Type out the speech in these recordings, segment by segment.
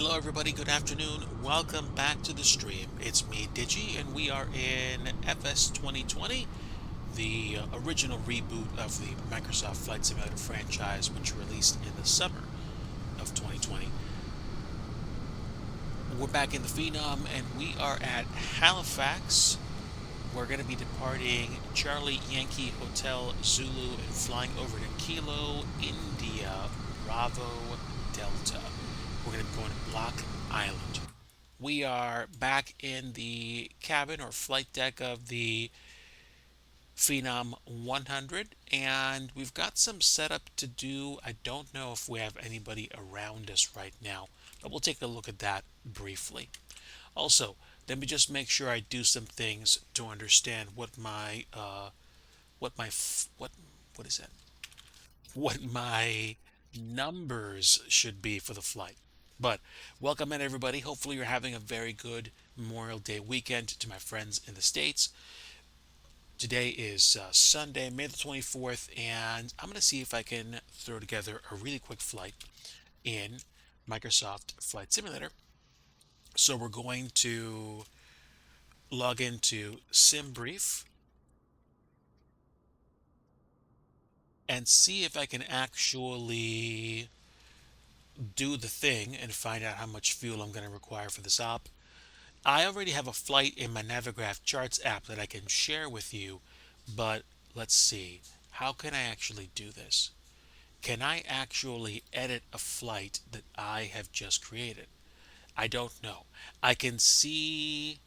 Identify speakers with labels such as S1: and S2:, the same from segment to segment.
S1: Hello, everybody. Good afternoon. Welcome back to the stream. It's me, DIGI, and we are in FS 2020, the original reboot of the Microsoft Flight Simulator franchise, which released in the summer of 2020. We're back in the Phenom, and we are at Halifax. We're going to be departing Charlie Yankee Hotel Zulu and flying over to Kilo, India, Bravo, Delta. We're going to be going to Block Island. We are back in the cabin or flight deck of the Phenom 100, and we've got some setup to do. I don't know if we have anybody around us right now, but we'll take a look at that briefly. Also, let me just make sure I do some things to understand what my what is that? What my numbers should be for the flight. But welcome in, everybody. Hopefully, you're having a very good Memorial Day weekend to my friends in the States. Today is Sunday, May the 24th, and I'm going to see if I can throw together a really quick flight in Microsoft Flight Simulator. So we're going to log into SimBrief and see if I can actually do the thing and find out how much fuel I'm going to require for this op. I already have a flight in my Navigraph Charts app that I can share with you, but let's see. How can I actually do this? Can I actually edit a flight that I have just created? I don't know. I can see.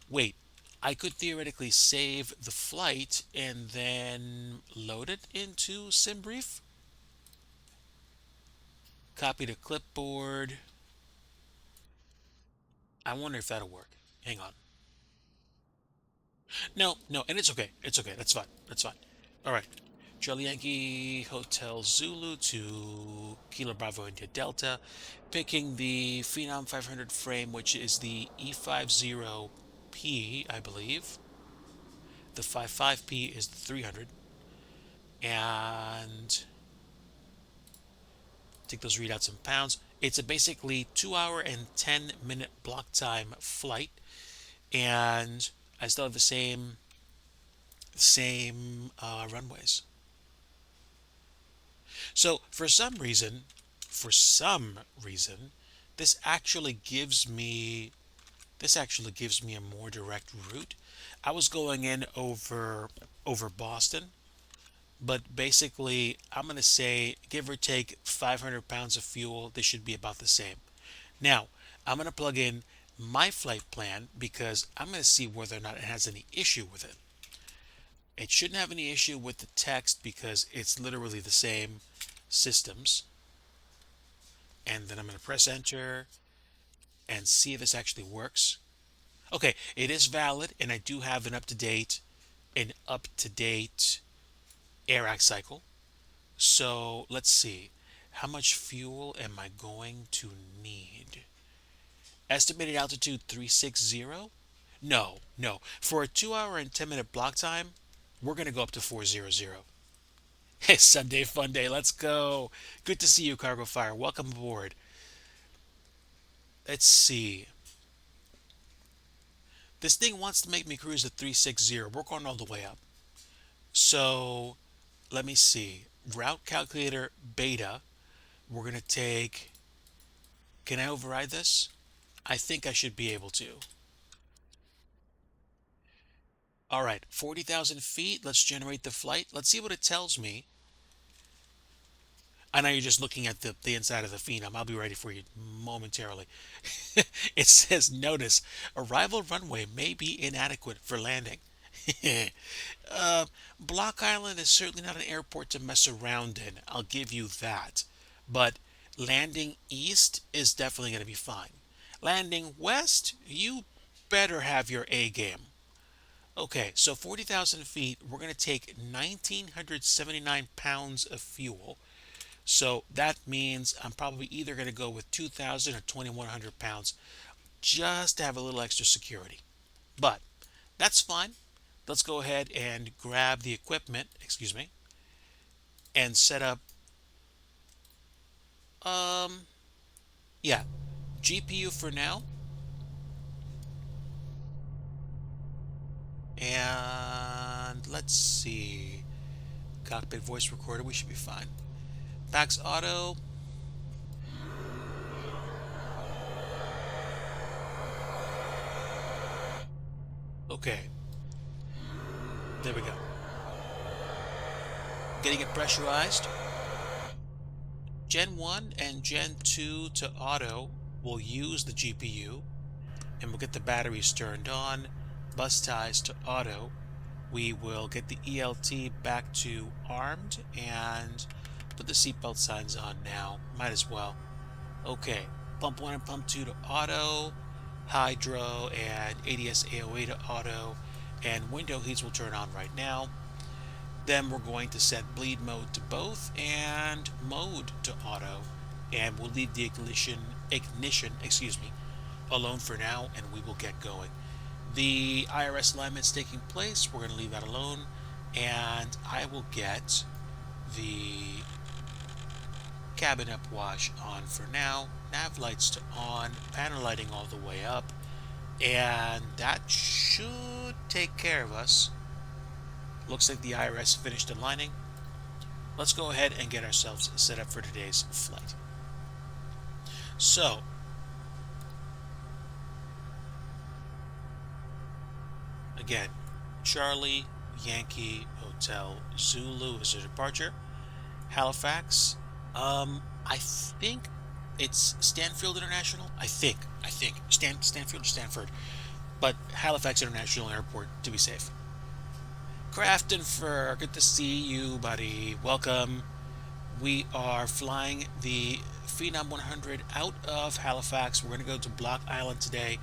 S1: Wait, I could theoretically save the flight and then load it into SimBrief. Copy to clipboard. I wonder if that'll work. Hang on. No, no, and it's okay. It's okay. That's fine. That's fine. All right. Charlie Yankee Hotel Zulu to Kilo Bravo India Delta, picking the Phenom 500 frame, which is the E50P, I believe. The 55P is the 300, and take those readouts in pounds. It's a basically 2 hour and 10-minute block time flight, and I still have the same runways. So for some reason, this actually gives me this actually gives me a more direct route. I was going in over Boston, but basically I'm going to say give or take 500 pounds of fuel. This should be about the same. Now, I'm going to plug in my flight plan because I'm going to see whether or not it has any issue with it. It shouldn't have any issue with the text because it's literally the same systems. And then I'm going to press enter and see if this actually works. Okay, it is valid, and I do have an up to date AirAct cycle. So let's see. How much fuel am I going to need? Estimated altitude 360? No, no. For a 2 hour and 10-minute block time, we're going to go up to 400. Hey, Sunday fun day. Let's go. Good to see you, Cargo Fire. Welcome aboard. Let's see. This thing wants to make me cruise at 360. We're going all the way up. So let me see. Route calculator beta. We're going to take. Can I override this? I think I should be able to. All right, 40,000 feet. Let's generate the flight. Let's see what it tells me. I know you're just looking at the inside of the Phenom. I'll be ready for you momentarily. It says, notice, arrival runway may be inadequate for landing. uh, Block Island is certainly not an airport to mess around in. I'll give you that. But landing east is definitely going to be fine. Landing west, you better have your A game. Okay, so 40,000 feet, we're going to take 1,979 pounds of fuel. So that means I'm probably either going to go with 2,000 or 2,100 pounds just to have a little extra security. But that's fine. Let's go ahead and grab the equipment, excuse me, and set up, um, yeah. GPU for now. And let's see. Cockpit voice recorder, we should be fine. Max auto. Okay. There we go. Getting it pressurized. Gen 1 and Gen 2 to auto will use the GPU, and we'll get the batteries turned on. Bus ties to auto. We will get the ELT back to armed and put the seatbelt signs on now. Might as well. Okay. Pump 1 and pump 2 to auto. Hydro and ADS AOA to auto. And window heats will turn on right now. Then we're going to set bleed mode to both and mode to auto. And we'll leave the ignition, alone for now, and we will get going. The IRS alignment's taking place. We're going to leave that alone. And I will get the cabin up wash on for now. Nav lights to on. Panel lighting all the way up. And that should take care of us. Looks like the IRS finished aligning. Let's go ahead and get ourselves set up for today's flight. So, again, Charlie, Yankee, Hotel, Zulu is a departure. Halifax, I think it's Stanfield International. I think Stanfield or Stanford, but Halifax International Airport to be safe. Crafton Fur, good to see you, buddy. Welcome. We are flying the Phenom 100 out of Halifax. We're going to go to Block Island today.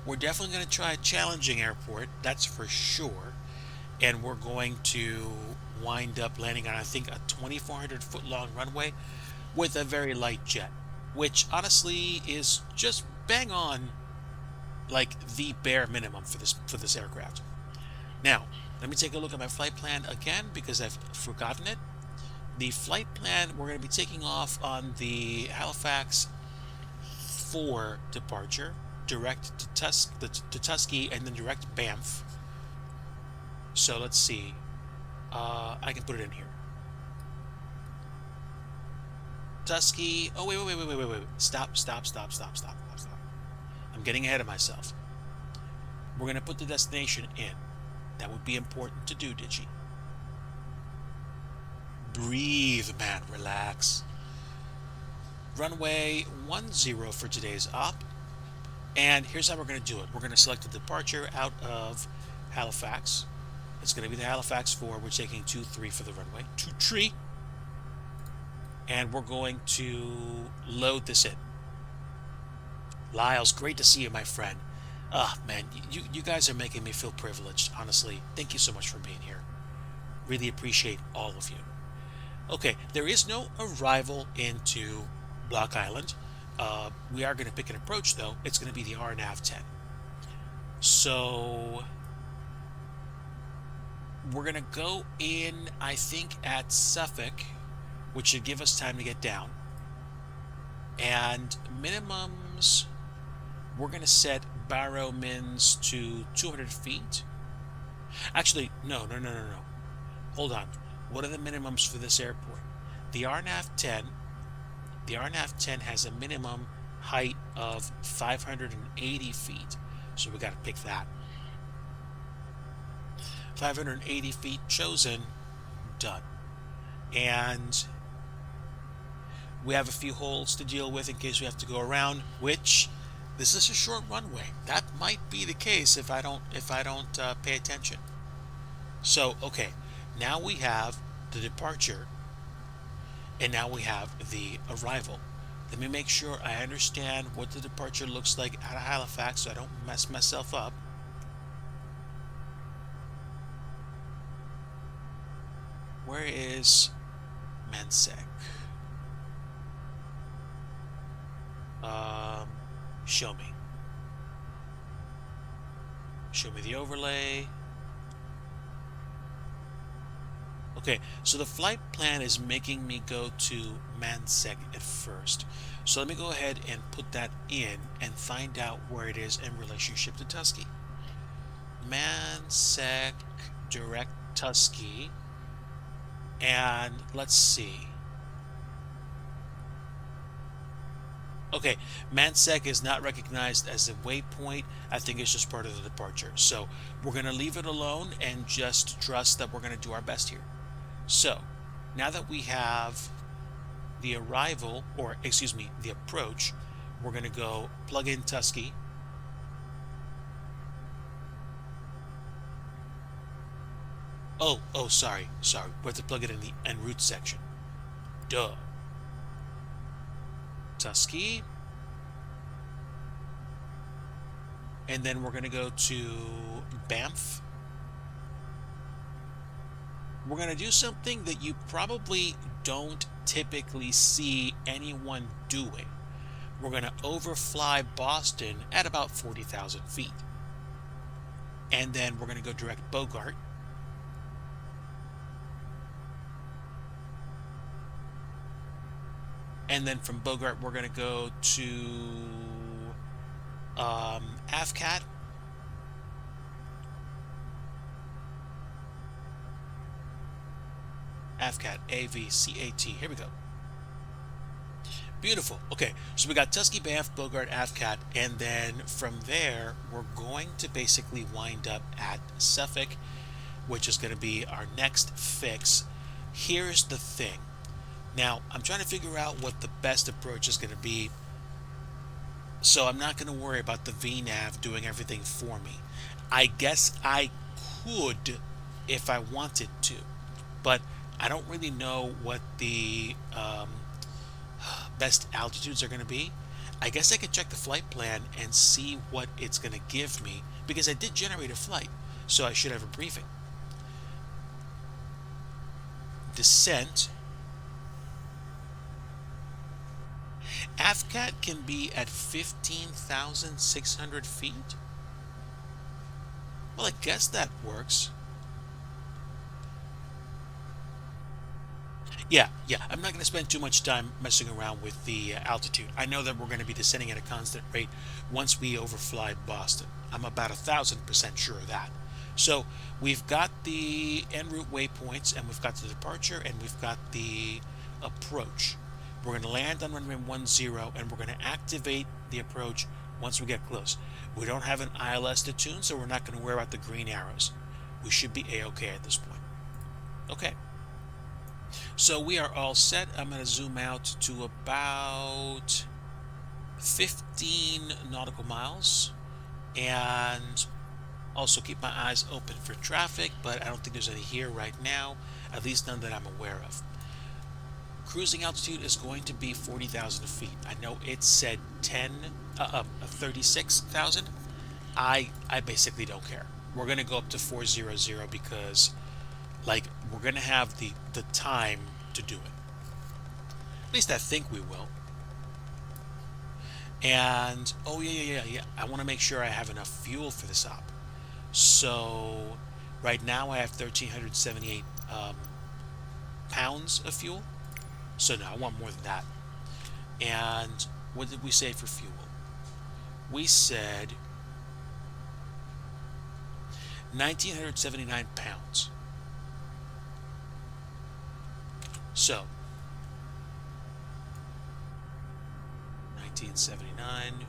S1: We're definitely going to try a challenging airport, that's for sure. And we're going to wind up landing on, I think, a 2,400 foot long runway with a very light jet, which honestly is just bang on like the bare minimum for this aircraft. Now, let me take a look at my flight plan again because I've forgotten it. The flight plan, we're going to be taking off on the Halifax 4 departure, direct to Tusky, and then direct Banff. So let's see. I can put it in here. Tusky. Oh, wait. Stop. I'm getting ahead of myself. We're going to put the destination in. That would be important to do, DIGI. Breathe, man. Relax. Runway 10 for today's op. And here's how we're going to do it. We're going to select a departure out of Halifax. It's going to be the Halifax 4. We're taking 23 for the runway. 23. And we're going to load this in. Lyles, great to see you, my friend. Man, you guys are making me feel privileged, honestly. Thank you so much for being here. Really appreciate all of you. Okay, there is no arrival into Block Island. We are going to pick an approach, though. It's going to be the RNAV 10. So, we're going to go in, I think, at Suffolk, which should give us time to get down. And minimums, we're going to set Barrow Mins to 200 feet. Actually, no. Hold on. What are the minimums for this airport? The RNAV 10 has a minimum height of 580 feet. So we got to pick that. 580 feet chosen. Done. And we have a few holes to deal with in case we have to go around, which this is a short runway. That might be the case if I don't pay attention. So, okay, now we have the departure, and now we have the arrival. Let me make sure I understand what the departure looks like out of Halifax so I don't mess myself up. Where is Mensek? Show me. Show me the overlay. Okay, so the flight plan is making me go to Mansec at first. So let me go ahead and put that in and find out where it is in relationship to Tusky. Mansec, direct Tusky, and let's see. Okay, Mansec is not recognized as a waypoint. I think it's just part of the departure. So we're going to leave it alone and just trust that we're going to do our best here. So now that we have the arrival, or excuse me, the approach, we're going to go plug in Tusky. Sorry. We have to plug it in the en route section. Duh. Tusky. And then we're going to go to Banff. We're going to do something that you probably don't typically see anyone doing. We're going to overfly Boston at about 40,000 feet. And then we're going to go direct Bogart. And then from Bogart, we're going to go to AVCAT. AVCAT, A-V-C-A-T. Here we go. Beautiful. Okay, so we got Tusky, Banff, Bogart, AVCAT, and then from there, we're going to basically wind up at Suffolk, which is going to be our next fix. Here's the thing. Now, I'm trying to figure out what the best approach is going to be, so I'm not going to worry about the VNav doing everything for me. I guess I could if I wanted to, but I don't really know what the best altitudes are going to be. I guess I could check the flight plan and see what it's going to give me, because I did generate a flight, so I should have a briefing. Descent. AVCAT can be at 15,600 feet. Well, I guess that works. Yeah, I'm not going to spend too much time messing around with the altitude. I know that we're going to be descending at a constant rate once we overfly Boston. I'm about 1,000% sure of that. So we've got the en route waypoints, and we've got the departure, and we've got the approach. We're going to land on runway 10, and we're going to activate the approach once we get close. We don't have an ILS to tune, so we're not going to worry about the green arrows. We should be A-okay at this point. Okay. So we are all set. I'm going to zoom out to about 15 nautical miles, and also keep my eyes open for traffic, but I don't think there's any here right now, at least none that I'm aware of. Cruising altitude is going to be 40,000 feet. I know it said 36,000. I basically don't care. We're going to go up to 400 because, like, we're going to have the time to do it. At least I think we will. And, oh, yeah. I want to make sure I have enough fuel for this op. So, right now I have 1,378 pounds of fuel. So no, I want more than that. And what did we say for fuel? We said 1,979 pounds. So 1979,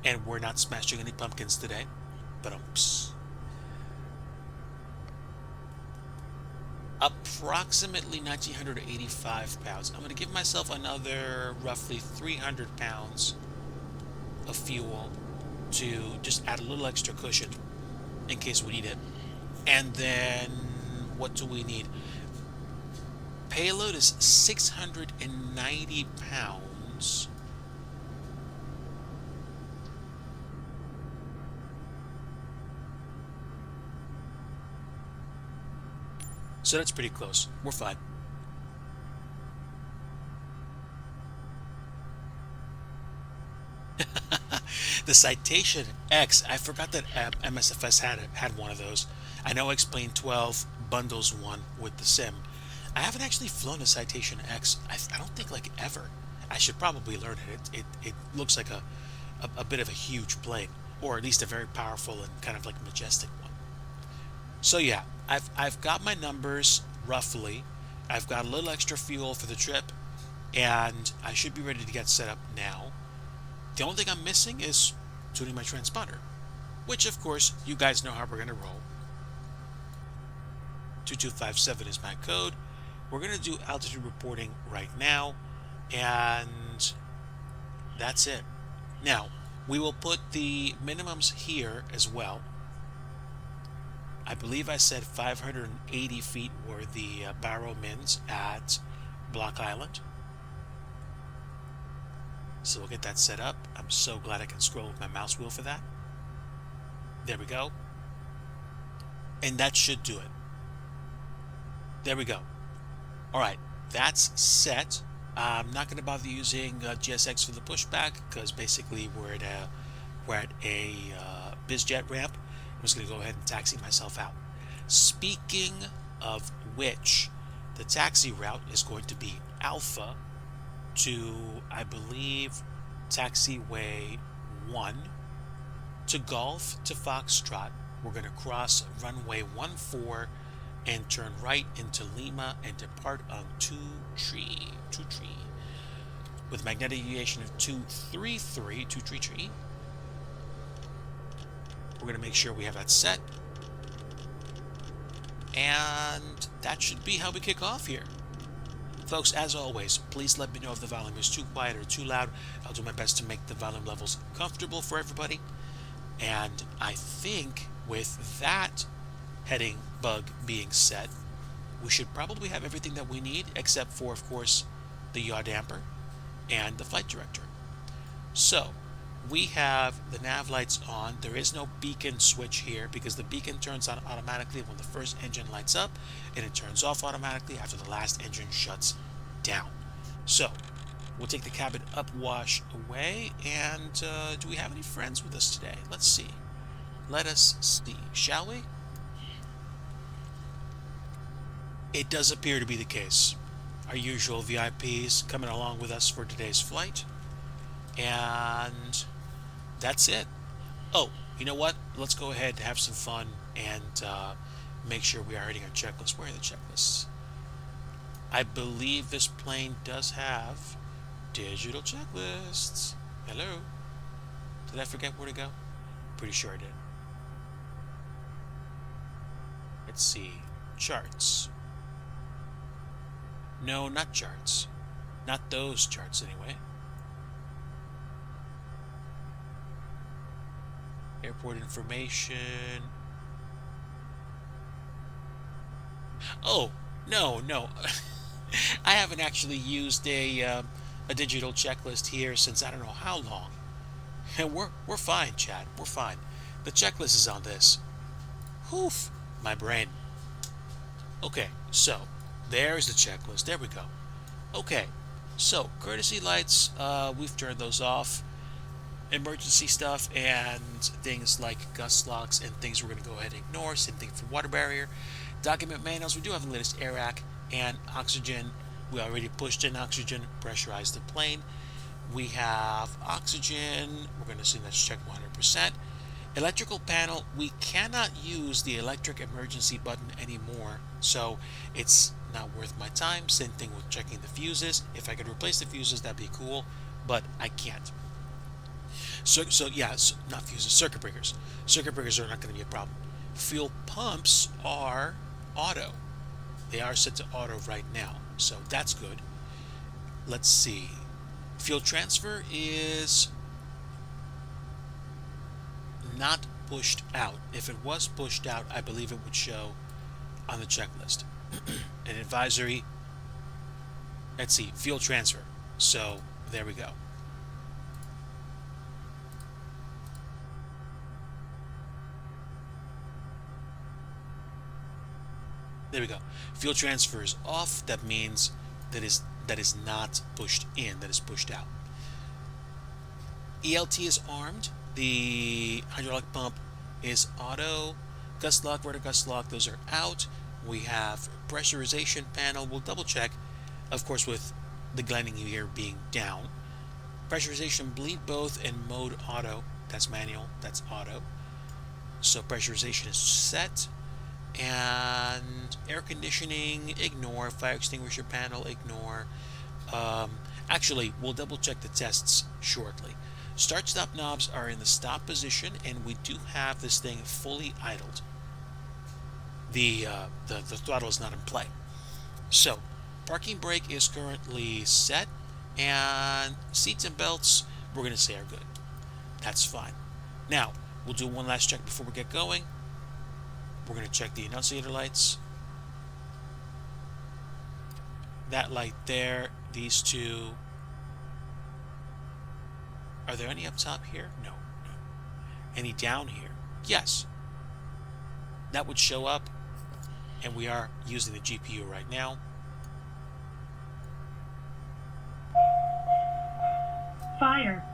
S1: and we're not smashing any pumpkins today, but approximately 1,985 pounds. I'm going to give myself another roughly 300 pounds of fuel to just add a little extra cushion in case we need it. And then what do we need? Payload is 690 pounds. So that's pretty close. We're fine. The Citation X, I forgot that MSFS had one of those. I know X-Plane 12 bundles one with the sim. I haven't actually flown a Citation X. I don't think like ever. I should probably learn it. It looks like a bit of a huge plane, or at least a very powerful and kind of like majestic one. So yeah, I've got my numbers roughly. I've got a little extra fuel for the trip, and I should be ready to get set up now. The only thing I'm missing is tuning my transponder, which of course you guys know how we're gonna roll. 2257 is my code. We're gonna do altitude reporting right now, and that's it. Now, we will put the minimums here as well. I believe I said 580 feet were the barrow mins at Block Island. So we'll get that set up. I'm so glad I can scroll with my mouse wheel for that. There we go. And that should do it. There we go. All right, that's set. I'm not going to bother using GSX for the pushback because basically we're at a BizJet ramp. I'm just going to go ahead and taxi myself out. Speaking of which, the taxi route is going to be Alpha to, I believe, taxiway 1 to Golf to Foxtrot. We're going to cross runway 14 and turn right into Lima and depart on 2 tree with magnetic deviation of 233. We're going to make sure we have that set, and that should be how we kick off here. Folks, as always, please let me know if the volume is too quiet or too loud. I'll do my best to make the volume levels comfortable for everybody. And I think with that heading bug being set, we should probably have everything that we need, except for, of course, the yaw damper and the flight director. So we have the nav lights on. There is no beacon switch here because the beacon turns on automatically when the first engine lights up, and it turns off automatically after the last engine shuts down. So we'll take the cabin upwash away, and do we have any friends with us today? Let's see. Let us see, shall we? It does appear to be the case. Our usual VIPs coming along with us for today's flight. And that's it. Oh, you know what? Let's go ahead and have some fun and make sure we are hitting our checklist. Where are the checklists? I believe this plane does have digital checklists. Hello? Did I forget where to go? Pretty sure I did. Let's see. Charts. No, not charts. Not those charts, anyway. Airport information. Oh, no. I haven't actually used a digital checklist here since I don't know how long. And we're fine, Chad. We're fine. The checklist is on this. Oof, my brain. Okay, so there's the checklist. There we go. Okay, so courtesy lights, we've turned those off. Emergency stuff and things like gust locks and things we're going to go ahead and ignore. Same thing for water barrier. Document manuals, we do have the latest AIRAC and oxygen. We already pushed in oxygen, pressurized the plane. We have oxygen. We're going to assume that's checked 100%. Electrical panel, we cannot use the electric emergency button anymore, so it's not worth my time. Same thing with checking the fuses. If I could replace the fuses, that'd be cool, but I can't. So not fuses, circuit breakers. Circuit breakers are not going to be a problem. Fuel pumps are auto. They are set to auto right now, so that's good. Let's see. Fuel transfer is not pushed out. If it was pushed out, I believe it would show on the checklist. An advisory. Let's see, fuel transfer. So there we go. There we go. Fuel transfer is off. That means that is not pushed in. That is pushed out. ELT is armed. The hydraulic pump is auto. Gust lock, rotor gust lock, those are out. We have pressurization panel. We'll double check, of course, with the gliding gear being down. Pressurization bleed both in mode auto. That's manual, that's auto. So pressurization is set. And air conditioning, ignore. Fire extinguisher panel, ignore. Actually, we'll double check the tests shortly. Start stop knobs are in the stop position, and we do have this thing fully idled. The throttle is not in play. So parking brake is currently set, and seats and belts we're going to say are good. That's fine. Now we'll do one last check before we get going. We're going to check the annunciator lights. That light there, these two. Are there any up top here? No. Any down here? Yes. That would show up, and we are using the GPU right now.
S2: Fire.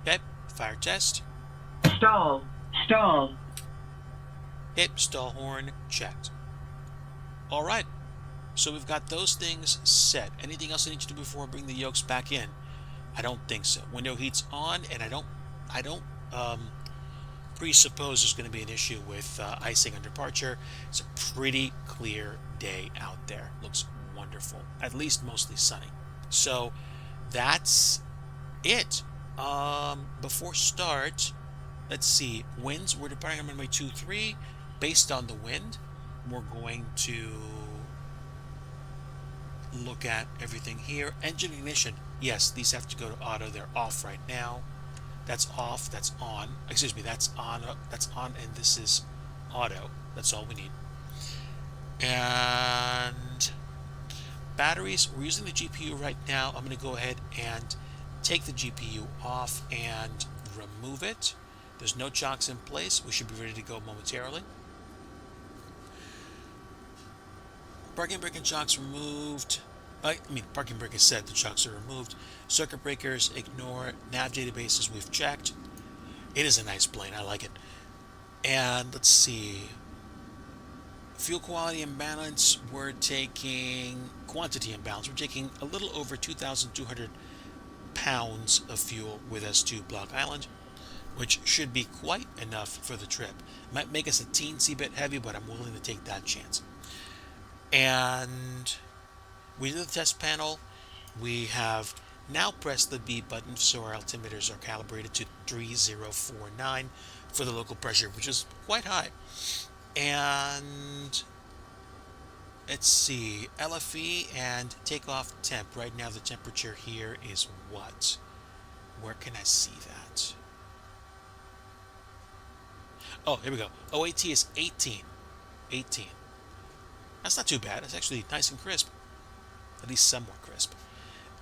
S1: Okay, fire test.
S2: Stall.
S1: Hit stall horn checked. All right, so we've got those things set. Anything else I need to do before I bring the yokes back in? I don't think so. Window heat's on, and I don't presuppose there's going to be an issue with icing on departure. It's a pretty clear day out there. Looks wonderful. At least mostly sunny. So that's it. Before start, let's see. Winds, we're departing on runway 23. Based on the wind, we're going to look at everything here. Engine ignition. Yes, these have to go to auto. They're off right now. That's off. That's on. Excuse me. That's on. That's on. And this is auto. That's all we need. And batteries. We're using the GPU right now. I'm going to go ahead and take the GPU off and remove it. There's no chocks in place. We should be ready to go momentarily. Parking brake and chocks removed. Parking brake is set. The chocks are removed. Circuit breakers, ignore. Nav databases we've checked. It is a nice plane. I like it. And let's see. Fuel quality imbalance. We're taking quantity imbalance. We're taking a little over 2,200 pounds of fuel with us to Block Island, which should be quite enough for the trip. Might make us a teensy bit heavy, but I'm willing to take that chance. And we did the test panel. We have now pressed the B button, so our altimeters are calibrated to 3049 for the local pressure, which is quite high. And let's see, LFE and takeoff temp. Right now the temperature here is what? Where can I see that? Oh, here we go. OAT is 18. 18. That's not too bad. It's actually nice and crisp. At least somewhat crisp.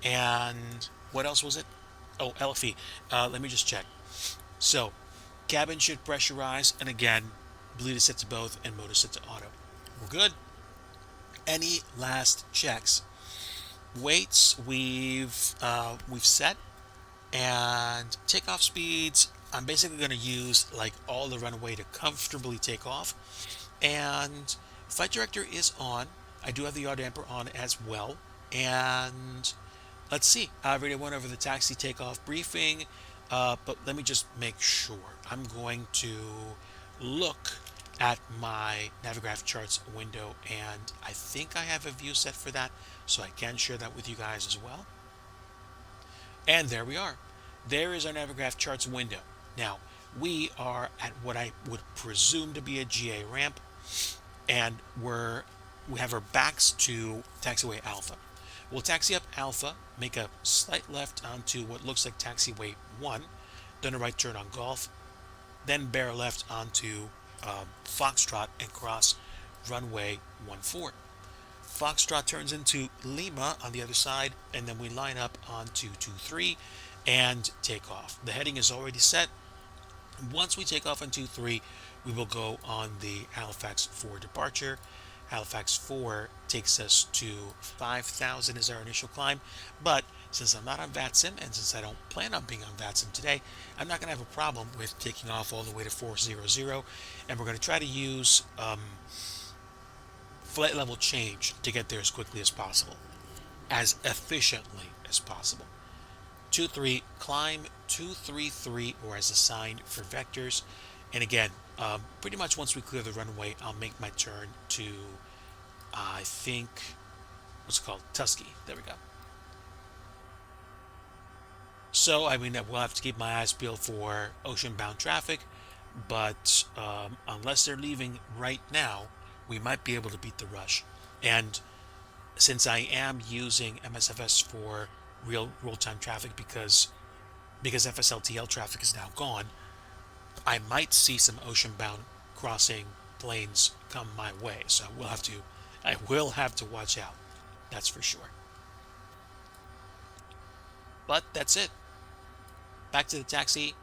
S1: And what else was it? Oh, LFE. Let me just check. So, cabin should pressurize, and again, bleed is set to both, and mode is set to auto. We're good. Any last checks? Weights we've set, and takeoff speeds. I'm basically going to use like all the runway to comfortably take off, and flight director is on. I do have the yaw damper on as well, and let's see. I already went over the taxi takeoff briefing, but let me just make sure. I'm going to look at my Navigraph charts window, and I think I have a view set for that, so I can share that with you guys as well. And there we are. There is our Navigraph charts window. Now, we are at what I would presume to be a GA ramp, and we have our backs to taxiway Alpha. We'll taxi up Alpha, make a slight left onto what looks like taxiway 1, then a right turn on Golf, then bear left onto Foxtrot and cross runway 14. Foxtrot turns into Lima on the other side, and then we line up onto 23 and take off. The heading is already set. Once we take off on 23, we will go on the Halifax for departure. Halifax 4 takes us to 5,000 as our initial climb. But since I'm not on VATSIM, and since I don't plan on being on VATSIM today, I'm not going to have a problem with taking off all the way to 400. And we're going to try to use flight level change to get there as quickly as possible, as efficiently as possible. 23, climb 233, or as assigned for vectors. And again, pretty much once we clear the runway, I'll make my turn to, I think, what's it called? Tusky. There we go. So, I mean, we'll have to keep my eyes peeled for ocean-bound traffic, but unless they're leaving right now, we might be able to beat the rush. And since I am using MSFS for real-time traffic because FSLTL traffic is now gone, I might see some ocean-bound crossing planes come my way. So I will have to watch out. That's for sure. But that's it. Back to the taxi.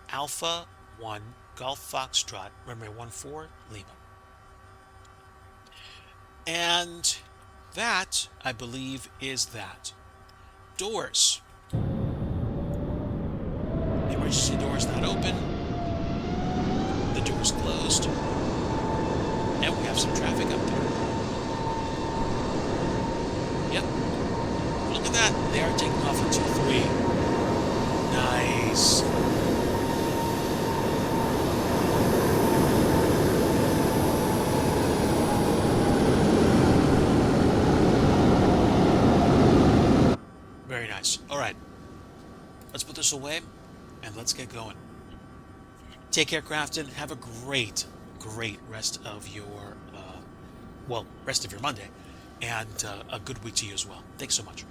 S1: Alpha 1 Golf Foxtrot, runway 14, Lima. And that, I believe, is that. Doors. The emergency door is not open. The door is closed. And we have some traffic up there. Yep. Look at that. They are taking off in 2-3. Nice. Very nice. All right. Let's put this away and let's get going. Take care, Crafton. Have a great rest of your, rest of your Monday, and a good week to you as well. Thanks so much.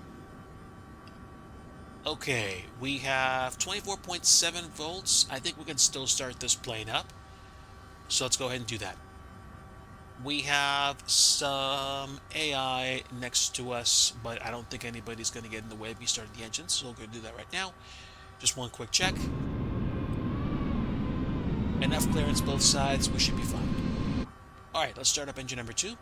S1: Okay, we have 24.7 volts. I think we can still start this plane up. So let's go ahead and do that. We have some AI next to us, but I don't think anybody's going to get in the way if we start the engine, so we're going to do that right now. Just one quick check. Enough clearance both sides, we should be fine. Alright, let's start up engine number 2.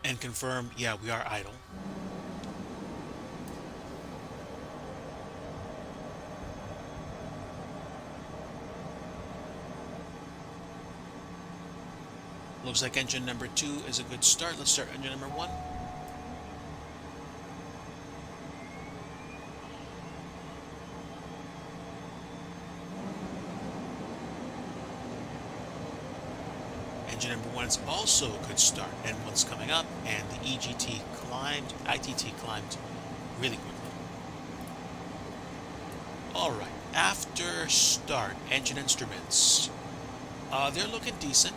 S1: And confirm, yeah, we are idle. Looks like engine number 2 is a good start. Let's start engine number 1. Engine number 1 is also a good start. N1's coming up, and the ITT climbed really quickly. Alright, after start, engine instruments. They're looking decent.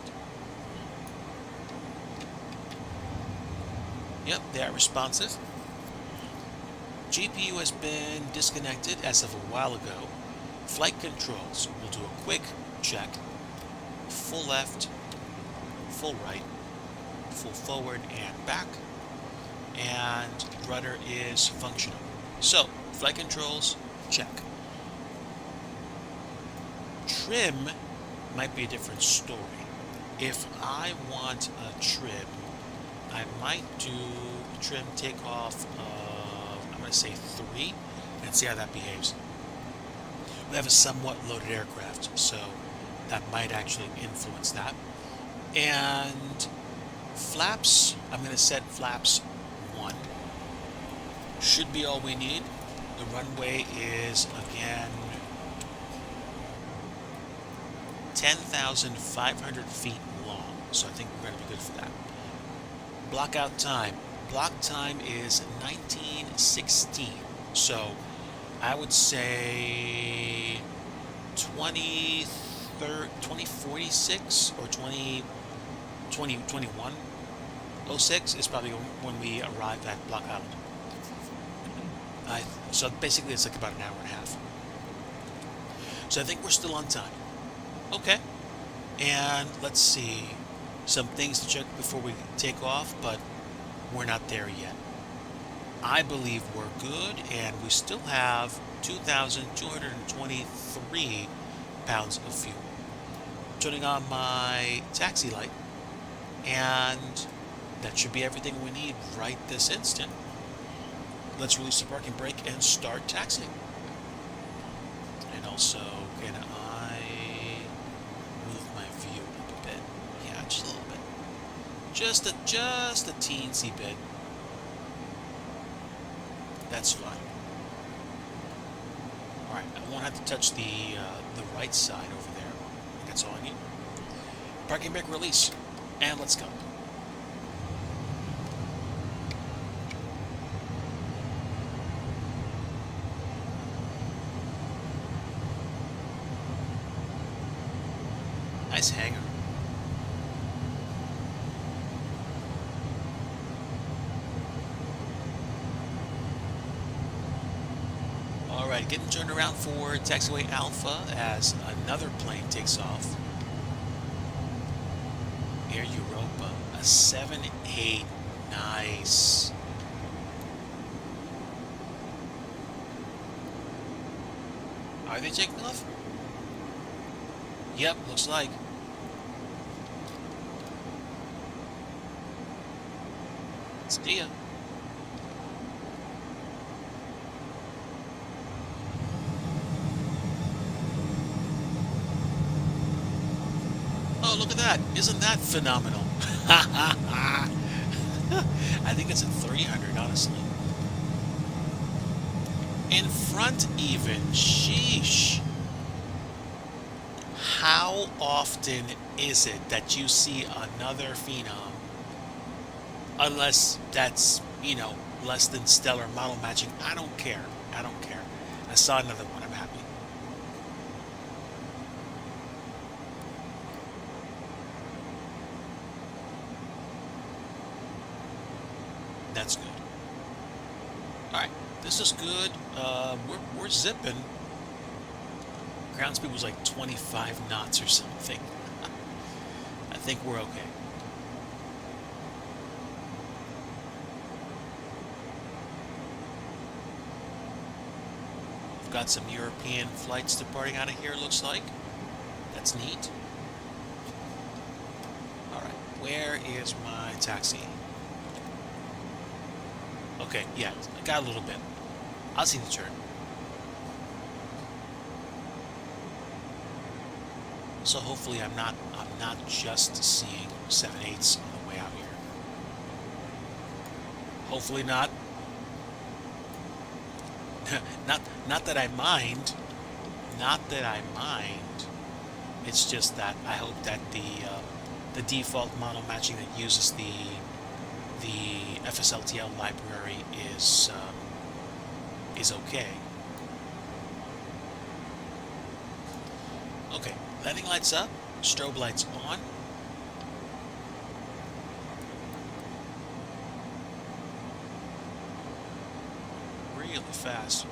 S1: Yep, they are responsive. GPU has been disconnected as of a while ago. Flight controls, we'll do a quick check. Full left, full right, full forward and back, and rudder is functional. So, flight controls, check. Trim might be a different story. If I want a trim, I might do trim takeoff of, I'm going to say 3, and see how that behaves. We have a somewhat loaded aircraft, so that might actually influence that. And flaps, I'm going to set flaps 1. Should be all we need. The runway is, again, 10,500 feet long, so I think we're going to be good for that. Blockout time. Block time is 1916, so I would say 2046 or 2106 is probably when we arrive at Block Island. So basically it's like about an hour and a half. So I think we're still on time. Okay. And let's see. Some things to check before we take off, but we're not there yet. I believe we're good, and we still have 2,223 pounds of fuel. turning on my taxi light, and that should be everything we need right this instant. Let's release the parking brake and start taxiing. And also, can I move my view up a bit? Yeah, just a little bit. Just a teensy bit. That's fine. All right, I won't have to touch the right side over there. I think that's all I need. Parking brake release, and let's go. Nice hangar. Alright, getting turned around for taxiway Alpha as another plane takes off. Air Europa, a 7-8, nice. Are they taking off? Yep, looks like. See ya. Oh, look at that. Isn't that phenomenal? I think it's a 300, honestly. In front even. Sheesh. How often is it that you see another phenom? Unless that's, you know, less than stellar model matching. I don't care. I don't care. I saw another one. I'm happy. That's good. All right, this is good. We're zipping. Ground speed was like 25 knots or something. I think we're okay. We've got some European flights departing out of here, looks like. That's neat. All right, where is my taxi? Okay, yeah, I got a little bit. I'll see the turn. So hopefully I'm not just seeing 7/8s on the way out here. Hopefully not. not that I mind. Not that I mind. It's just that I hope that the default model matching that uses the FSLTL library is okay. Okay, landing lights up, strobe lights on. Really fast.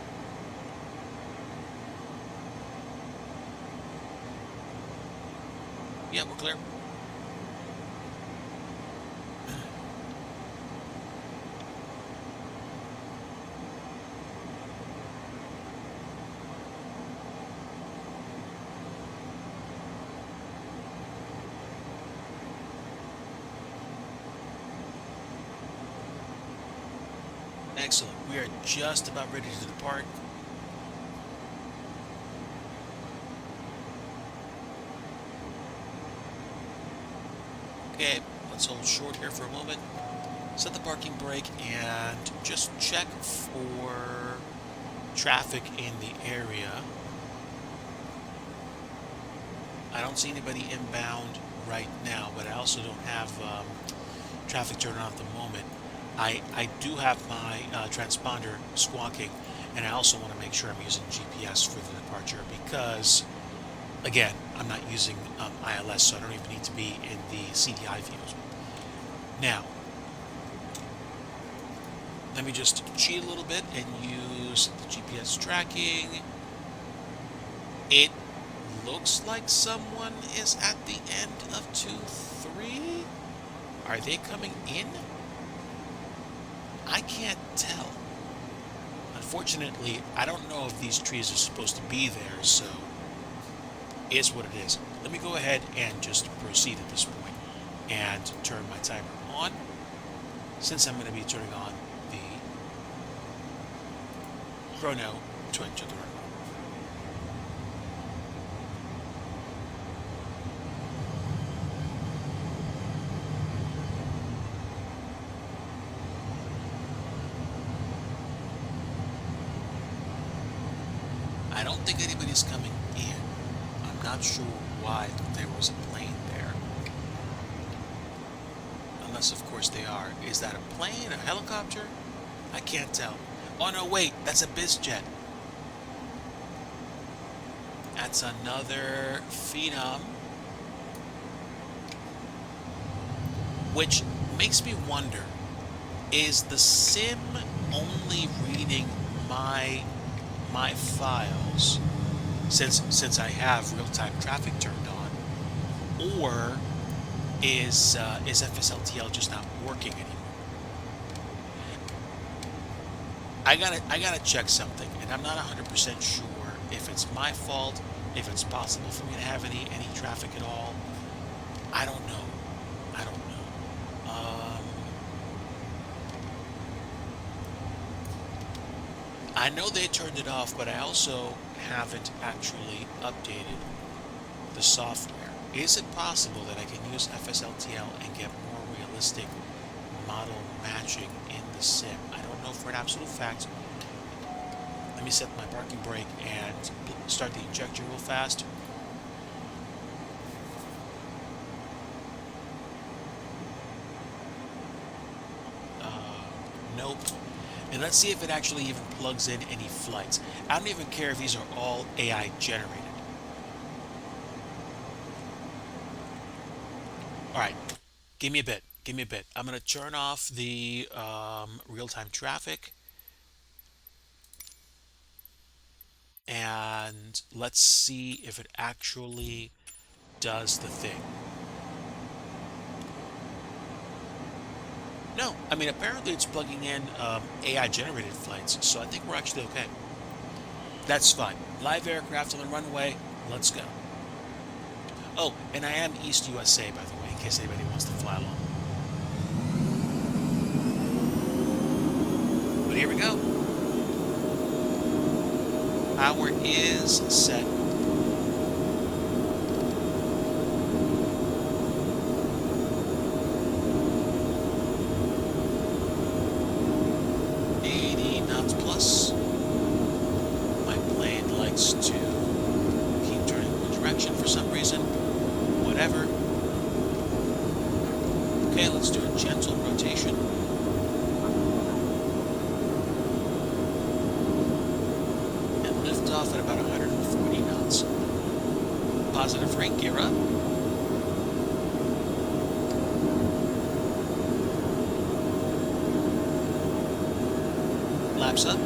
S1: Yeah, we're clear. Excellent. We are just about ready to depart. Okay, let's hold short here for a moment. Set the parking brake and just check for traffic in the area. I don't see anybody inbound right now, but I also don't have traffic turned on at the moment. I do have my transponder squawking, and I also want to make sure I'm using GPS for the departure because, again, I'm not using ILS, so I don't even need to be in the CDI views. Now, let me just cheat a little bit and use the GPS tracking. It looks like someone is at the end of 2-3. Are they coming in? I can't tell. Unfortunately, I don't know if these trees are supposed to be there, so is what it is. Let me go ahead and just proceed at this point and turn my timer on, since I'm going to be turning on the chrono to enter the room. I don't think anybody's coming in. I'm not sure why there was a plane there. Unless, of course, they are. Is that a plane? A helicopter? I can't tell. Oh, no, wait. That's a bizjet. That's another Phenom. Which makes me wonder, is the sim only reading my files since I have real-time traffic turned on, or is FSLTL just not working anymore? I gotta check something, and I'm not 100% sure if it's my fault, if it's possible for me to have any traffic at all. I don't know. I don't know. I know they turned it off, but I also haven't actually updated the software. Is it possible that I can use FSLTL and get more realistic model matching in the sim? I don't know for an absolute fact. Let me set my parking brake and start the injector real fast. Nope. And let's see if it actually even plugs in any flights. I don't even care if these are all AI generated. All right, give me a bit. Give me a bit. I'm going to turn off the real-time traffic. And let's see if it actually does the thing. No, I mean, apparently it's plugging in AI-generated flights, so I think we're actually okay. That's fine. Live aircraft on the runway. Let's go. Oh, and I am East USA, by the way, in case anybody wants to fly along. But here we go. Power is set. My plane likes to keep turning one direction for some reason. Whatever. Okay, let's do a gentle rotation. And lift off at about 140 knots. Positive rate, gear up. Laps up.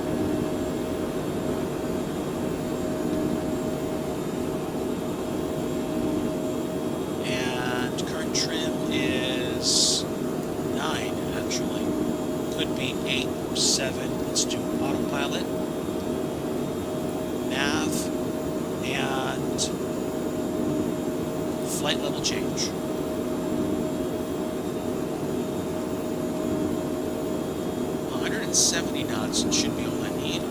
S1: And current trim is 9, actually. Could be 8 or 7. Let's do autopilot. Nav. And flight level change. And 70 knots should be all I need.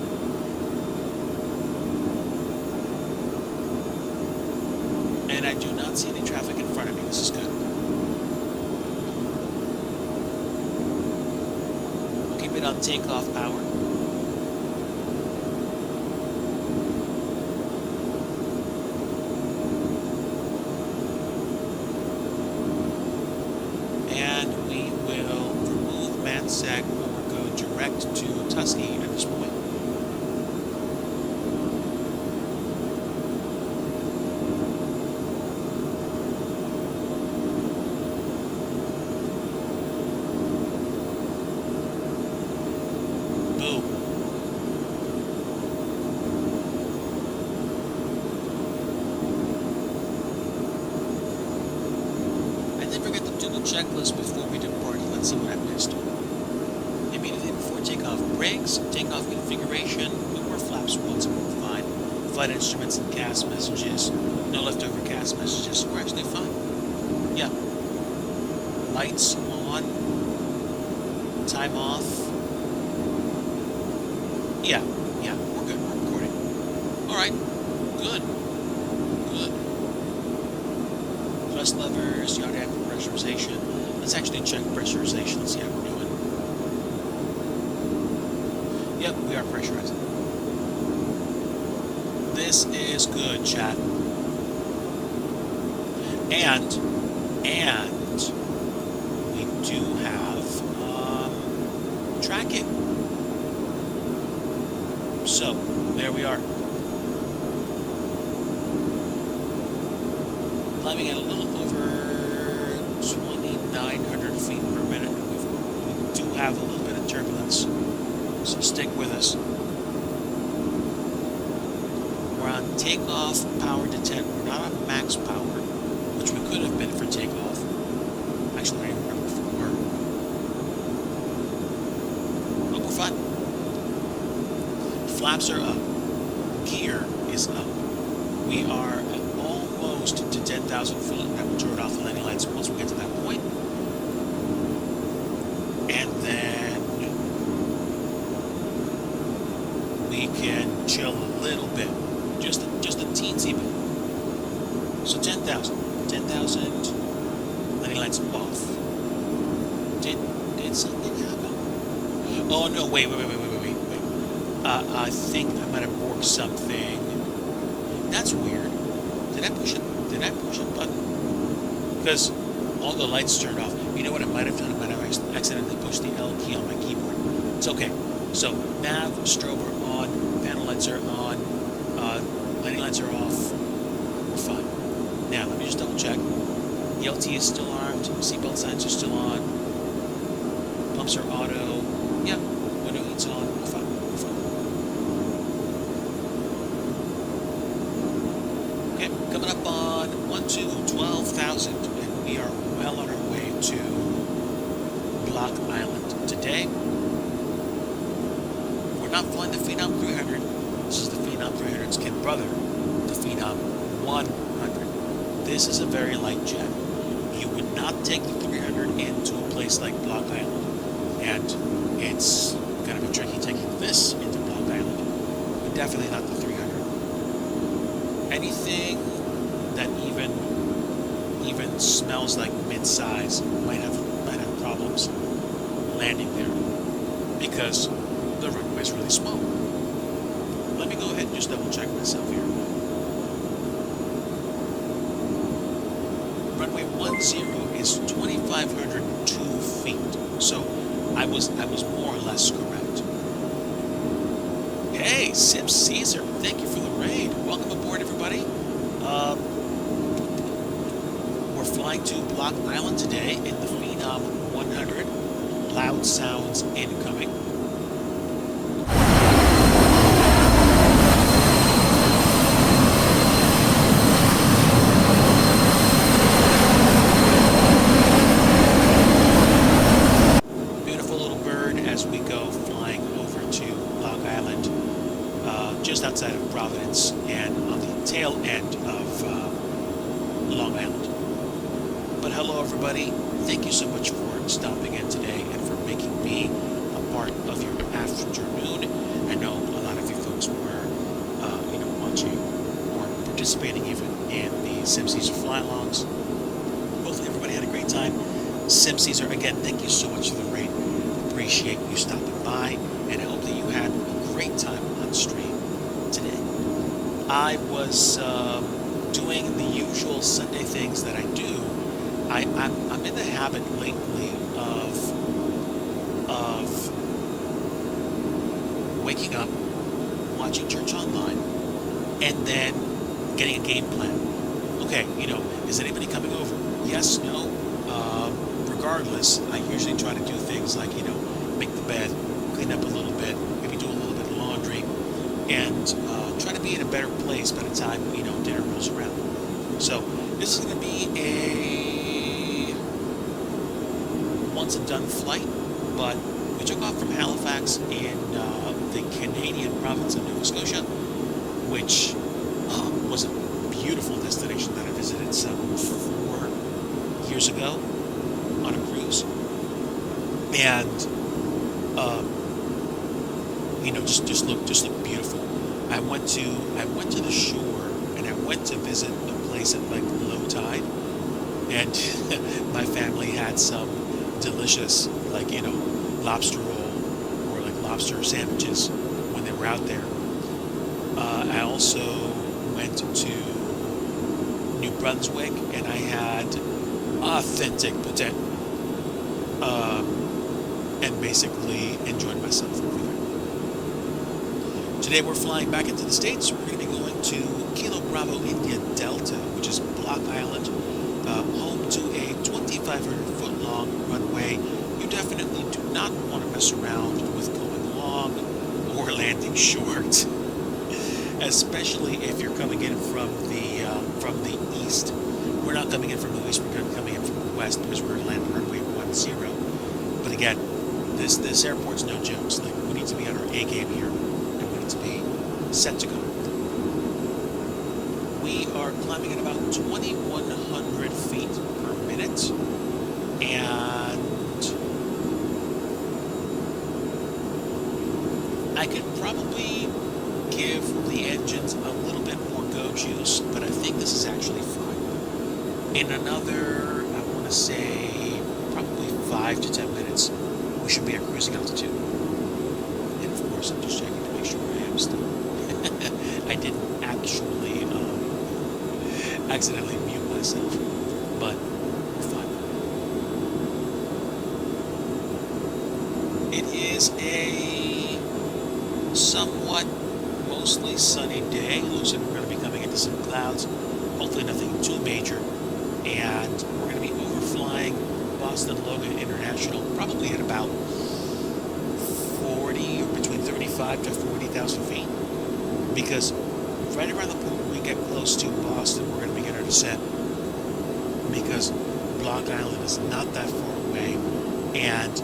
S1: And I do not see any traffic in front of me. This is good. Keep it on takeoff power. And we will remove Mansec or go direct to Tuskegee at this point. Boom. I did forget to do the checklist before we depart. Let's see what I missed. Immediately before takeoff, brakes, takeoff configuration, lower flaps once more fine. flight instruments and cast messages. No leftover cast messages. We're actually fine. Yeah. Lights on. Time off. Yeah. Yeah. We're good. We're recording. All right. Good. Good. Thrust levers. Yard amp pressurization. Let's actually check pressurization. Let's see how we're doing. Yep, we are pressurizing. This is good, chat. And we do have tracking. So there we are. Climbing at a little over 2,900 feet per minute. We do have a little bit of turbulence, so stick with us. We're on takeoff power to 10. We're not on max power, which we could have been for takeoff. Actually, I don't even remember if we were. But we're fine. Flaps are up. Gear is up. We are almost to 10,000 feet. I will turn off the landing lights once we get to that point. And then we can chill a little bit. Just a teensy bit. So 10,000. 10,000. Landing lights off. Did something happen? Oh no! Wait. I think I might have borked something. That's weird. Did I push a button? Because all the lights turned off. You know what I might have done? I might have accidentally pushed the L key on my keyboard. It's okay. So nav, strobe are on, panel lights are on, landing lights are off. We're fine. Now let me just double check. The LT is still armed. Seatbelt signs are still on. Pumps are auto. Yeah. Window heat's on. We're fine. We're fine. Okay. Coming up on 12,000, and we are well on our way to Block Island. Today, we're not flying the Phenom 300. This is the Phenom 300's kid brother, the Phenom 100. This is a very light jet. You would not take the 300 into a place like Block Island, and it's going to be tricky taking this into Block Island, but definitely not the 300. Anything that even smells like mid-size might have problems landing there because the runway is really small. Let me go ahead and just double check myself here. Runway 10 is 2,502 feet, so I was more or less correct. Hey, Sim Caesar, thank you for the raid. Welcome aboard, everybody. We're flying to Block Island today in the Phenom 100. Loud sounds incoming. Beautiful little bird as we go flying over to Block Island, just outside of Providence and on the tail end of Long Island. But hello everybody, thank you so much for stopping in today and for making me a part of your afternoon. I know a lot of you folks were watching or participating even in the Sim Caesar fly-alongs. Hopefully everybody had a great time. Sim Caesar, again, thank you so much for the raid. Appreciate you stopping by, and I hope that you had a great time on stream today. I was doing the usual Sunday things that I do. I'm in the habit lately of waking up, watching church online, and then getting a game plan. Okay, is anybody coming over? Yes, no. Regardless, I usually try to do things like, make the bed, clean up a little bit, maybe do a little bit of laundry, and try to be in a better place by the time, dinner rolls around. So this is going to be a once and done flight, but we took off from Halifax in the Canadian province of Nova Scotia, which was a beautiful destination that I visited some 4 years ago on a cruise, and just looked beautiful. I went to the shore, and I went to visit a place at like low tide, and my family had some delicious, like, lobster roll or like lobster sandwiches when they were out there. I also went to New Brunswick, and I had authentic potato, and basically enjoyed myself over there. Today we're flying back into the States. We're going to be going to Kilo Bravo India Delta, which is Block Island, home to a 2,500-foot long runway. You definitely do not want to mess around with going long or landing short, especially if you're coming in from the east. We're not coming in from the east. We're going to be coming in from the west because we're going to land runway 10. But again, this airport's no jokes. Like, we need to be on our A game here, and we need to be set to go. We are climbing at about 2,100 feet per minute, and I could probably give the engines a little bit more go juice, but I think this is actually fine. In another, I want to say, probably 5 to 10 minutes, we should be at cruising altitude. And of course, I'm just checking to make sure I am still. I didn't actually accidentally mute myself, but we're fine. It is a somewhat mostly sunny day. Looks like we're going to be coming into some clouds. Hopefully nothing too major. And we're going to be overflying Boston Logan International probably at about 40 or between 35 to 40,000 feet. Because right around the point we get close to Boston, we're going to begin our descent. Because Block Island is not that far away. And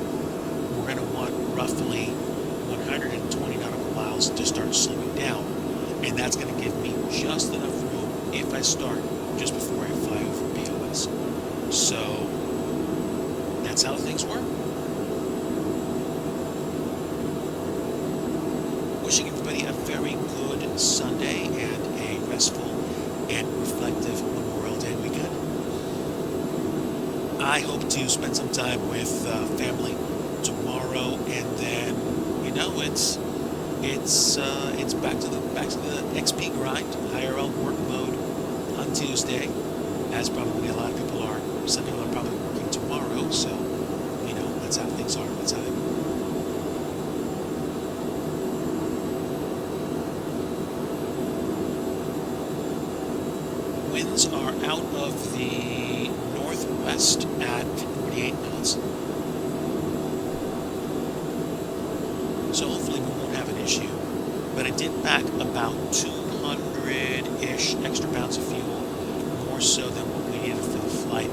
S1: we're going to want roughly 120 nautical miles to start slowing down. And that's going to give me just enough room if I start just before I fly over BOS. So that's how things work. Wishing everybody a very good Sunday and a restful and reflective Memorial Day weekend. I hope to spend some time with family tomorrow, and then it's back to the XP grind, IRL work mode on Tuesday, as probably a lot of people are. Some people are probably working tomorrow, so that's how things are. That's how they work. Winds are out of the northwest at 48 knots. So hopefully we won't have an issue. But it did pack about 200-ish extra pounds of fuel, more so than what we needed for the flight.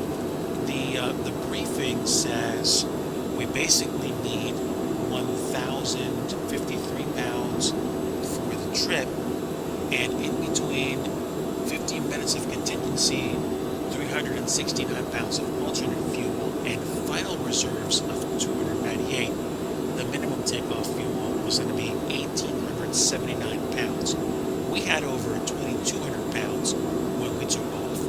S1: The briefing says we basically need 1,053 pounds for the trip, and in between 15 minutes of contingency, 369 pounds of alternate fuel, and final reserves of 298. The minimum takeoff fuel was going to be 1,879 pounds. We had over 2,200 pounds when we took off.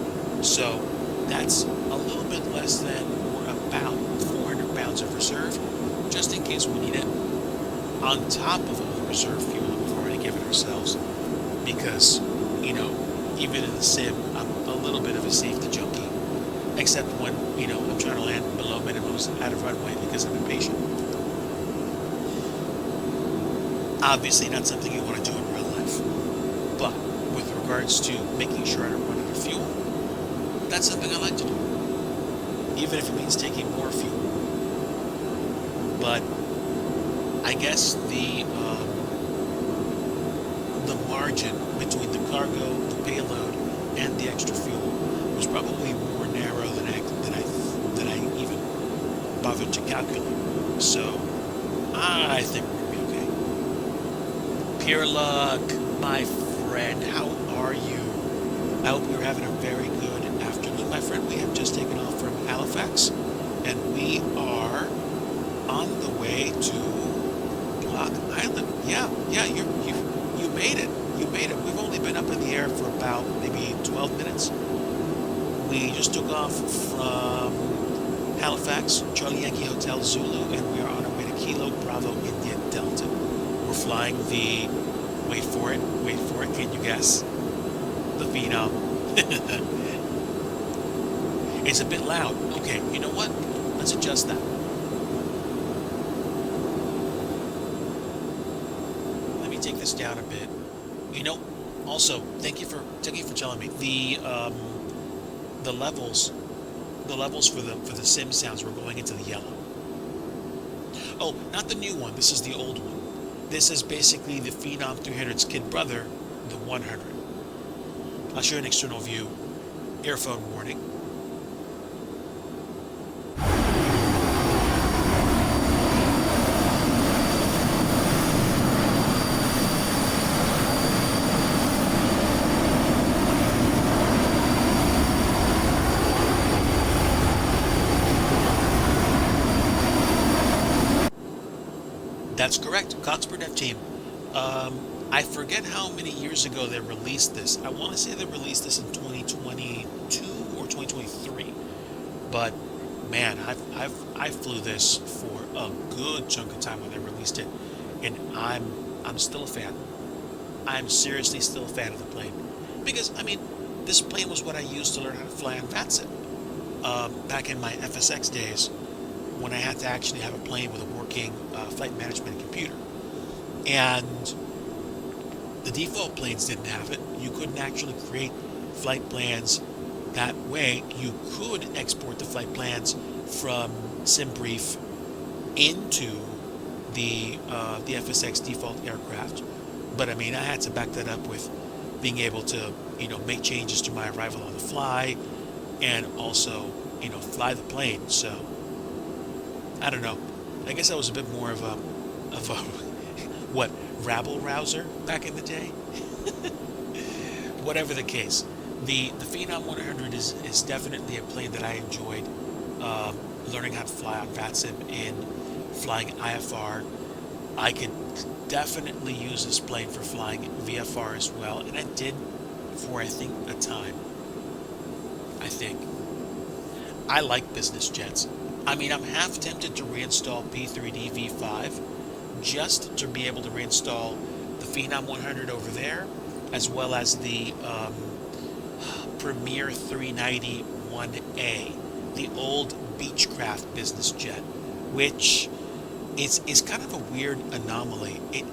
S1: So that's a little bit less than, or about 400 pounds of reserve, just in case we need it, on top of all the reserve fuel that we've already given ourselves. Because, even in the sim, I'm a little bit of a safety junkie. Except when, I'm trying to land below minimums out of runway because I'm impatient. Obviously not something you want to do in real life. But with regards to making sure I don't run out of fuel, that's something I like to do. Even if it means taking more fuel. But I guess the margin between the cargo, the payload, and the extra fuel was probably more narrow than I even bothered to calculate. So I think we're gonna be okay. Pure luck, my friend. How are you? I hope you're having a very good afternoon, my friend. We have just taken off from Halifax, and we are on the way to Block Island. Yeah, you made it. You made it. We've only been up in the air for about maybe 12 minutes. We just took off from Halifax, Charlie Yankee Hotel Zulu, and we are on our way to Kilo Bravo India Delta. We're flying the, wait for it, can you guess? The Phenom. It's a bit loud. Okay, you know what? Let's adjust that. Let me take this down a bit. You know, also, thank you for telling me the levels for the sim sounds were going into the yellow. Oh, not the new one. This is the old one. This is basically the Phenom 300's kid brother, the 100. I'll show you an external view. Earphone warning. That's correct. Coxper Dev Team. I forget how many years ago they released this. I want to say they released this in 2022 or 2023. But man, I flew this for a good chunk of time when they released it, and I'm still a fan. I'm seriously still a fan of the plane because I mean, this plane was what I used to learn how to fly on VATSIM back in my FSX days when I had to actually have a plane with a working flight management computer. And the default planes didn't have it. You couldn't actually create flight plans that way. You could export the flight plans from SimBrief into the FSX default aircraft. But I mean, I had to back that up with being able to, make changes to my arrival on the fly, and also, fly the plane. So I don't know. I guess I was a bit more of a what, rabble rouser back in the day. Whatever the case, the Phenom 100 is definitely a plane that I enjoyed learning how to fly on VATSIM and flying IFR. I could definitely use this plane for flying VFR as well, and I did for I think a time. I think I like business jets. I mean, I'm half tempted to reinstall P3D V5 just to be able to reinstall the Phenom 100 over there, as well as the Premier 390 1A, the old Beechcraft business jet, which is kind of a weird anomaly. It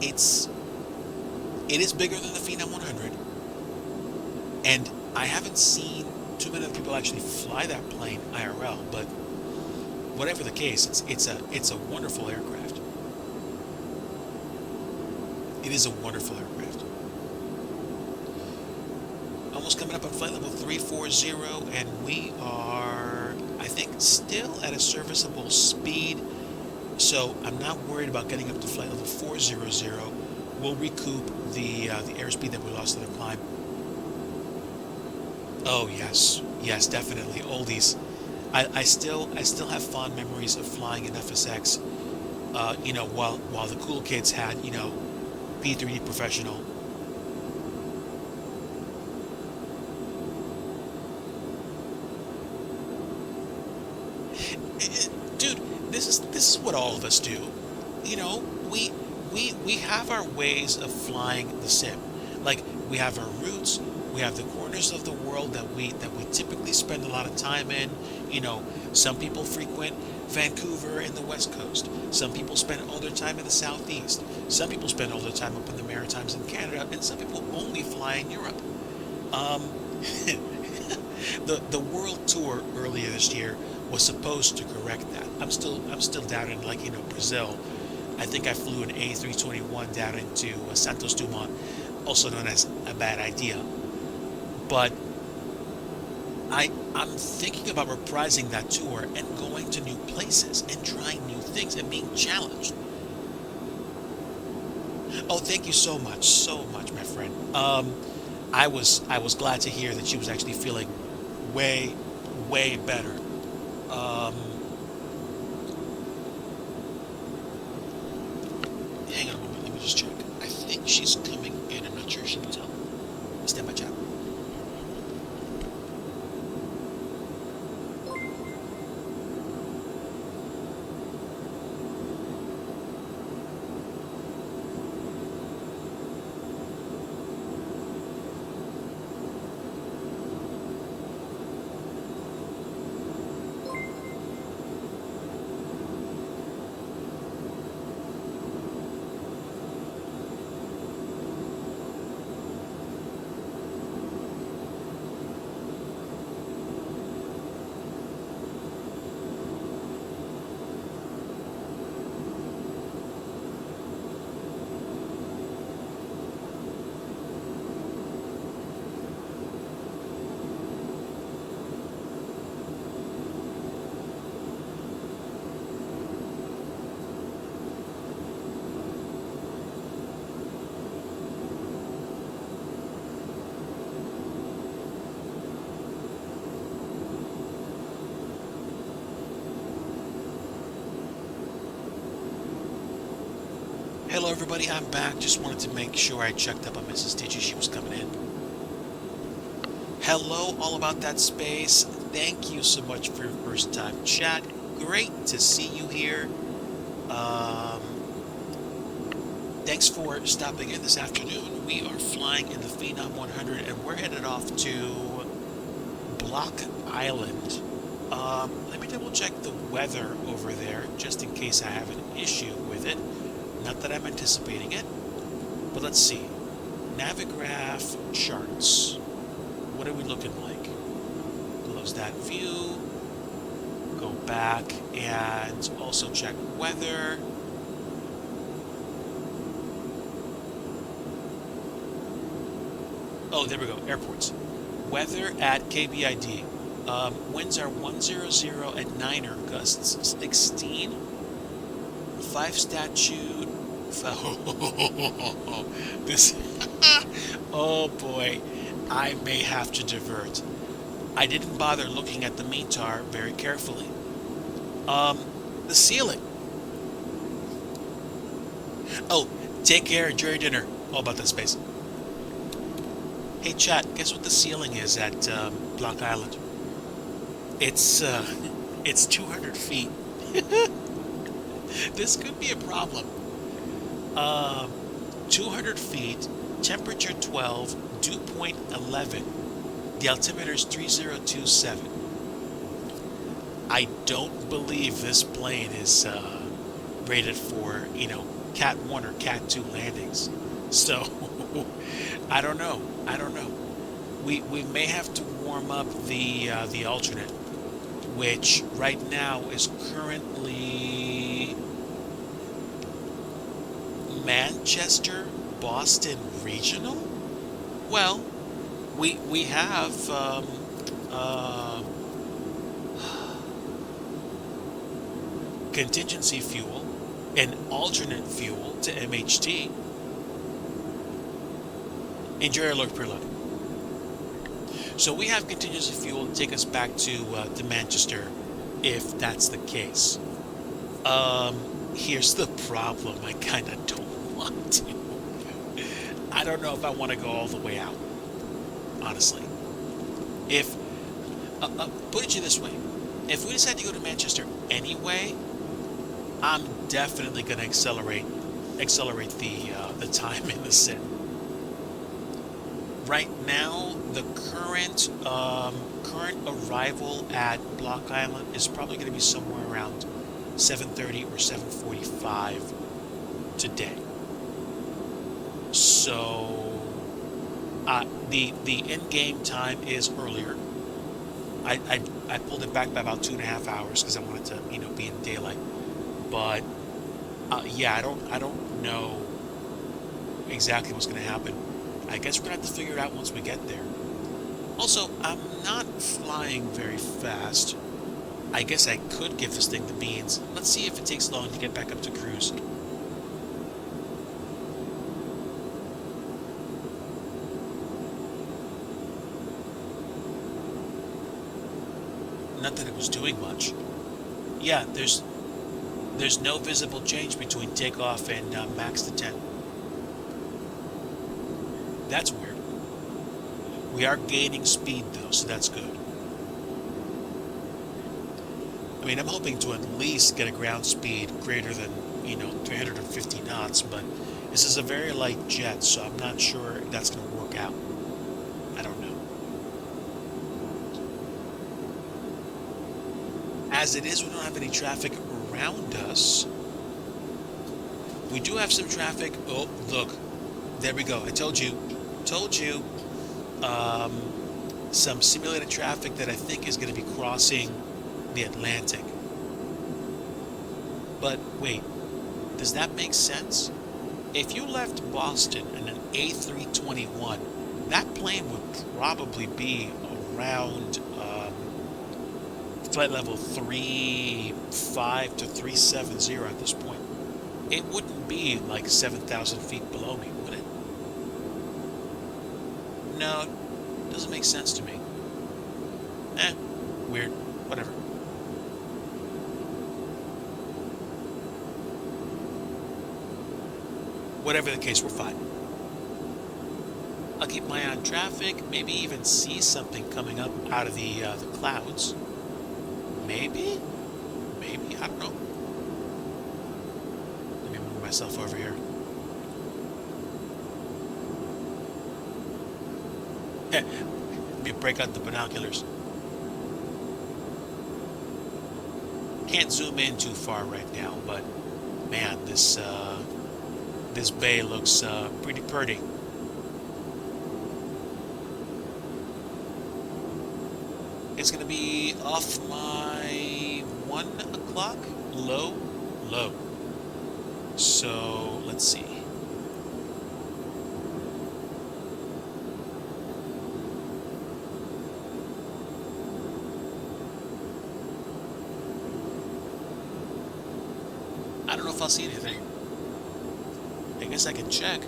S1: is bigger than the Phenom 100, and I haven't seen too many people actually fly that plane IRL, but whatever the case, it's a wonderful aircraft. It is a wonderful aircraft. Almost coming up on flight level 340, and we are, I think, still at a serviceable speed. So I'm not worried about getting up to flight level 400. We'll recoup the airspeed that we lost in the climb. Oh yes, definitely oldies. I still have fond memories of flying in FSX. While the cool kids had P3D Professional. Dude, this is what all of us do. We have our ways of flying the sim. Like, we have our routes, we have the corners of the world that we typically spend a lot of time in. Some people frequent Vancouver and the West Coast. Some people spend all their time in the Southeast. Some people spend all their time up in the Maritimes in Canada, and some people only fly in Europe. The world tour earlier this year was supposed to correct that. I'm still down in Brazil. I think I flew an A321 down into Santos Dumont, also known as a bad idea. But I'm thinking about reprising that tour and going to new places and trying new things and being challenged. Oh, thank you so much, my friend. I was glad to hear that she was actually feeling way, way better. Um, Hang on a moment, let me just check. I think she's coming in. I'm not sure if she needs help. Stand by, chat. Hello, everybody. I'm back. Just wanted to make sure I checked up on Mrs. DIGI. She was coming in. Hello, all about that space. Thank you so much for your first time chat. Great to see you here. Thanks for stopping in this afternoon. We are flying in the Phenom 100, and we're headed off to Block Island. Let me double check the weather over there, just in case I have an issue with it. Not that I'm anticipating it, but let's see. Navigraph charts. What are we looking like? Close that view. Go back and also check weather. Oh, there we go. Airports. Weather at KBID. Winds are 100 at 9er, gusts 16. 5 statute. This. Oh boy. I may have to divert. I didn't bother looking at the METAR very carefully. The ceiling. Oh, take care, enjoy your dinner. All about that space. Hey chat, guess what the ceiling is at Block Island? It's 200 feet. This could be a problem. 200 feet, temperature 12, dew point 11. The altimeter is 3027. I don't believe this plane is rated for, Cat 1 or Cat 2 landings. So, I don't know. We may have to warm up the alternate, which right now is currently Manchester, Boston Regional. Well, we have contingency fuel and alternate fuel to MHT. Enjoy your look per look. So we have contingency fuel to take us back to Manchester, if that's the case. Here's the problem. I kind of don't want to. I don't know if I want to go all the way out, honestly. If put it to you this way, if we decide to go to Manchester anyway, I'm definitely going to accelerate the time in the sim. Right now, the current arrival at Block Island is probably going to be somewhere around 7:30 or 7:45 today. So the in-game time is earlier. I pulled it back by about 2.5 hours because I wanted to be in daylight. But yeah, I don't know exactly what's going to happen. I guess we're going to have to figure it out once we get there. Also, I'm not flying very fast. I guess I could give this thing the beans. Let's see if it takes long to get back up to cruise. Not that it was doing much. Yeah, there's no visible change between takeoff and max to 10. That's weird. We are gaining speed though, so that's good. I mean, I'm hoping to at least get a ground speed greater than, 350 knots, but this is a very light jet, so I'm not sure that's going to work out. I don't know. As it is, we don't have any traffic around us. We do have some traffic. Oh, look. There we go. I told you. Told you. Some simulated traffic that I think is going to be crossing the Atlantic. But wait, does that make sense? If you left Boston in an A321, that plane would probably be around flight level 35 to 370 at this point. It wouldn't be like 7,000 feet below me, would it? No, it doesn't make sense to me. Weird. Whatever. Whatever the case, we're fine. I'll keep my eye on traffic, maybe even see something coming up out of the clouds. Maybe? Maybe, I don't know. Let me move myself over here. Let me break out the binoculars. Can't zoom in too far right now, but man, this bay looks pretty pretty. It's gonna be off my 1 o'clock low. So let's see. I don't know if I'll see anything. I guess I can check.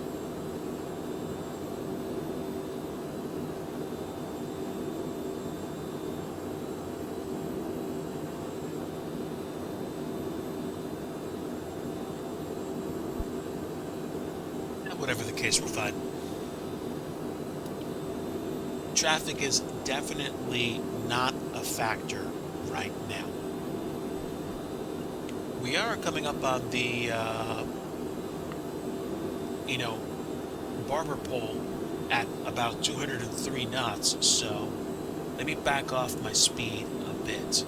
S1: Whatever the case, we're fine. Traffic is definitely not a factor right now. We are coming up on the, barber pole at about 203 knots, so let me back off my speed a bit.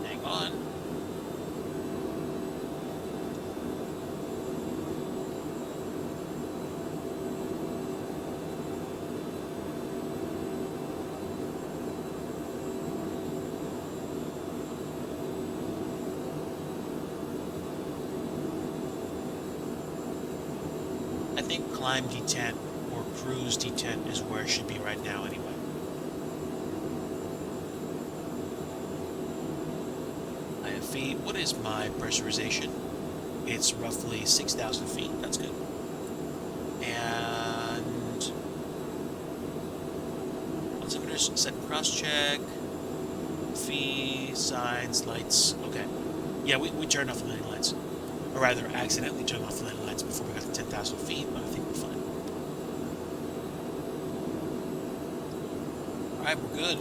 S1: Hang on. I think climb detent or cruise detent is where it should be right now anyway. IFE, what is my pressurization? It's roughly 6,000 feet, that's good. And altimeters, set cross check, fee, signs, lights, okay. Yeah, we turned off the landing lights. Or rather, accidentally turned off the landing lights before we got to 10,000 feet, but I think we're fine. Alright, we're good.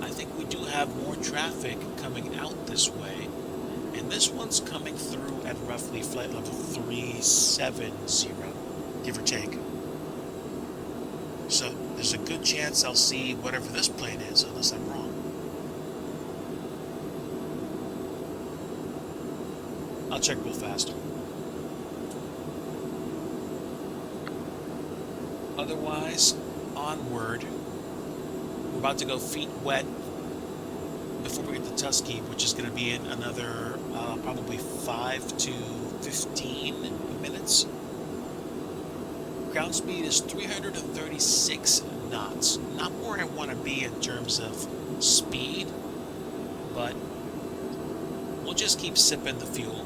S1: I think we do have more traffic coming out this way, and this one's coming through at roughly flight level 370, give or take. So there's a good chance I'll see whatever this plane is, unless I'm wrong. I'll check real fast. Otherwise, onward. We're about to go feet wet before we get to Tuskegee, which is going to be in another probably 5 to 15 minutes. Ground speed is 336 knots. Not where I want to be in terms of speed, but we'll just keep sipping the fuel.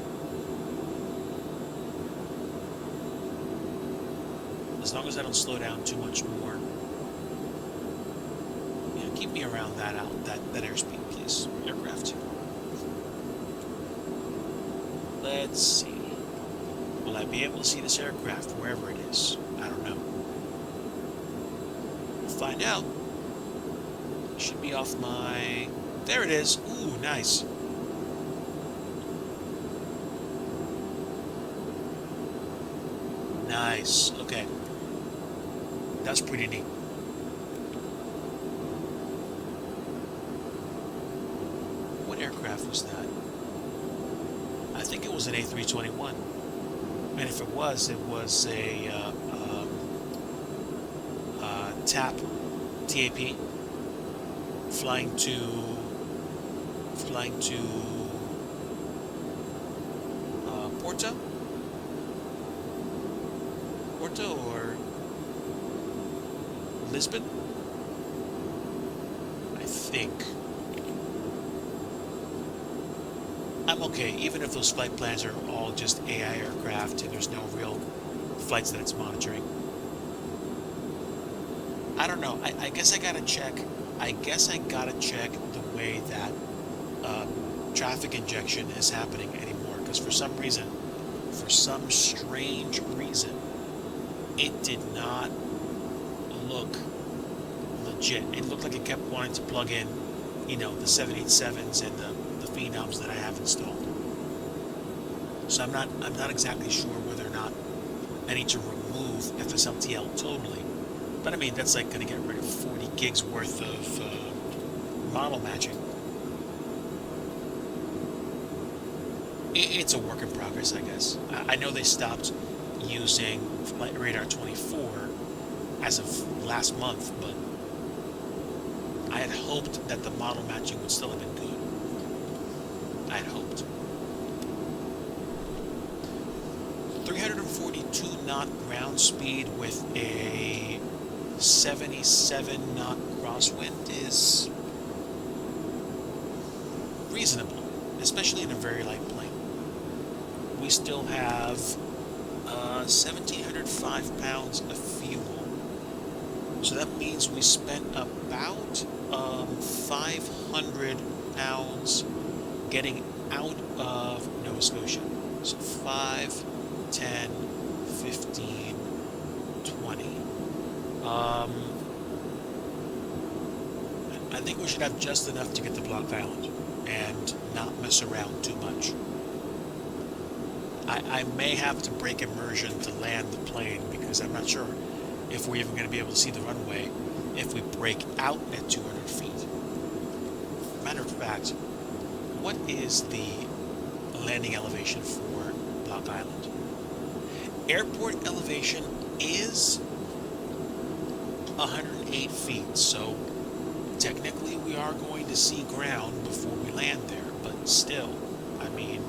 S1: As As long as I don't slow down too much more. Yeah, keep me around that airspeed, please, aircraft. Let's see. Will I be able to see this aircraft wherever it is? I don't know. We'll find out. It should be off my... There it is. Ooh, nice. Nice. Okay. That's pretty neat. What aircraft was that? I think it was an A321. And if it was a TAP, TAP, flying to Porto or Lisbon, I think. I'm okay, even if those flight plans are all just AI aircraft and there's no real flights that it's monitoring. I don't know. I guess I gotta check. I guess I gotta check the way that traffic injection is happening anymore. Because for some reason, for some strange reason, it did not look legit. It looked like it kept wanting to plug in, you know, the 787s and the Phenoms that I have installed. So I'm not exactly sure whether or not I need to remove FSLTL totally. But I mean, that's like going to get rid of 40 gigs worth of model matching. It's a work in progress, I guess. I know they stopped using Flight Radar 24 as of last month, but I had hoped that the model matching would still have been good. I had hoped. 342 knot ground speed with a 77 knot crosswind is reasonable, especially in a very light plane. We still have 1,705 pounds of fuel. So that means we spent about 500 pounds getting out of Nova Scotia. So 5, 10, 15, 20. I think we should have just enough to get to Block Island and not mess around too much. I may have to break immersion to land the plane because I'm not sure if we're even going to be able to see the runway if we break out at 200 feet. Matter of fact, what is the landing elevation for Block Island? Airport elevation is 108 feet, so technically we are going to see ground before we land there, but still, I mean,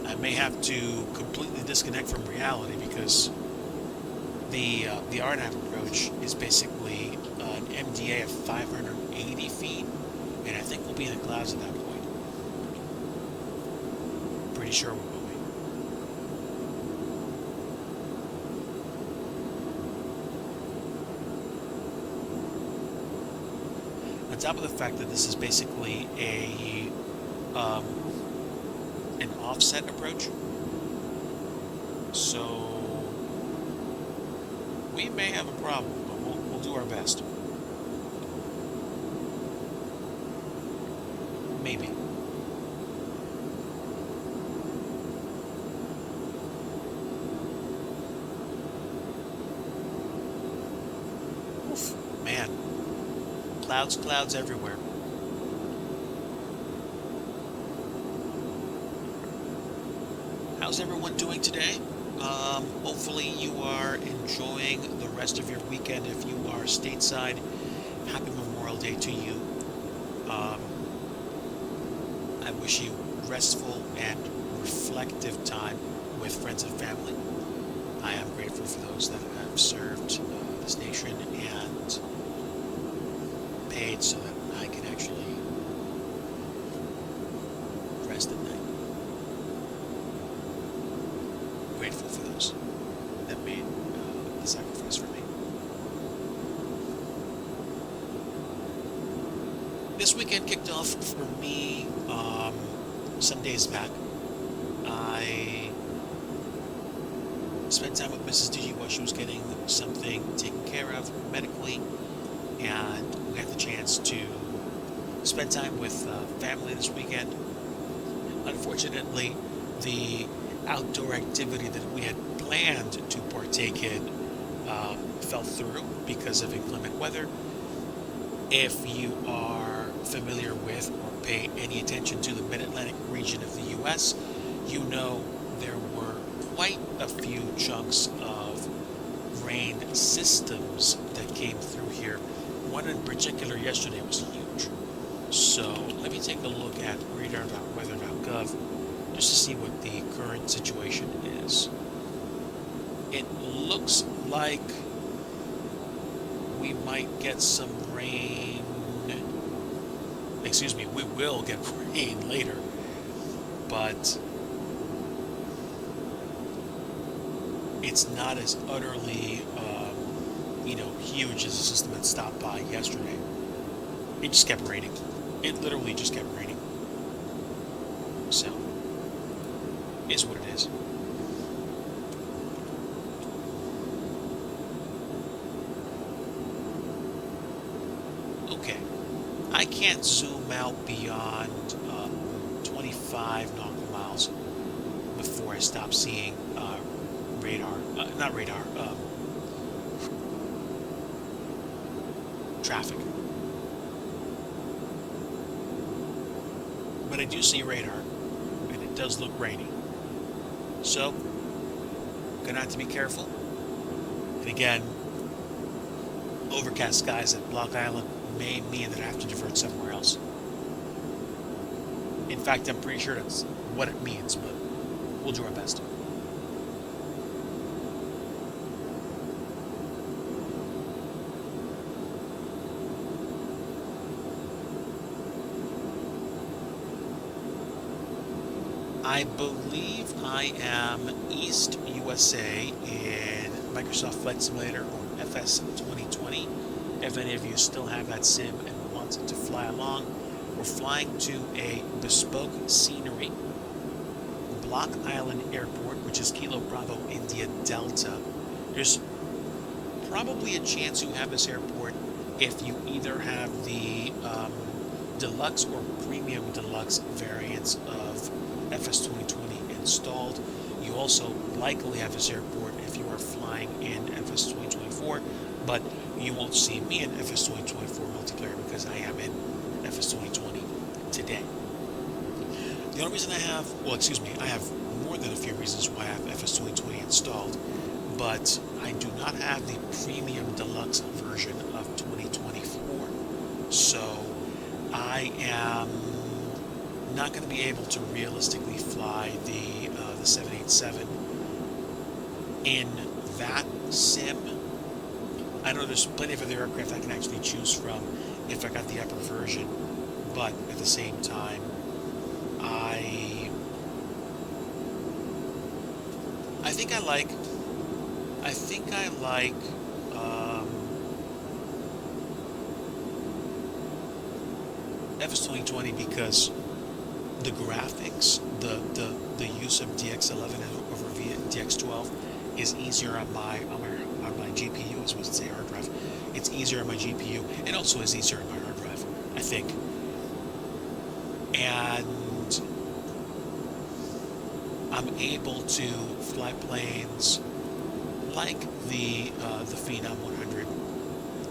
S1: I may have to completely disconnect from reality because the RNAV approach is basically an MDA of 580 feet, and I think we'll be in the clouds at that point. Pretty sure we will be. On top of the fact that this is basically an offset approach, so we may have a problem, but we'll do our best. Maybe. Oof, man. Clouds everywhere. How's everyone doing today? Hopefully you are enjoying the rest of your weekend. If you are stateside, happy Memorial Day to you. I wish you restful and reflective time with friends and family. I am grateful for those that have served this nation and paid so that I can actually rest at night. Grateful for those. This weekend kicked off for me some days back. I spent time with Mrs. DIGI while she was getting something taken care of medically, and we had the chance to spend time with family this weekend. Unfortunately, the outdoor activity that we had planned to partake in fell through because of inclement weather. If you are familiar with or pay any attention to the mid-Atlantic region of the U.S., you know there were quite a few chunks of rain systems that came through here. One in particular yesterday was huge. So let me take a look at radar.weather.gov just to see what the current situation is. It looks like we might get some rain. Excuse me, we will get rain later, but it's not as utterly, huge as the system that stopped by yesterday. It just kept raining. It literally just kept raining. So, is what it is. Okay, I can't zoom out beyond 25 nautical miles before I stop seeing traffic. But I do see radar, and it does look rainy. So, gonna have to be careful. And again, overcast skies at Block Island may mean that I have to divert somewhere else. In fact, I'm pretty sure that's what it means, but we'll do our best. I believe I am East USA in Microsoft Flight Simulator or FS 2020. If any of you still have that sim and want to fly along, we're flying to a bespoke scenery. Block Island Airport, which is Kilo Bravo India Delta. There's probably a chance you have this airport if you either have the deluxe or premium deluxe variants of FS 2020 installed. You also likely have this airport if you are flying in FS 2024, but you won't see me in FS 2024 multiplayer because I am in FS 2020 today. The only reason I have more than a few reasons why I have FS 2020 installed, but I do not have the premium deluxe version of 2024. So I am not going to be able to realistically fly the 787 in that sim. I know there's plenty of other aircraft I can actually choose from if I got the upper version, but at the same time, I think I like FS 2020 because the graphics, the use of DX11 over DX12 is easier on my GPU, as opposed to say hard drive. It's easier on my GPU, and also is easier on my hard drive, I think. And I'm able to fly planes like the Phenom 100.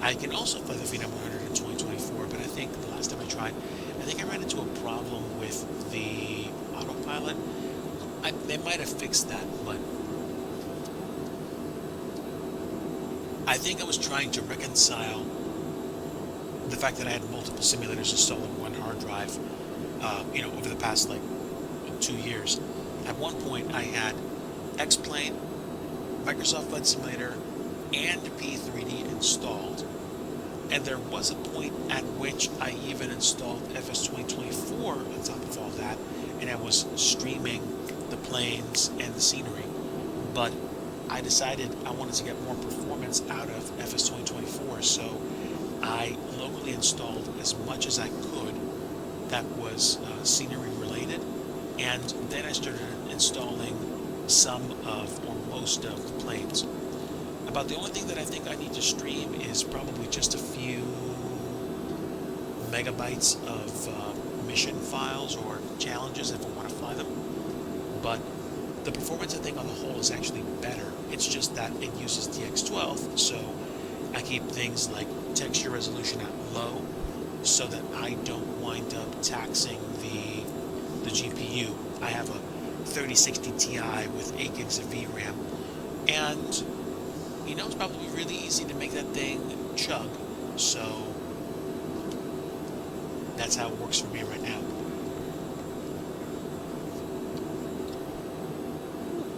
S1: I can also fly the Phenom 100 in 2024, but I think the last time I tried, I think I ran into a problem with the autopilot. They might have fixed that, but I think I was trying to reconcile the fact that I had multiple simulators installed on one hard drive, over the past 2 years. At one point, I had X-Plane, Microsoft Flight Simulator, and P3D installed. And there was a point at which I even installed FS 2024 on top of all that, and I was streaming the planes and the scenery. But I decided I wanted to get more performance out of FS 2024, so I locally basically installed as much as I could that was scenery related, and then I started installing some of or most of the planes. About the only thing that I think I need to stream is probably just a few megabytes of mission files or challenges if I want to fly them. But the performance I think on the whole is actually better. It's just that it uses DX12, so I keep things like texture resolution at low so that I don't wind up taxing the GPU. I have a 3060 Ti with 8 gigs of VRAM, and it's probably really easy to make that thing chug. So that's how it works for me right now.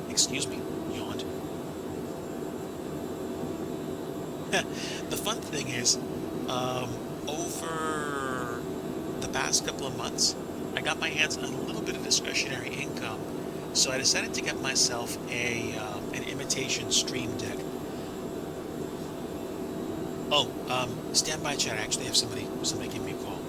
S1: Excuse me, yawned. The fun thing is, over the past couple of months, I got my hands on a little bit of discretionary income, so I decided to get myself an imitation Stream Deck. Oh, stand by, chat. I actually have somebody give me a call.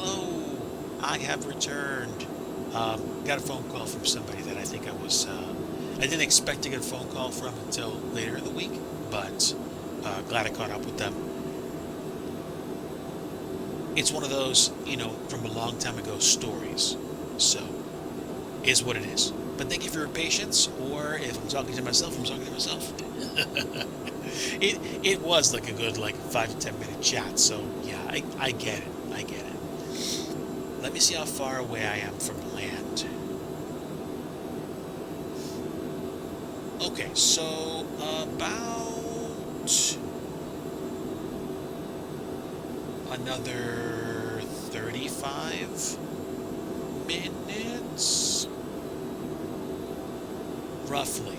S1: Hello, I have returned. Got a phone call from somebody that I think I didn't expect to get a phone call from until later in the week, but glad I caught up with them. It's one of those, from a long time ago stories. So, is what it is. But thank you for your patience, or if I'm talking to myself, I'm talking to myself. It was like a good 5 to 10 minute chat, so yeah, I get it. I get it. Let me see how far away I am from land. Okay, so about another 35 minutes, roughly.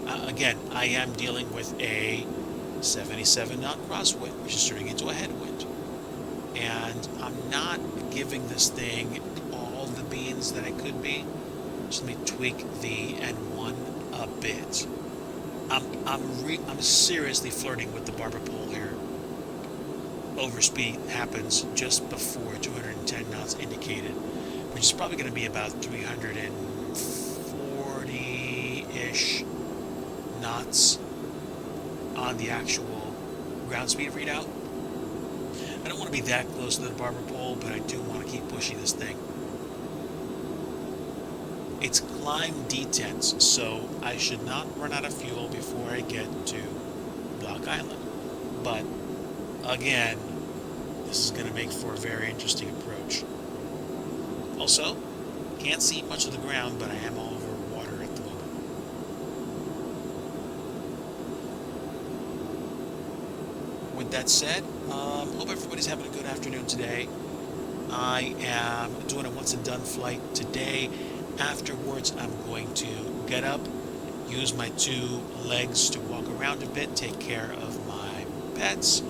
S1: Again, I am dealing with a 77 knot crosswind, which is turning into a headwind, and I'm not giving this thing all the beans that it could be. Just let me tweak the N1 a bit. I'm seriously flirting with the barber pole here. Overspeed happens just before 210 knots indicated, which is probably going to be about 340-ish knots on the actual ground speed readout. I don't want to be that close to the barber pole, but I do want to keep pushing this thing. It's climb detents, so I should not run out of fuel before I get to Block Island. But again, this is going to make for a very interesting approach. Also, can't see much of the ground, but I am all over water at the moment. With that said, hope everybody's having a good afternoon today. I am doing a once and done flight today. Afterwards, I'm going to get up, use my 2 legs to walk around a bit, take care of my pets,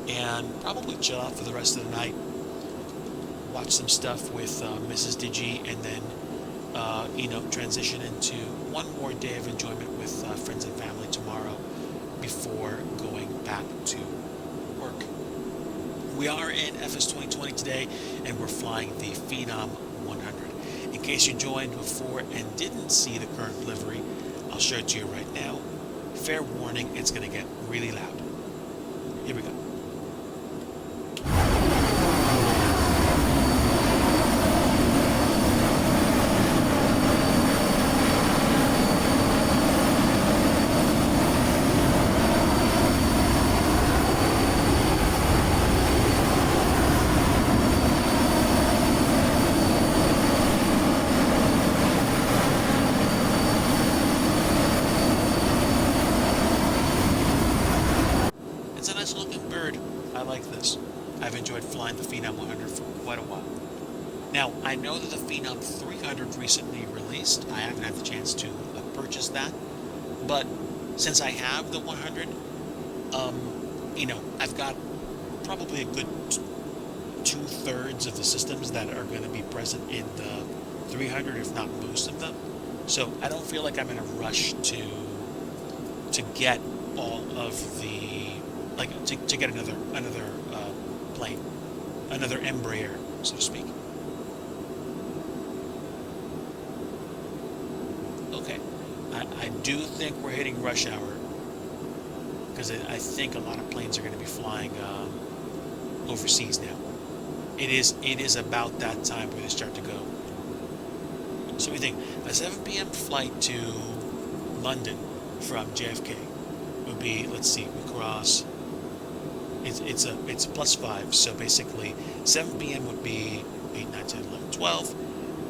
S1: and probably chill out for the rest of the night. Watch some stuff with Mrs. DIGI, and then, transition into one more day of enjoyment with friends and family tomorrow before going back to work. We are in FS 2020 today, and we're flying the Phenom 100. In case you joined before and didn't see the current delivery, I'll show it to you right now. Fair warning, it's going to get really loud. Here we go. It's a nice looking bird. I like this. I've enjoyed flying the Phenom 100 for quite a while. Now, I know that the Phenom 300 recently released. I haven't had the chance to purchase that. But since I have the 100, I've got probably a good 2/3 of the systems that are going to be present in the 300, if not most of them. So I don't feel like I'm in a rush to get all of the to get another plane, another Embraer, so to speak. Okay, I do think we're hitting rush hour, because I think a lot of planes are going to be flying overseas now. It is about that time where they start to go. So we think a 7 p.m. flight to London from JFK would be, let's see, we cross. It's a +5, so basically 7 p.m. would be 8, 9, 10, 11, 12,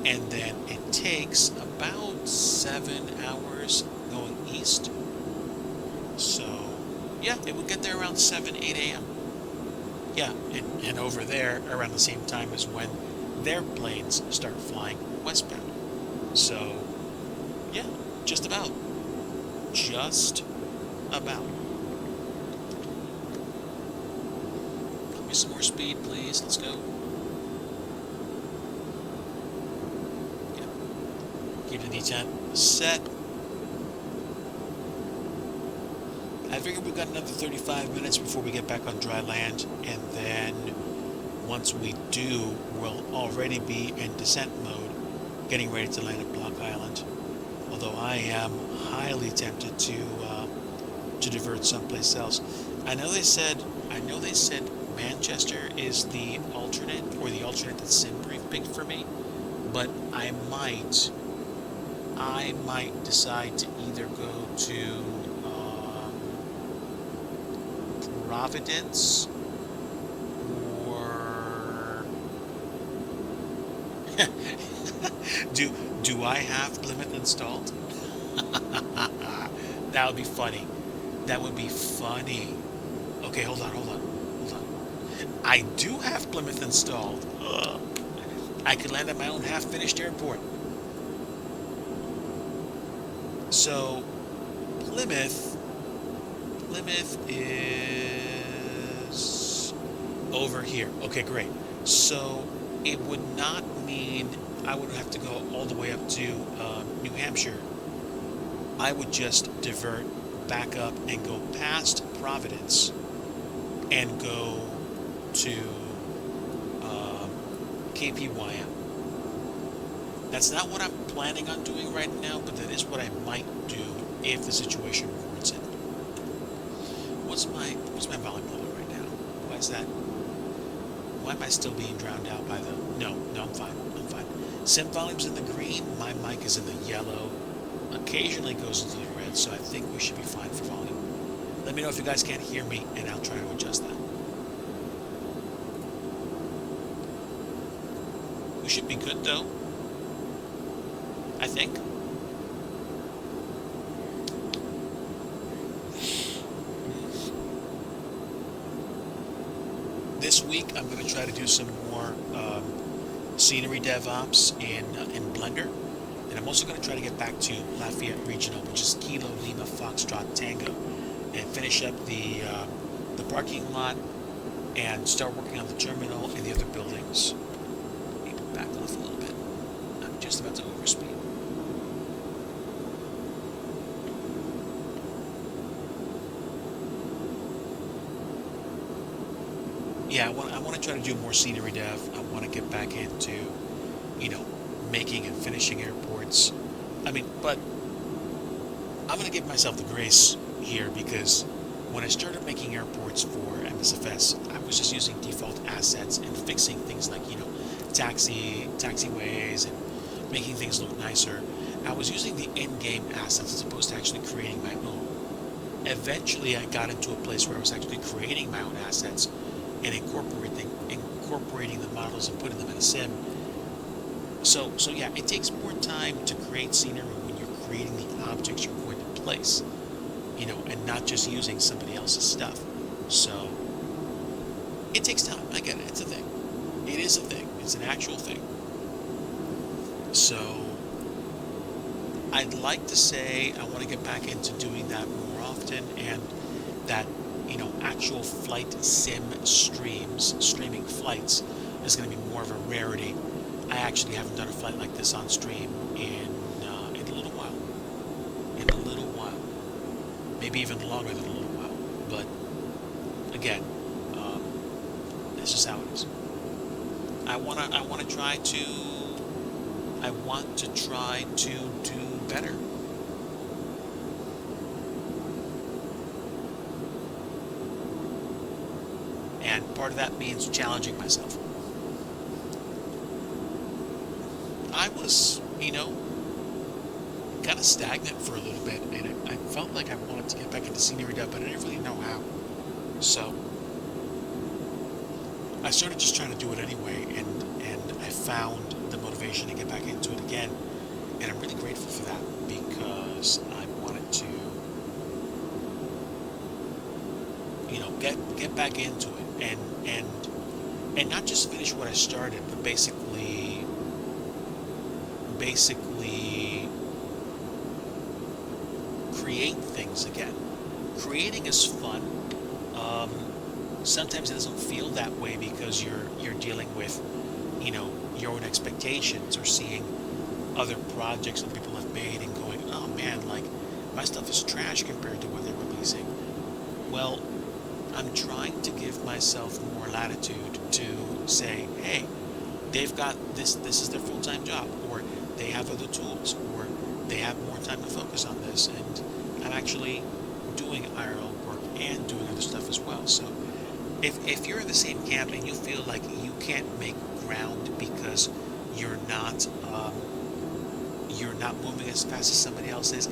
S1: and then it takes about 7 hours going east. So yeah, it would get there around 7, 8 a.m. Yeah, and over there around the same time as when their planes start flying westbound. So yeah, just about. Just about. Give me some more speed, please. Let's go. Yeah. Keep the detent set. I figure we've got another 35 minutes before we get back on dry land, and then once we do, we'll already be in descent mode, getting ready to land at Block Island. Although I am highly tempted to divert someplace else. I know they said Manchester is the alternate, or the alternate that SimBrief picked for me, but I might decide to either go to Providence or do I have Plymouth installed? That would be funny. That would be funny. Okay, hold on. I do have Plymouth installed. Ugh. I could land at my own half-finished airport. So, Plymouth is over here. Okay, great. So, it would not mean I would have to go all the way up to New Hampshire. I would just divert back up and go past Providence and go to KPYM. That's not what I'm planning on doing right now, but that is what I might do if the situation warrants it. What's my volume level right now? Why is that? Why am I still being drowned out by the? No, I'm fine. Sim volume's in the green. My mic is in the yellow. Occasionally goes into the red, so I think we should be fine for volume. Let me know if you guys can't hear me, and I'll try to adjust that. We should be good though, I think. This week I'm going to try to do some more scenery DevOps in Blender, and I'm also going to try to get back to Lafayette Regional, which is Kilo Lima Foxtrot Tango, and finish up the parking lot and start working on the terminal and the other buildings. Maybe back off a little bit. I'm just about to overspeed. Yeah, I want to try to do more scenery dev. I want to get back into, making and finishing airports. But I'm going to give myself the grace here, because when I started making airports for MSFS, I was just using default assets and fixing things like, taxiways and making things look nicer. I was using the in-game assets as opposed to actually creating my own. Eventually, I got into a place where I was actually creating my own assets and incorporating the models and putting them in a sim. So yeah, it takes more time to create scenery when you're creating the objects you're going to place, and not just using somebody else's stuff. So it takes time. I get it. It's a thing. It is a thing. It's an actual thing. So I'd like to say I want to get back into doing that more often, and that actual flight sim streaming flights is going to be more of a rarity. I actually haven't done a flight like this on stream in a little while. Maybe even longer than a little while. But again, this is how it is. I want to try to do better. And part of that means challenging myself. I was, kind of stagnant for a little bit, and I felt like I wanted to get back into scenery dev, but I didn't really know how. So I started just trying to do it anyway, and I found the motivation to get back into it again, and I'm really grateful for that, because I wanted to, get back into it, and not just finish what I started, but basically create things again. Creating is fun. Sometimes it doesn't feel that way because you're dealing with, your own expectations, or seeing other projects that people have made and going, oh man, like my stuff is trash compared to what they're releasing. Well, I'm trying to give myself more latitude to say, hey, they've got this is their full-time job, or they have other tools, or they have more time to focus on this, and I'm actually doing IRL work and doing other stuff as well. So if you're in the same camp and you feel like you can't make ground because you're not you're not moving as fast as somebody else is,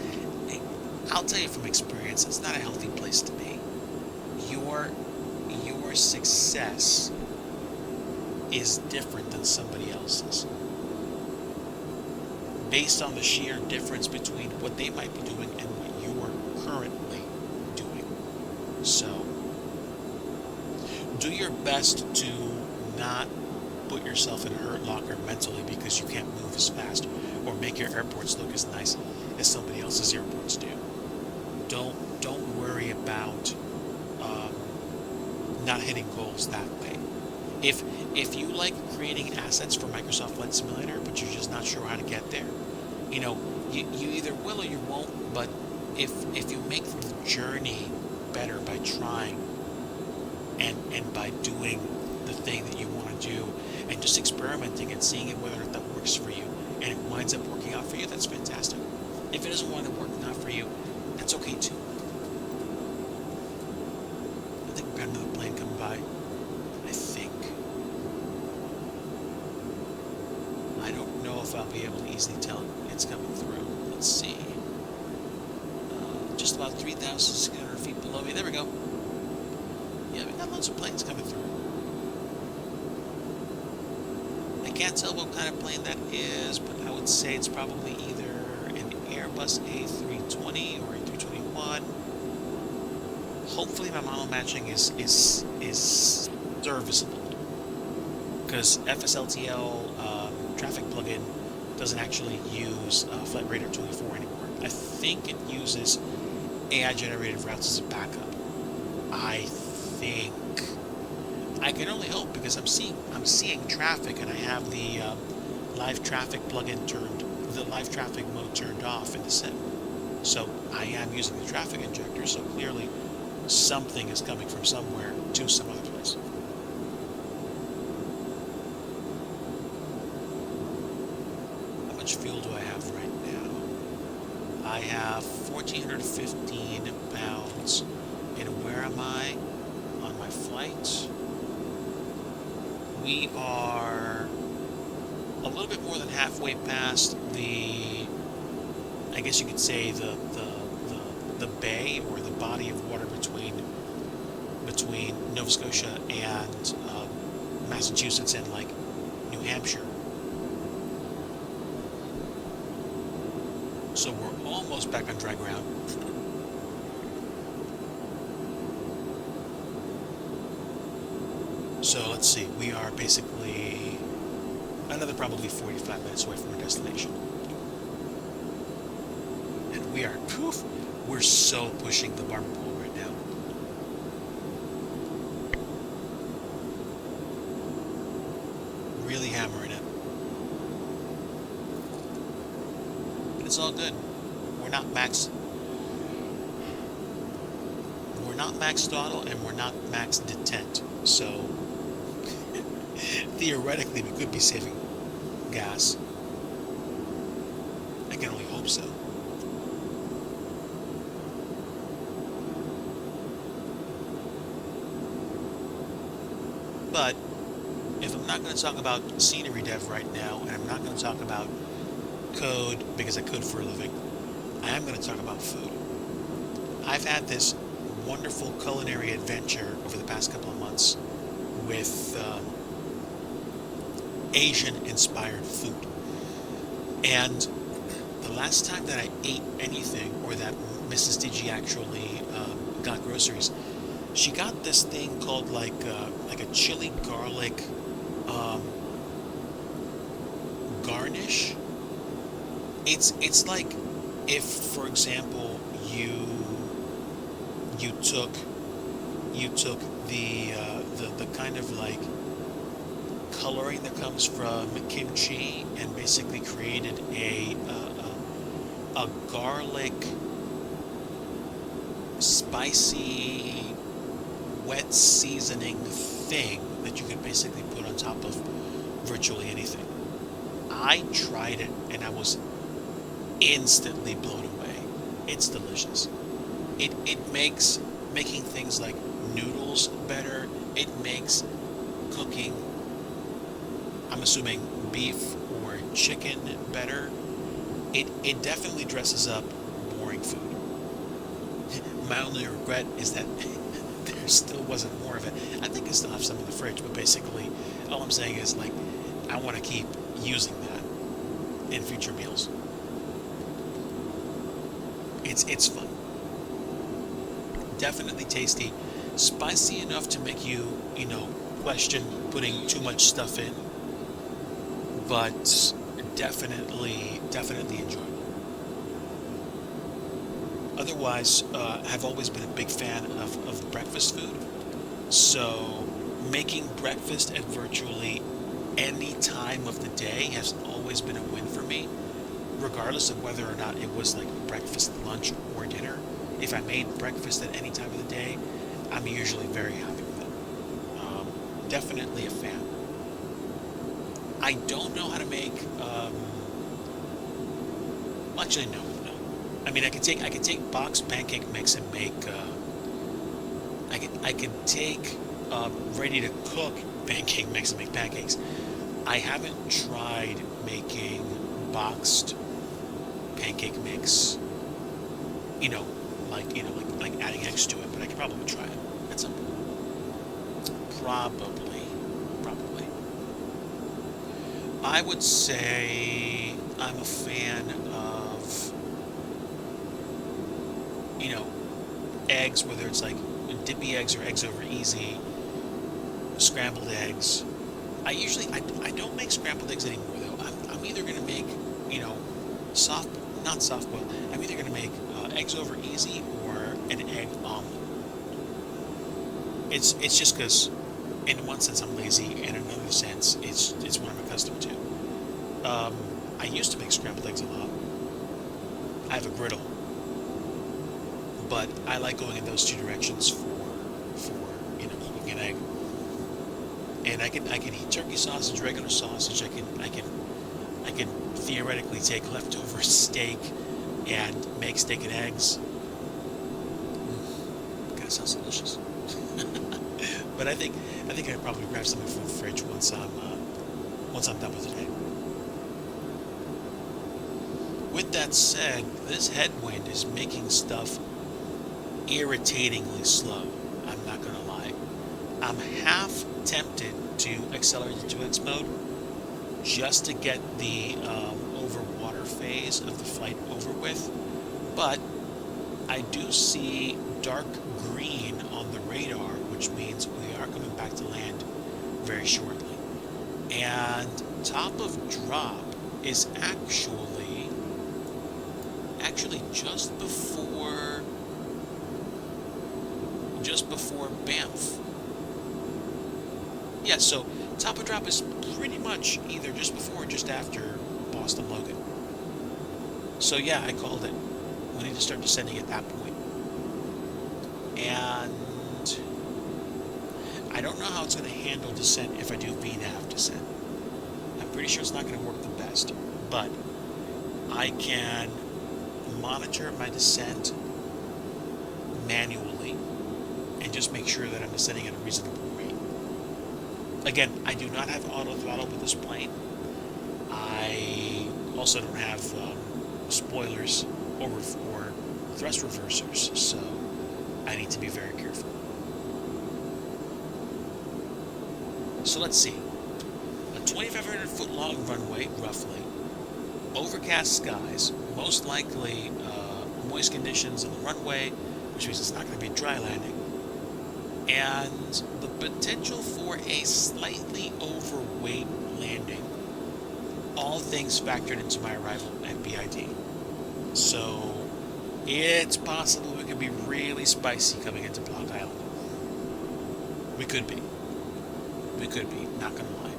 S1: I'll tell you from experience, it's not a healthy place to be. Your success is different than somebody else's based on the sheer difference between what they might be doing and what you are currently doing. So do your best to not put yourself in a hurt locker mentally because you can't move as fast, or make your airports look as nice as somebody else's airports do. Don't worry about not hitting goals that way. If you like creating assets for Microsoft Flight Simulator, but you're just not sure how to get there, you either will or you won't. But if you make the journey better by trying and by doing the thing that you want to do and just experimenting and seeing it whether that works for you, and it winds up working out for you, that's fantastic. If it doesn't wind up working out for you, that's okay too. I think we've got another plane coming by. I think. I don't know if I'll be able to easily tell it's coming through. Let's see. Just about 3,600 feet below me. There we go. Yeah, we got lots of planes coming through. I can't tell what kind of plane that is, but I would say it's probably either an Airbus A320 or A321. Hopefully my model matching is serviceable, because FSLTL traffic plugin doesn't actually use Flight Radar 24 anymore. I think it uses AI generated routes as a backup. I think. I can only hope, because I'm seeing traffic, and I have the live traffic plugin the live traffic mode turned off in the sim. So I am using the traffic injector, so clearly something is coming from somewhere to some other place. How much fuel do I have right now? I have 1,415 pounds. And where am I on my flight? We are a little bit more than halfway past I guess you could say the bay, or the body of water between Nova Scotia and Massachusetts and like New Hampshire. So we're almost back on dry ground. So let's see, we are basically another probably 45 minutes away from our destination. And we are, we're so pushing the barber pole right now. Really hammering it. But it's all good. We're not max throttle, and we're not max detent. So theoretically, we could be saving gas. I can only hope so. But if I'm not going to talk about scenery dev right now, and I'm not going to talk about code because I code for a living, I am going to talk about food. I've had this wonderful culinary adventure over the past couple of months with Asian-inspired food. And the last time that I ate anything, or that Mrs. DIGI actually got groceries, she got this thing called like a chili garlic garnish. It's like if, for example, you took the kind of like coloring that comes from kimchi and basically created a garlic spicy wet seasoning thing that you could basically put on top of virtually anything. I tried it and I was instantly blown away. It's delicious. It makes making things like noodles better. It makes cooking, I'm assuming beef or chicken, better. It definitely dresses up boring food. My only regret is that there still wasn't more of it. I think I still have some in the fridge, but basically all I'm saying is, like, I want to keep using that in future meals. It's fun. Definitely tasty. Spicy enough to make you, question putting too much stuff in, but definitely enjoyable. Otherwise, I've always been a big fan of breakfast food. So making breakfast at virtually any time of the day has always been a win for me, regardless of whether or not it was like breakfast, lunch, or dinner. If I made breakfast at any time of the day, I'm usually very happy with it. Definitely a fan. I don't know how to make. Actually, no. I mean, I could take boxed pancake mix and make. I could take ready to cook pancake mix and make pancakes. I haven't tried making boxed pancake mix. You know, like adding eggs to it, but I could probably try it at some point. Probably. I would say I'm a fan of, eggs, whether it's like dippy eggs or eggs over easy, scrambled eggs. I don't make scrambled eggs anymore though. I'm either gonna make, soft, not soft boiled. I'm either gonna make eggs over easy or an egg omelet. It's just because, in one sense, I'm lazy, and in another sense, it's what I'm accustomed to. I used to make scrambled eggs a lot. I have a griddle, but I like going in those two directions for cooking an egg. And I can eat turkey sausage, regular sausage. I can theoretically take leftover steak and make steak and eggs. Kind of sounds delicious. But I think I'd probably grab something from the fridge once I'm done with the day. With that said, this headwind is making stuff irritatingly slow. I'm not gonna lie. I'm half tempted to accelerate to 2x mode just to get the over water phase of the flight over with, but I do see dark green on the radar, which means we are coming back to land very shortly. And top of drop is actually just before Banff. Yeah, so top of drop is pretty much either just before or just after Boston Logan. So yeah, I called it. We need to start descending at that point. And I don't know how it's going to handle descent if I do VNAV descent. I'm pretty sure it's not going to work the best, but I can monitor my descent manually and just make sure that I'm descending at a reasonable rate. Again, I do not have auto throttle with this plane. I also don't have spoilers or thrust reversers, so I need to be very careful. So let's see. A 2,500 foot long runway, roughly. Overcast skies, most likely moist conditions on the runway, which means it's not going to be a dry landing. And the potential for a slightly overweight landing. All things factored into my arrival at BID. So it's possible we could be really spicy coming into Block Island. We could be, not gonna lie.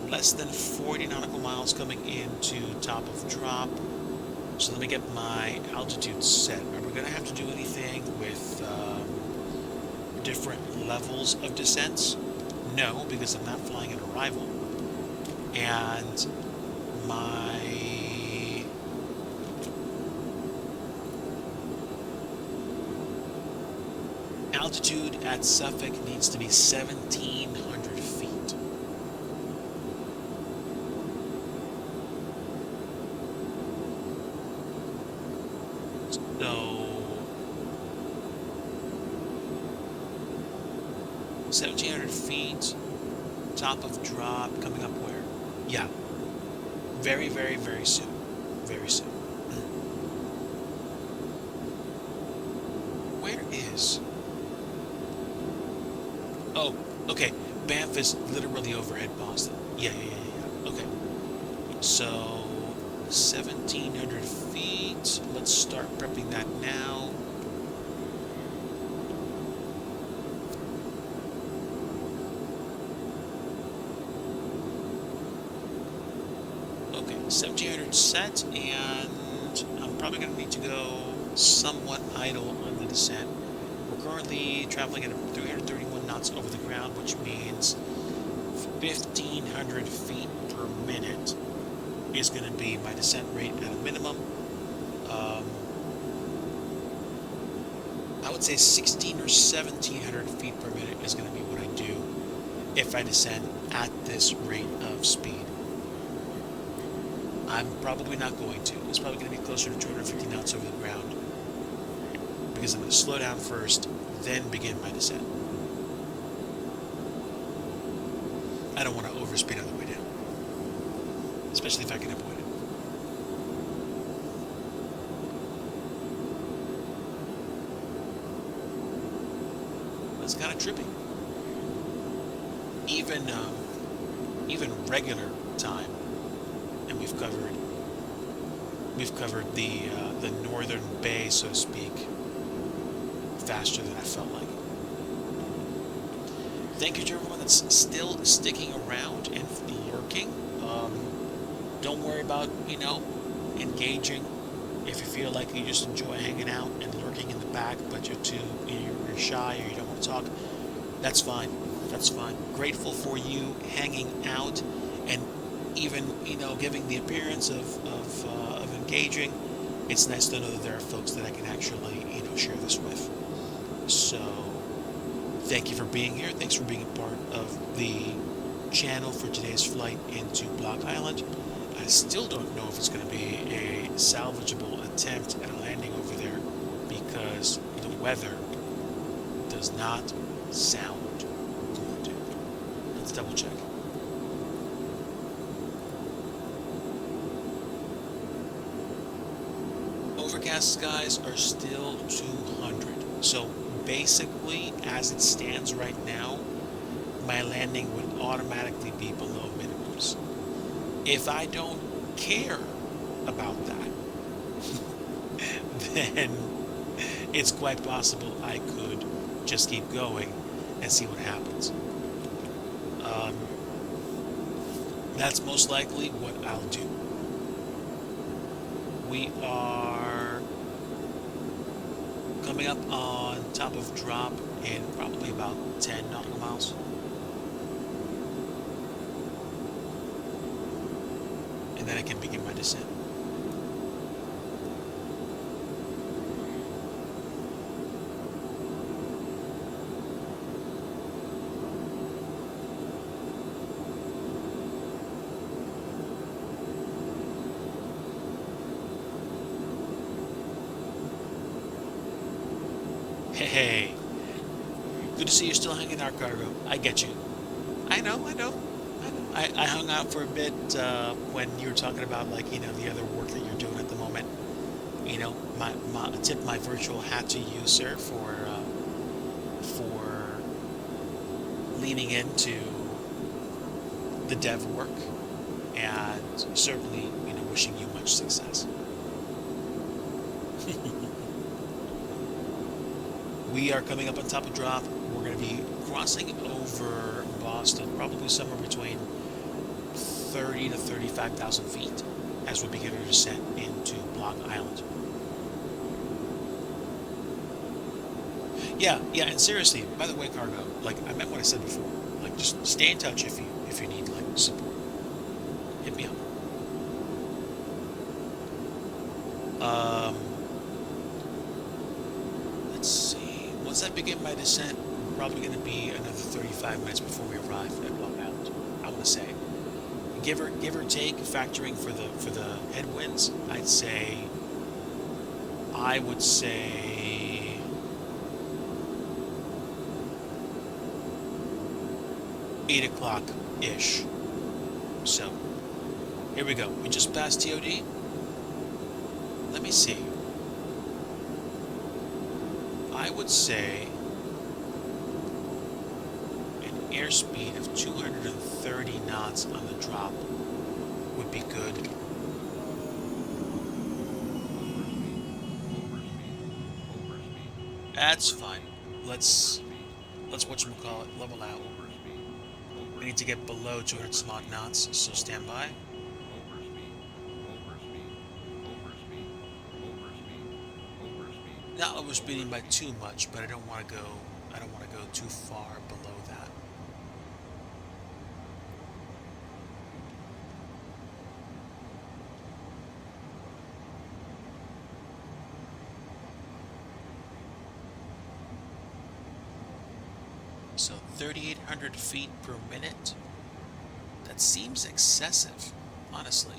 S1: Less than 40 nautical miles coming into top of drop. So let me get my altitude set. Are we going to have to do anything with different levels of descents? No, because I'm not flying an arrival. And my altitude at Suffolk needs to be 1,700 feet. So 1,700 feet, top of drop, coming up where? Yeah, very, very, very soon. Very soon. Where is... Oh, okay. Banff is literally overhead Boston. Yeah. Okay. So, 1,700 feet. Let's start prepping that now. Okay, 1,700 set, and I'm probably going to need to go somewhat idle on the descent. We're currently traveling at 331 knots over the ground, which means 1,500 feet per minute is going to be my descent rate at a minimum. I would say 16 or 1,700 feet per minute is going to be what I do if I descend at this rate of speed. I'm probably not going to. It's probably going to be closer to 250 knots over the ground, because I'm going to slow down first, then begin my descent. I don't want to overspeed on the way down, especially if I can avoid it. That's kind of trippy. Even regular time, and we've covered the northern bay, so to speak, faster than I felt like. Thank you to everyone that's still sticking around and lurking. Don't worry about, engaging. If you feel like you just enjoy hanging out and lurking in the back, but you're shy or you don't want to talk, that's fine. That's fine. Grateful for you hanging out and even, giving the appearance of engaging. It's nice to know that there are folks that I can actually, share this with. So, thank you for being here. Thanks for being a part of the channel for today's flight into Block Island. I still don't know if it's going to be a salvageable attempt at a landing over there, because the weather does not sound good. Let's double check. Overcast skies are still 200. So basically, as it stands right now, my landing would automatically be below minimums. If I don't care about that, then it's quite possible I could just keep going and see what happens. That's most likely what I'll do. We are coming up on top of drop in probably about 10 nautical miles. And then I can begin my descent. Hey, good to see you still hanging out, cargo. I get you. I know. I hung out for a bit when you were talking about, the other work that you're doing at the moment. I tip my virtual hat to you, sir, for leaning into the dev work, and certainly, wishing you much success. We are coming up on top of drop. We're going to be crossing over Boston, probably somewhere between 30 to 35,000 feet. as we begin our descent into Block Island. Yeah, and seriously, by the way, Cargo, like I meant what I said before. Like, just stay in touch if you need like support. Hit me up. Let's see. Once I begin my descent, we're probably going to be another 35 minutes before we arrive at Block Island. I want to say, give or take, factoring for the headwinds, I would say 8 o'clock ish. So here we go. We just passed TOD. Let me see. I would say an airspeed of 230 knots on the drop would be good. That's fine. Let's whatchamacallit, level out. We need to get below 200 some odd knots, so stand by. Not overspeeding by too much, but I don't want to go too far below that. So 3,800 feet per minute. That seems excessive, honestly.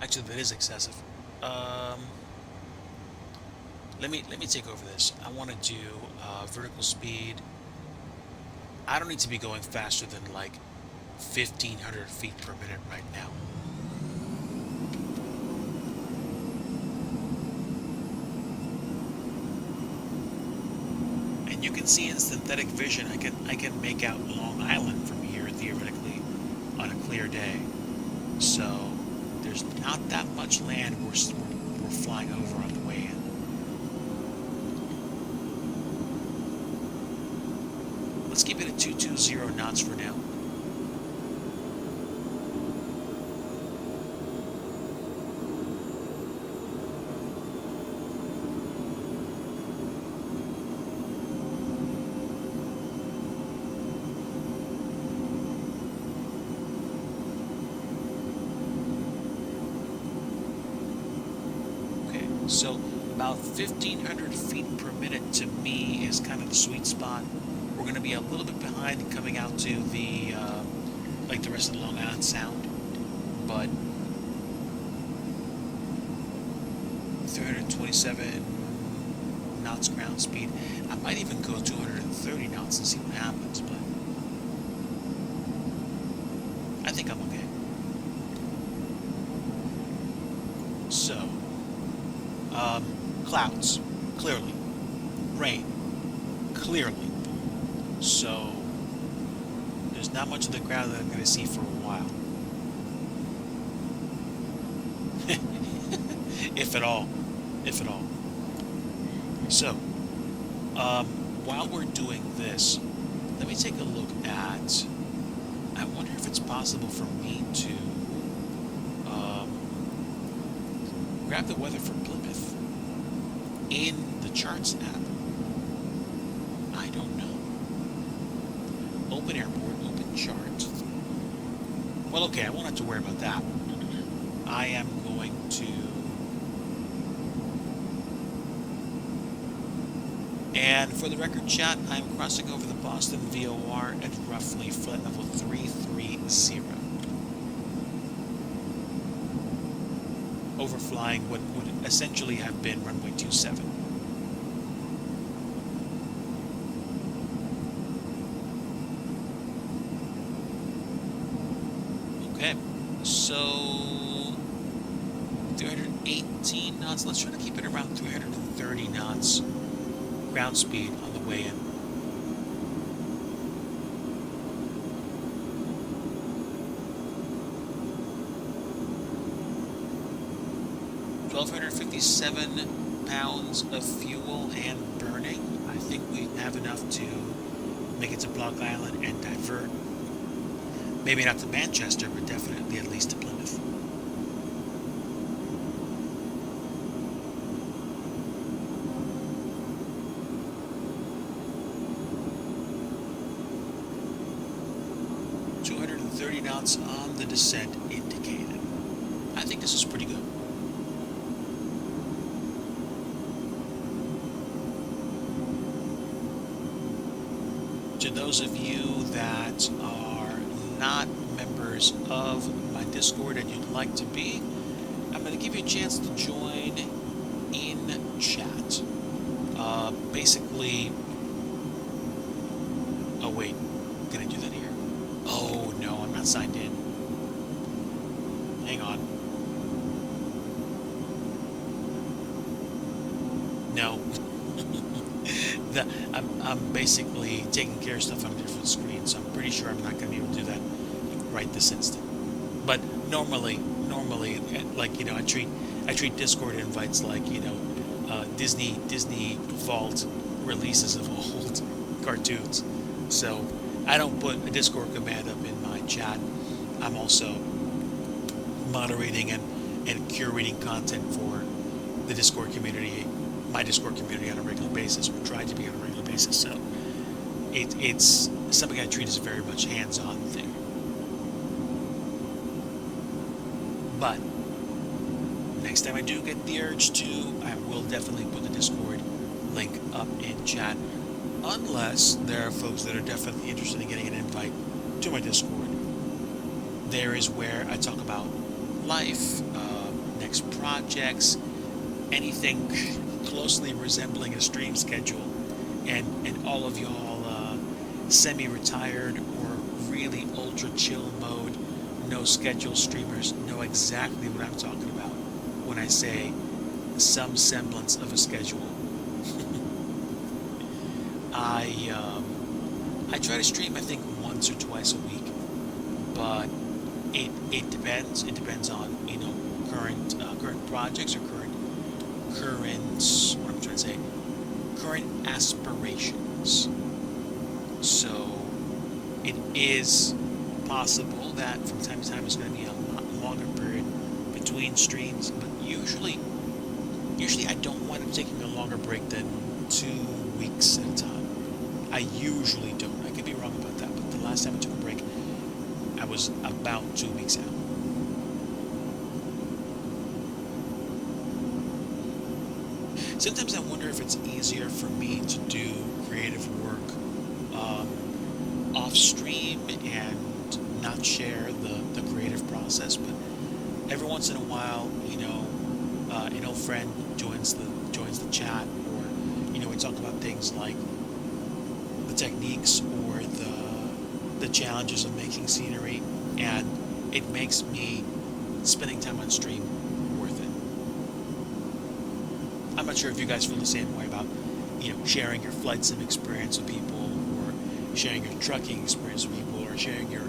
S1: Actually, that is excessive. Let me take over this. I want to do vertical speed. I don't need to be going faster than like 1,500 feet per minute right now. And you can see in synthetic vision, I can make out Long Island from here theoretically on a clear day. So there's not that much land we're flying over on the way in. Let's keep it at 220 knots for now. So about 1,500 feet per minute to me is kind of the sweet spot. We're going to be a little bit behind coming out to the like the rest of the Long Island Sound, but 327 knots ground speed. I might even go 230 knots and see what happens, but I think I'm okay. So. Clouds, clearly. Rain, clearly. So, there's not much of the ground that I'm going to see for a while. If at all. If at all. So, while we're doing this, let me take a look at... I wonder if it's possible for me to grab the weather for Plymouth in the charts app. I don't know. Open airport, open chart. Well, okay, I won't have to worry about that. I am going to... And for the record, chat, I'm crossing over the Boston VOR at roughly flight level 330. Overflying what would essentially have been runway 27. Okay, so 318 knots. Let's try to keep it around 330 knots ground speed on the way in. $1,257 pounds of fuel and burning. I think we have enough to make it to Block Island and divert. Maybe not to Manchester, but definitely at least to Plymouth. Knots on the descent indicated. I think this is pretty good. To those of you that are not members of my Discord and you'd like to be, I'm going to give you a chance to join in chat. Basically, oh wait, can I do that here? Oh no, I'm not signed in. Hang on. No. I'm basically taking care of stuff on a different screen, so I'm pretty sure I'm not going to be able to do that right this instant. But normally, like, you know, I treat Discord invites like, you know, Disney Vault releases of old cartoons. So I don't put a Discord command up in my chat. I'm also moderating and curating content for the Discord community, my Discord community on a regular basis, or try to be on a regular basis. So it's something I treat as a very much hands-on thing. But next time I do get the urge to, I will definitely put the Discord link up in chat. Unless there are folks that are definitely interested in getting an invite to my Discord. There is where I talk about life, next projects, anything closely resembling a stream schedule, and all of y'all semi-retired or really ultra chill mode, no schedule streamers know exactly what I'm talking about when I say some semblance of a schedule. I try to stream, I think, once or twice a week, but it depends. It depends on, you know, current projects or current what I'm trying to say, current aspirations. So it is possible that from time to time there's going to be a lot longer period between streams, but usually I don't wind up taking a longer break than 2 weeks at a time. I usually don't. I could be wrong about that, but the last time I took a break, I was about 2 weeks out. Sometimes I wonder if it's easier for me to do creative work off stream and not share the creative process, but every once in a while, you know, an old friend joins the chat, or, you know, we talk about things like the techniques or the challenges of making scenery, and it makes me spending time on stream worth it. I'm not sure if you guys feel the same way about, you know, sharing your flight sim experience with people, or sharing your trucking experience with people, or sharing your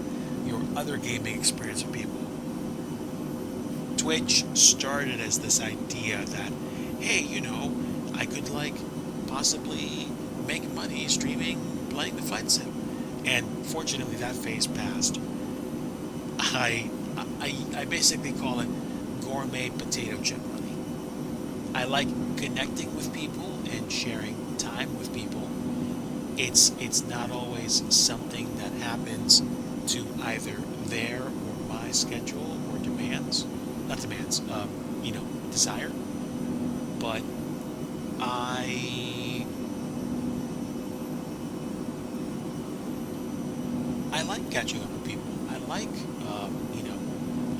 S1: other gaming experience with people. Twitch started as this idea that, hey, you know, I could like possibly make money streaming, playing the flight sim, and fortunately that phase passed. I basically call it gourmet potato chip money. I like connecting with people and sharing time with people. It's not always something that happens to either their or my schedule or demands. Not demands, you know, desire. But I like catching up with people. I like, you know,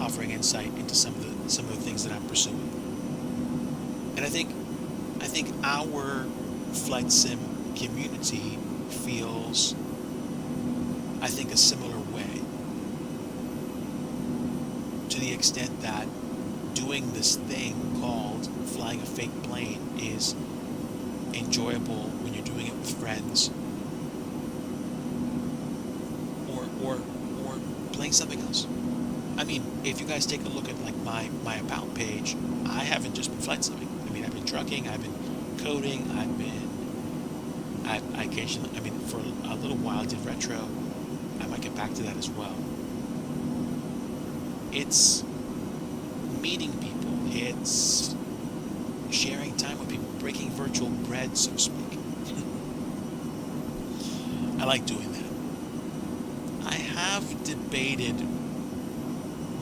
S1: offering insight into some of the things that I'm pursuing. And I think our flight sim community feels, I think, a similar way, to the extent that doing this thing called flying a fake plane is enjoyable when you're doing it with friends, or playing something else. I mean, if you guys take a look at like my about page, I haven't just been flight simming. I mean, I've been been trucking, I've been coding, I occasionally, I mean, for a little while I did retro. I might get back to that as well. It's meeting people. It's sharing time with people, breaking virtual bread, so to speak. I like doing that. I have debated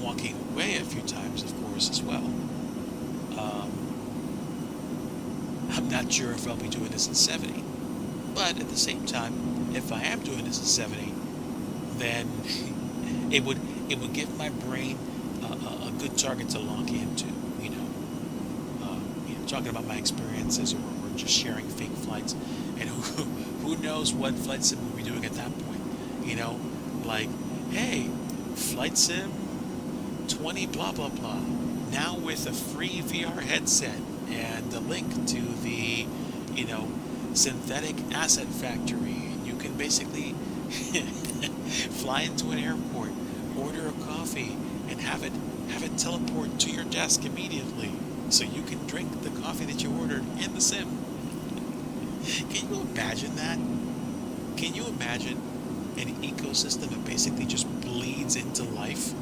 S1: walking away a few times, of course, as well. I'm not sure if I'll be doing this at 70, but at the same time, if I am doing this at 70, then it would give my brain a good target to lock into. Talking about my experiences, or just sharing fake flights, and who knows what flight sim we'll be doing at that point. Like, hey, flight sim 20 blah blah blah, now with a free VR headset and a link to the synthetic asset factory. And you can basically fly into an airport, order a coffee, and have it teleport to your desk immediately, so you can drink the coffee that you ordered in the sim. Can you imagine that? Can you imagine an ecosystem that basically just bleeds into life?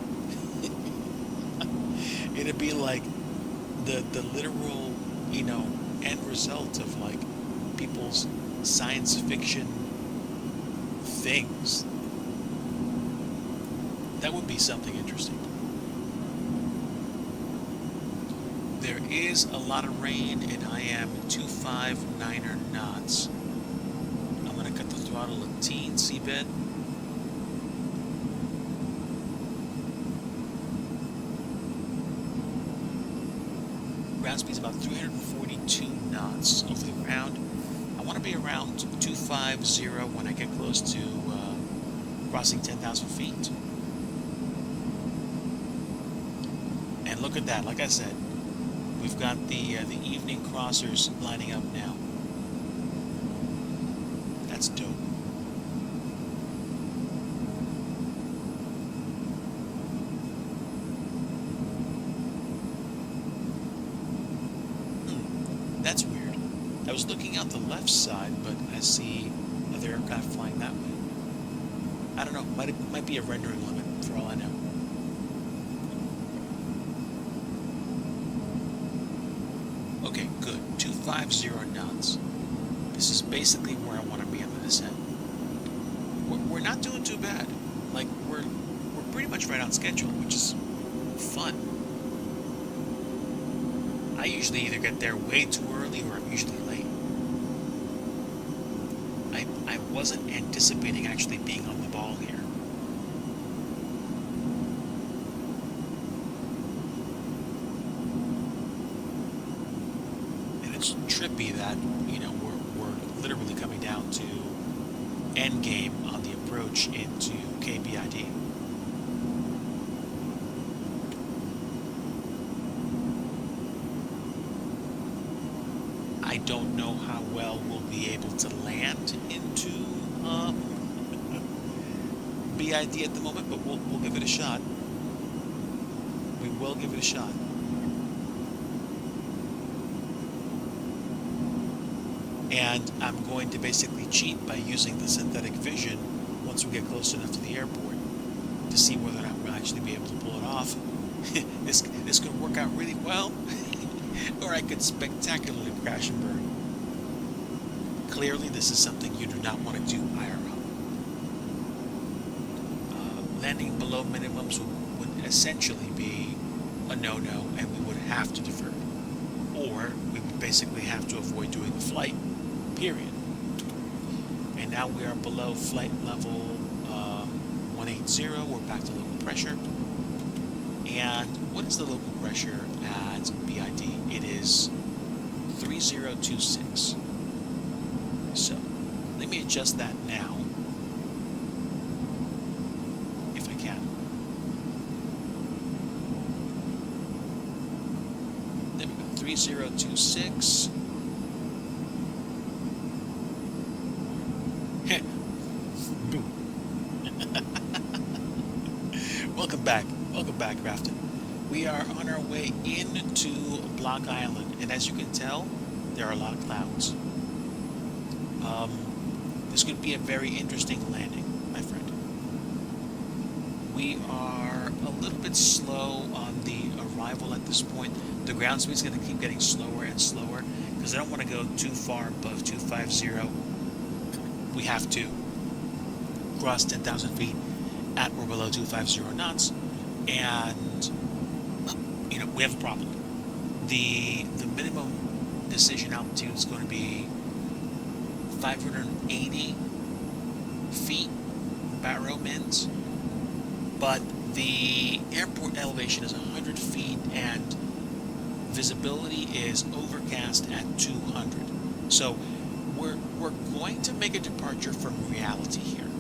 S1: It'd be like the literal, end result of like people's science fiction things. That would be something interesting. There is a lot of rain, and I am 259er knots. I'm going to cut the throttle a teensy bit. Ground speed's about 342 knots over the ground. I want to be around 250 when I get close to crossing 10,000 feet. And look at that, like I said, we've got the evening crossers lining up now. That's dope. That's weird. I was looking out the left side, but I see other aircraft flying that way. I don't know. Might be a rendering limit for all I know. Okay, good. 250 knots. This is basically where I want to be on the descent. We're not doing too bad. Like, we're pretty much right on schedule, which is fun. I usually either get there way too early, or I'm usually late. I wasn't anticipating actually being on the ball here. And it's trippy that, we're literally coming down to endgame on the approach into KBID. I don't know how well we'll be able to land into BID at the moment, but we'll give it a shot. We will give it a shot. And I'm going to basically cheat by using the synthetic vision once we get close enough to the airport to see whether or not we'll actually be able to pull it off. This could work out really well, or I could spectacularly crash and burn. Clearly, this is something you do not want to do IRL. Landing below minimums would essentially be a no-no, and we would have to defer. Or we would basically have to avoid doing the flight, period. And now we are below flight level 180. We're back to local pressure. And what is the local pressure at BID? It is 3026. So let me adjust that now, if I can. There we go, 3026. Boom. Welcome back, Grafton. We are on our way into Block Island, and as you can tell, there are a lot of clouds. This could be a very interesting landing, my friend. We are a little bit slow on the arrival at this point. The ground speed is going to keep getting slower and slower because I don't want to go too far above 250. We have to cross 10,000 feet at or below 250 knots, and we have a problem. The minimum decision altitude is going to be 580 feet barrow mins, but the airport elevation is 100 feet and visibility is overcast at 200. So we're going to make a departure from reality here.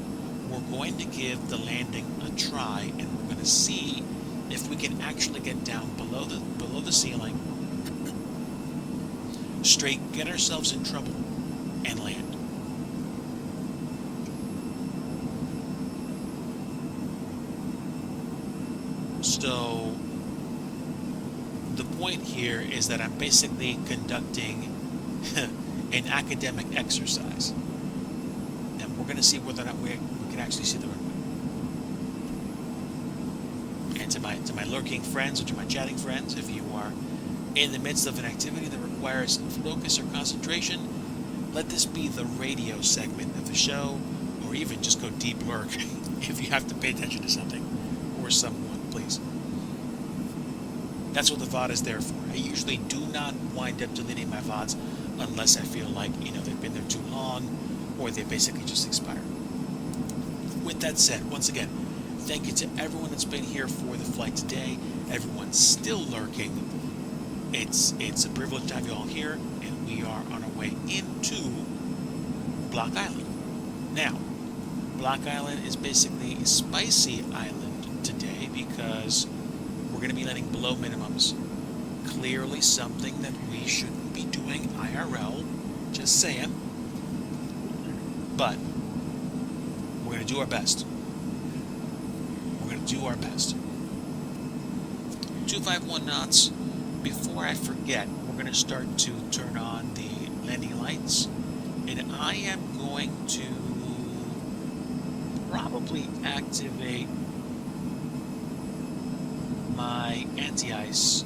S1: We're going to give the landing a try, and we're going to see if we can actually get down below the ceiling, straight, get ourselves in trouble, and land. So the point here is that I'm basically conducting an academic exercise, and we're going to see whether or not we can actually see the runway. And to my lurking friends or to my chatting friends, if you are in the midst of an activity that requires focus or concentration, let this be the radio segment of the show, or even just go deep lurk if you have to pay attention to something or someone, please. That's what the VOD is there for. I usually do not wind up deleting my VODs unless I feel like, they've been there too long or they basically just expired. With that said, once again, thank you to everyone that's been here for the flight today, everyone still lurking. It's a privilege to have you all here, and we are on our way into Block Island. Now, Block Island is basically a spicy island today because we're going to be landing below minimums. Clearly something that we shouldn't be doing IRL, just saying. But we're going to do our best. We're going to do our best. 251 knots. Before I forget, we're going to start to turn on the landing lights, and I am going to probably activate my anti-ice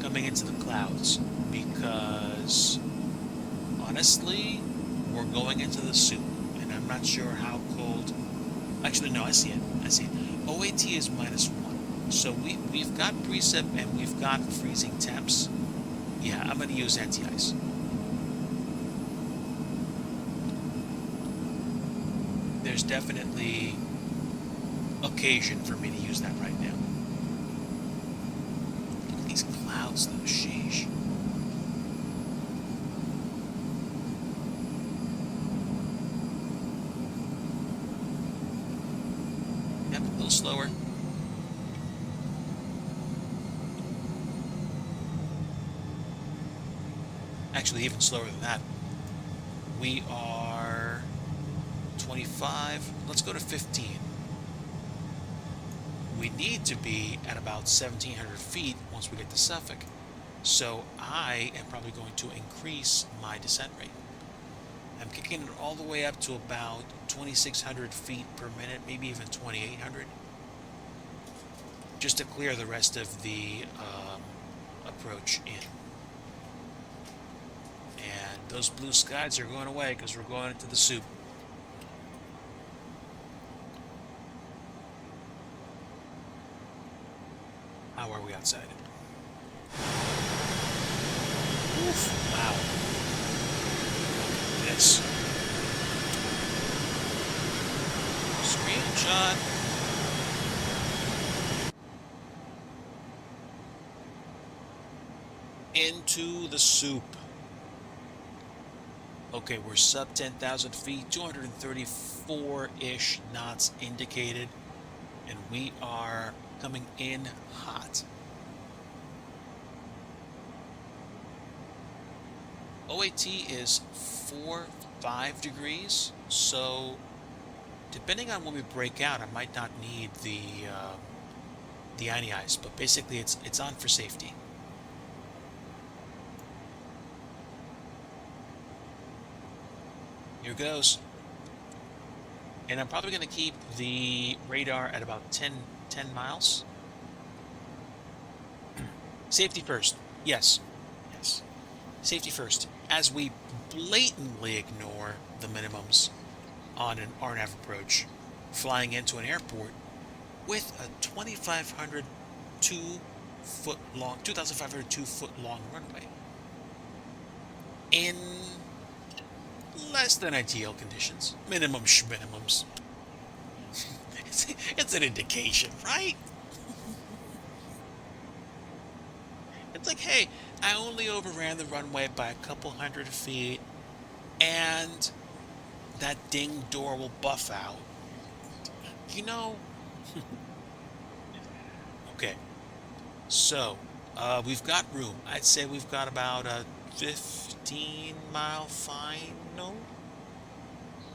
S1: coming into the clouds because honestly, we're going into the soup, and I'm not sure how cold. Actually, no, I see it. OAT is -1. So we've got precip and we've got freezing temps. Yeah, I'm going to use anti-ice. There's definitely occasion for me to use that right now. Look at these clouds though, sheesh. Yep, a little slower. Actually, even slower than that. We are 25. Let's go to 15. We need to be at about 1,700 feet once we get to Suffolk. So I am probably going to increase my descent rate. I'm kicking it all the way up to about 2,600 feet per minute, maybe even 2,800. Just to clear the rest of the approach in. And those blue skies are going away because we're going into the soup. How are we outside? Oof, wow. Look at this. Screenshot. Into the soup. Okay, we're sub 10,000 feet, 234-ish knots indicated, and we are coming in hot. OAT is 4-5 degrees, so depending on when we break out, I might not need the the anti-ice, but basically it's on for safety. Here goes. And I'm probably going to keep the radar at about 10 miles. Safety first. Yes. Yes. Safety first. As we blatantly ignore the minimums on an RNAV approach, flying into an airport with a 2,500 2-foot long runway in less than ideal conditions. Minimums. It's an indication, right? It's like, hey, I only overran the runway by a couple 100 feet, and that ding door will buff out. You know? Okay. So, we've got room. I'd say we've got about a 15-mile final,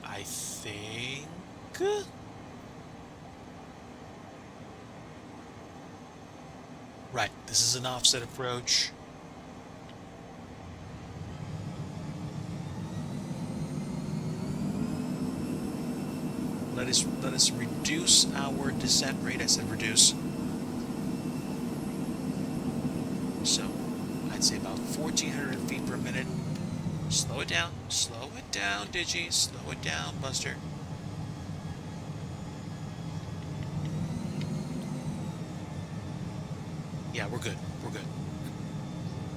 S1: I think. Right, this is an offset approach. Let us reduce our descent rate. I said reduce. So, I'd say about 1,400 feet per minute. Slow it down, Digi. Slow it down, Buster. Yeah, we're good.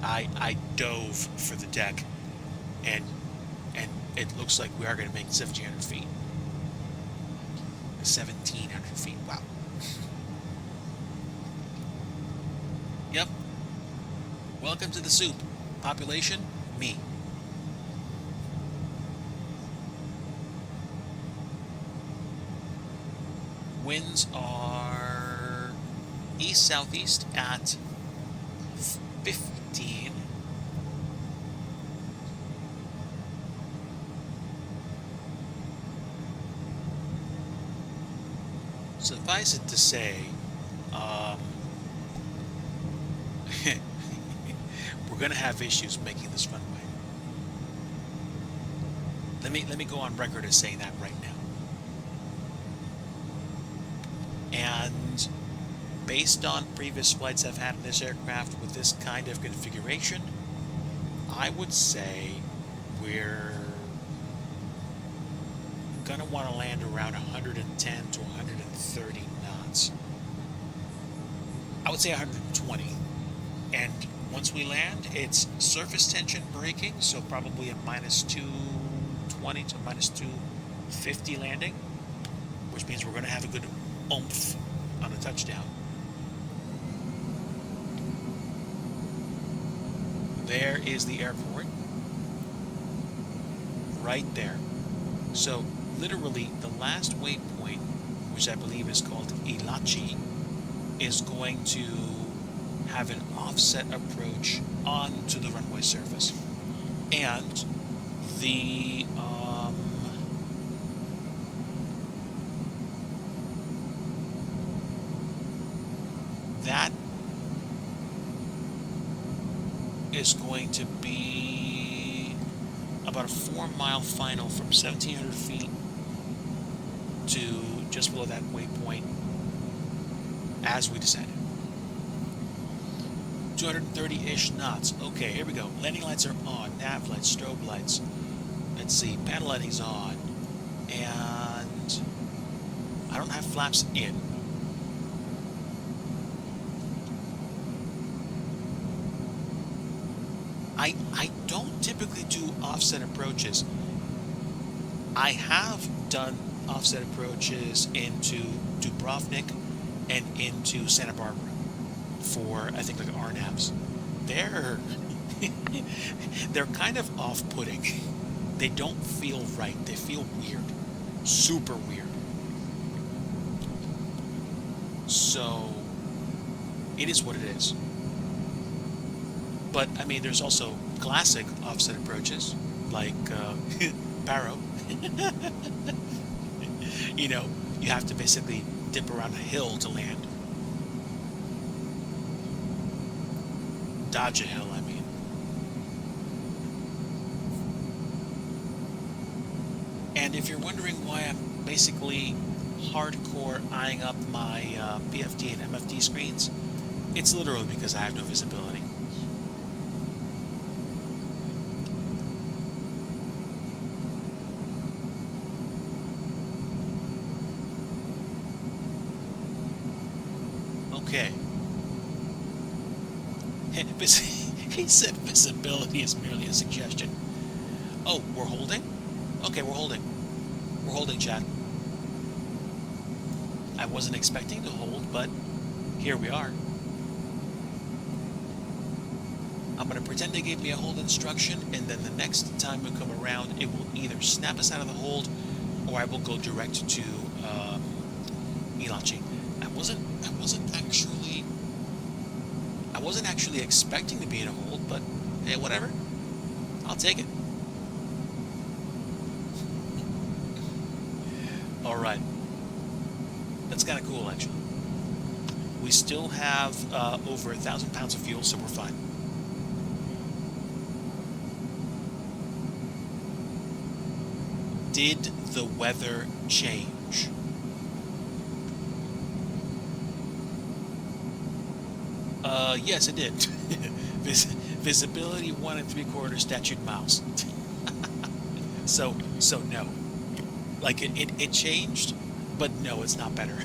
S1: I dove for the deck, and it looks like we are going to make 1,700 feet. 1,700 feet. Wow. Yep. Welcome to the soup. Population, me. Winds are east-southeast at 15. Suffice it to say, we're going to have issues making this runway. Let me go on record as saying that right now. And based on previous flights I've had in this aircraft with this kind of configuration, I would say we're going to want to land around 110 to 130 knots. I would say 120. And once we land, it's surface tension braking, so probably a minus 220 to minus 250 landing, which means we're going to have a good oomph on a touchdown. There is the airport. Right there. So, literally, the last waypoint, which I believe is called Ilachi, is going to have an offset approach onto the runway surface. And the that is going to be about a 4-mile final from 1,700 feet to just below that waypoint as we descend. 230-ish knots. Okay, here we go. Landing lights are on. Nav lights, strobe lights. Let's see. Panel lighting's on. And I don't have flaps in. I don't typically do offset approaches. I have done offset approaches into Dubrovnik and into Santa Barbara for, I think, like RNAVs. They're kind of off-putting. They don't feel right. They feel weird. Super weird. So, it is what it is. But, I mean, there's also classic offset approaches, like Paro. You know, you have to basically dip around a hill to land. dodge a hill, I mean. And if you're wondering why I'm basically hardcore eyeing up my PFD and MFD screens, it's literally because I have no visibility. Okay. He said visibility is merely a suggestion. Oh, we're holding? Okay, we're holding. We're holding, chat. I wasn't expecting to hold, but here we are. I'm going to pretend they gave me a hold instruction, and then the next time we come around, it will either snap us out of the hold, or I will go direct to Milachi. I wasn't actually expecting to be in a hold, but hey, whatever. I'll take it. All right. That's kind of cool, actually. We still have over 1,000 pounds of fuel, so we're fine. Did the weather change? Yes, it did. Visibility 1 3/4 statute miles. so no. Like it changed, but no, it's not better.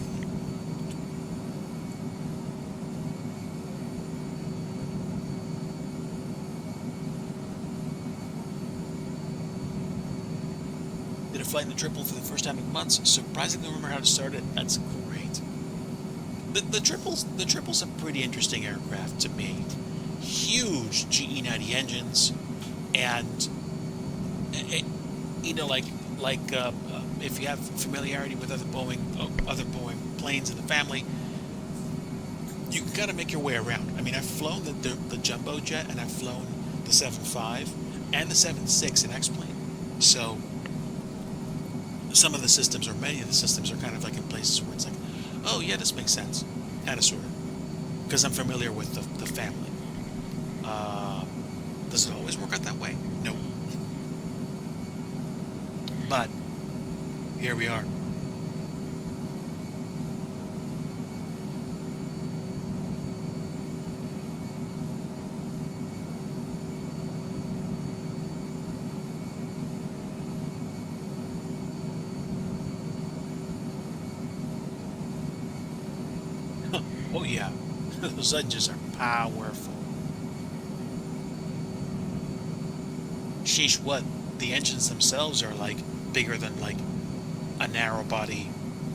S1: Did a flight in the triple for the first time in months. Surprisingly remember how to start it. That's great. The triple's a pretty interesting aircraft to me. Huge GE90 engines, and you know, like if you have familiarity with other Boeing planes in the family, you can kind of make your way around. I mean, I've flown the jumbo jet, and I've flown the 7.5 and the 7.6 in X-plane. So some of the systems, or many of the systems, are kind of like in places where it's like, oh yeah, this makes sense, kind of sort of, because I'm familiar with the family. Does it always work out that way? No. But here we are. Oh yeah, those engines are powerful. Sheesh, what? The engines themselves are like bigger than like a narrow body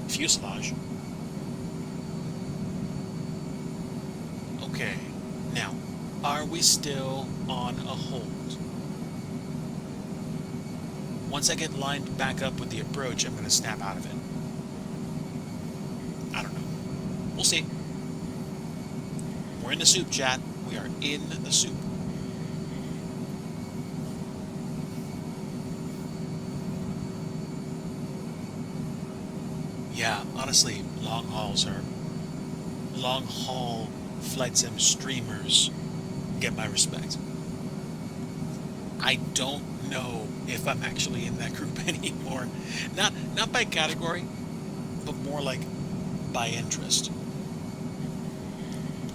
S1: fuselage. Okay, now, are we still on a hold? Once I get lined back up with the approach, I'm going to snap out of it. I don't know. We'll see. We're in the soup, chat. We are in the soup. Yeah, honestly, long haul flight sim streamers get my respect. I don't know if I'm actually in that group anymore. Not by category, but more like by interest.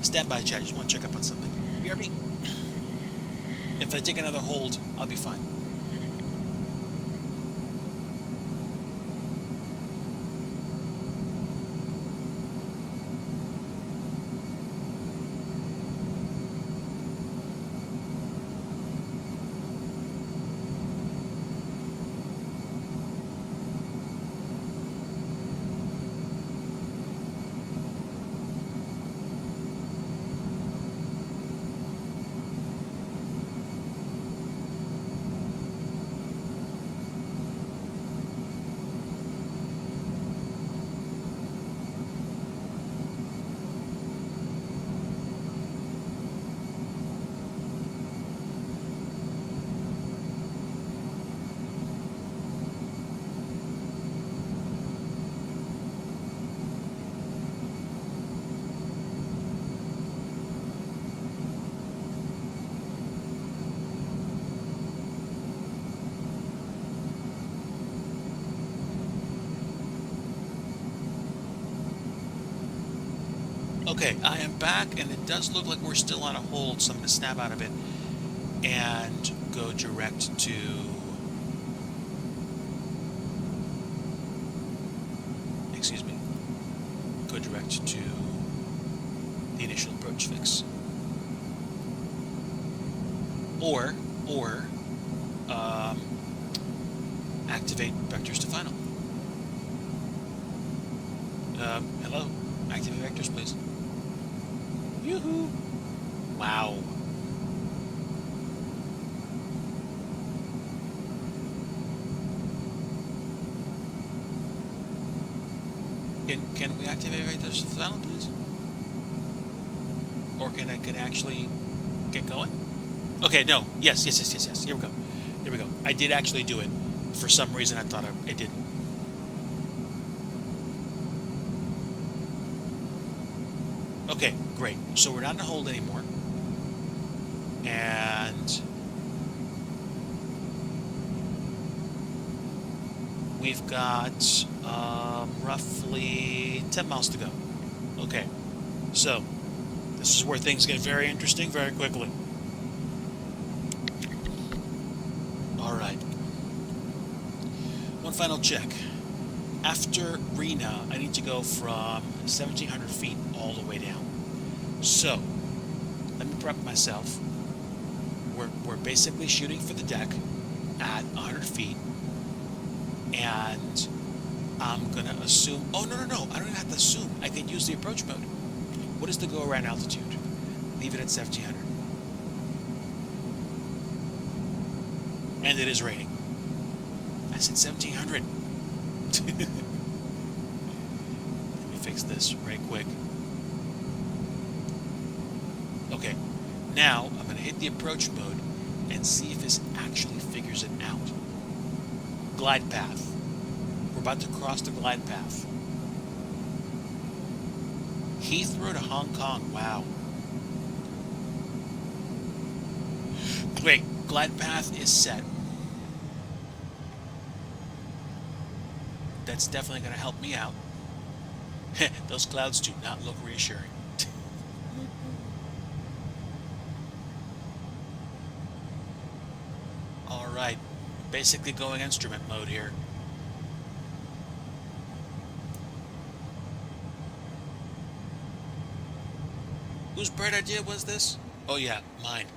S1: Stand by, chat. Just want to check up on something. BRB. If I take another hold, I'll be fine. Okay, I am back, and it does look like we're still on a hold, so I'm going to snap out of it and go direct to... Excuse me. Go direct to the initial approach fix. Or, um, activate vectors to final. Hello? Activate vectors, please. Yoo-hoo! Wow. Can we activate vectors to final, please? Or can I actually get going? Okay, no. Yes. Here we go. Here we go. I did actually do it. For some reason, I thought I didn't. Okay, great. So we're not in a hold anymore. And we've got roughly 10 miles to go. Okay, so this is where things get very interesting very quickly. All right. One final check. After Rena, I need to go from 1,700 feet all the way down. So, let me prep myself. We're basically shooting for the deck at 100 feet. And I'm going to assume... Oh, no. I don't even have to assume. I can use the approach mode. What is the go-around altitude? Leave it at 1,700. And it is raining. I said 1,700. Let me fix this right quick. Okay, now I'm going to hit the approach mode and see if this actually figures it out. Glide path. We're about to cross the glide path. Heathrow to Hong Kong. Wow. Great. Glide path is set. That's definitely going to help me out. Those clouds do not look reassuring. Alright, basically going instrument mode here. Whose bright idea was this? Oh yeah, mine.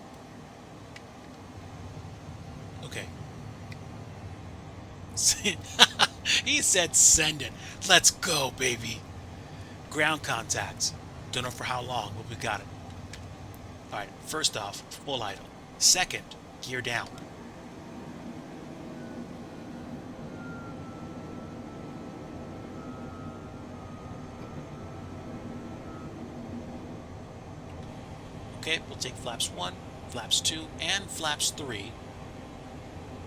S1: Okay. He said send it. Let's go, baby. Ground contact. Don't know for how long, but we got it. Alright, first off, full idle. Second, gear down. Okay, we'll take flaps 1, flaps 2, and flaps 3.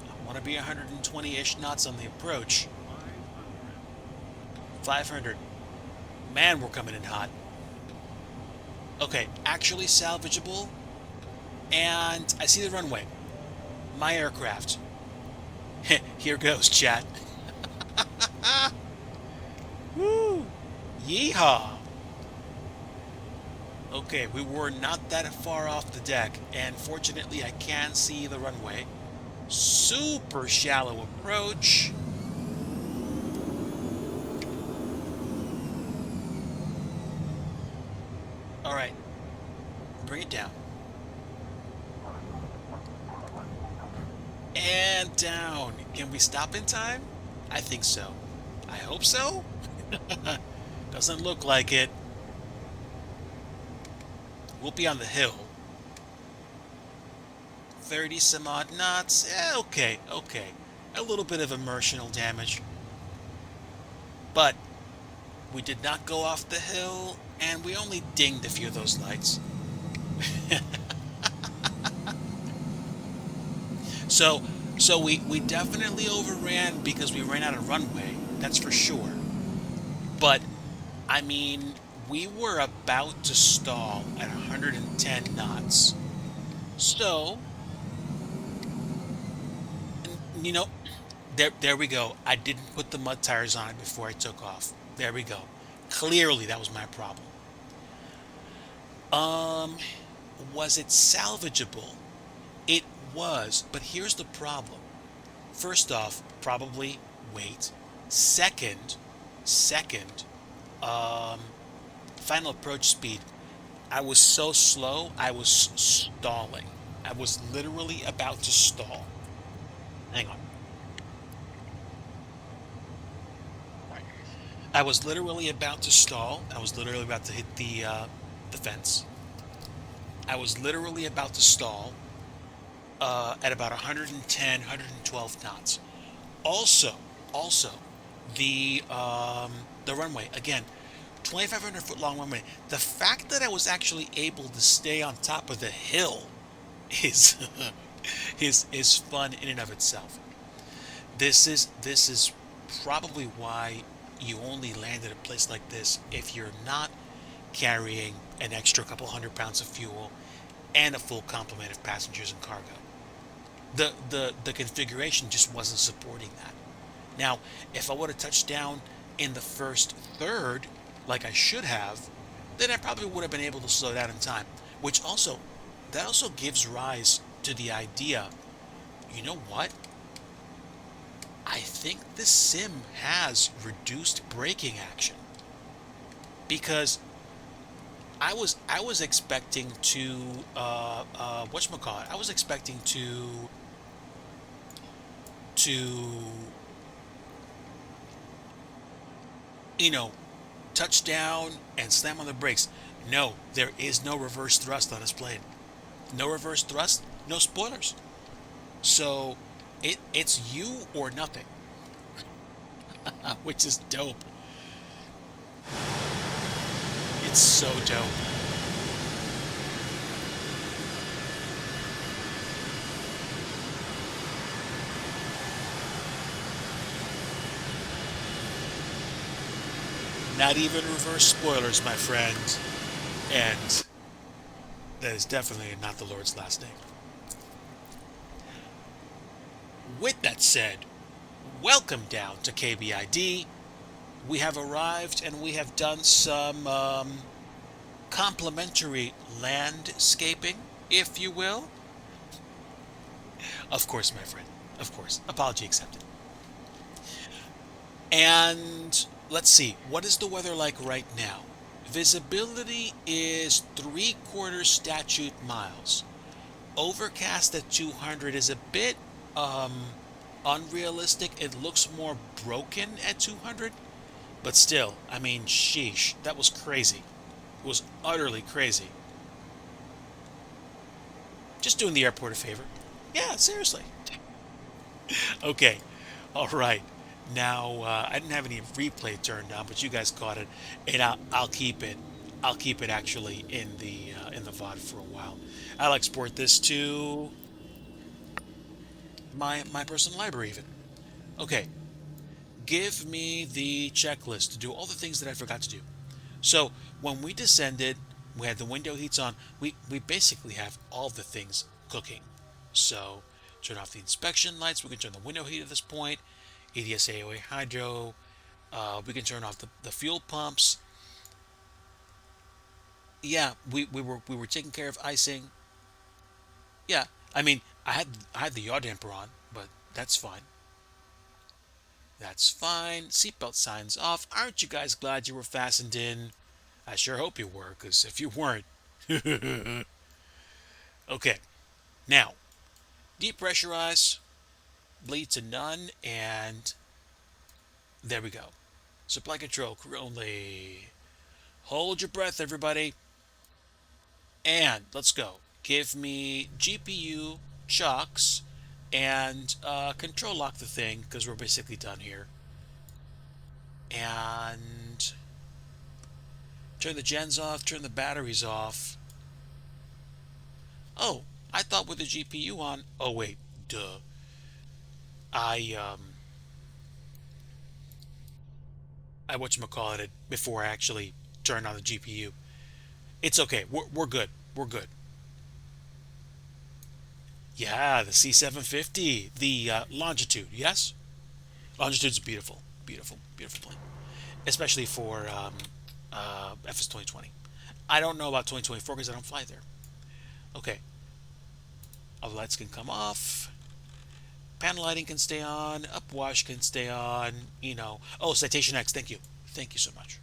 S1: I want to be 120-ish knots on the approach. 500. Man, we're coming in hot. Okay, actually salvageable. And I see the runway. My aircraft. Here goes, chat. Woo! Yeehaw! Okay, we were not that far off the deck, and fortunately I can see the runway. Super shallow approach. Alright, bring it down. And down. Can we stop in time? I think so. I hope so. Doesn't look like it. We'll be on the hill. 30 some odd knots. Okay. A little bit of immersional damage. But we did not go off the hill, and we only dinged a few of those lights. So we definitely overran because we ran out of runway. That's for sure. But, I mean, we were about to stall at 110 knots. So, you know, there we go. I didn't put the mud tires on it before I took off. There we go. Clearly, that was my problem. Um, was it salvageable? It was, but here's the problem. First off, probably weight. Second, second, um, final approach speed. I was so slow, I was stalling. I was literally about to stall. Hang on. I was literally about to stall. I was literally about to hit the fence. I was literally about to stall at about 110, 112 knots. Also, also, the runway again, 2,500 foot long runway. The fact that I was actually able to stay on top of the hill is is fun in and of itself. This is probably why you only land at a place like this if you're not carrying an extra couple 100 pounds of fuel and a full complement of passengers and cargo. The configuration just wasn't supporting that. Now, if I would have touched down in the first third, like I should have, then I probably would have been able to slow down in time. Which also, that also gives rise to the idea, you know what? I think the sim has reduced braking action because I was expecting to whatchamacallit, I was expecting to you know touch down and slam on the brakes. No, there is no reverse thrust on this plane. No reverse thrust, no spoilers. So it's you or nothing, which is dope. It's so dope. Not even reverse spoilers, my friend. And that is definitely not the Lord's last name. With that said, welcome down to KBID. We have arrived and we have done some complimentary landscaping, if you will. Of course, my friend. Of course. Apology accepted. And let's see, what is the weather like right now? Visibility is 3/4 statute miles. Overcast at 200 is a bit unrealistic. It looks more broken at 200, but still, I mean, sheesh, that was crazy. It was utterly crazy. Just doing the airport a favor. Yeah, seriously. Okay, all right. Now I didn't have any replay turned on, but you guys caught it, and I'll keep it. I'll keep it actually in the VOD for a while. I'll export this to my personal library even. Okay, give me the checklist to do all the things that I forgot to do. So when we descended, we had the window heats on. We basically have all the things cooking. So turn off the inspection lights. We can turn the window heat at this point. EDS AOA hydro. We can turn off the fuel pumps. Yeah, we were taking care of icing. Yeah, I mean I had the yaw damper on, but that's fine. That's fine. Seatbelt signs off. Aren't you guys glad you were fastened in? I sure hope you were, because if you weren't. Okay, now, depressurize, bleed to none, and there we go. Supply control, crew only. Hold your breath, everybody. And let's go. Give me GPU, chocks, and control lock the thing, because we're basically done here. And turn the gens off, turn the batteries off. Oh, I thought with the GPU on. Oh wait, duh. I I whatchamacallit it before I actually turned on the GPU. It's okay. We're good. We're good. Yeah, the C750, the Longitude. Yes, Longitude's beautiful, beautiful, beautiful plane, especially for FS 2020. I don't know about 2024 because I don't fly there. Okay, all the lights can come off. Panel lighting can stay on. Upwash can stay on. Oh, Citation X. Thank you. Thank you so much.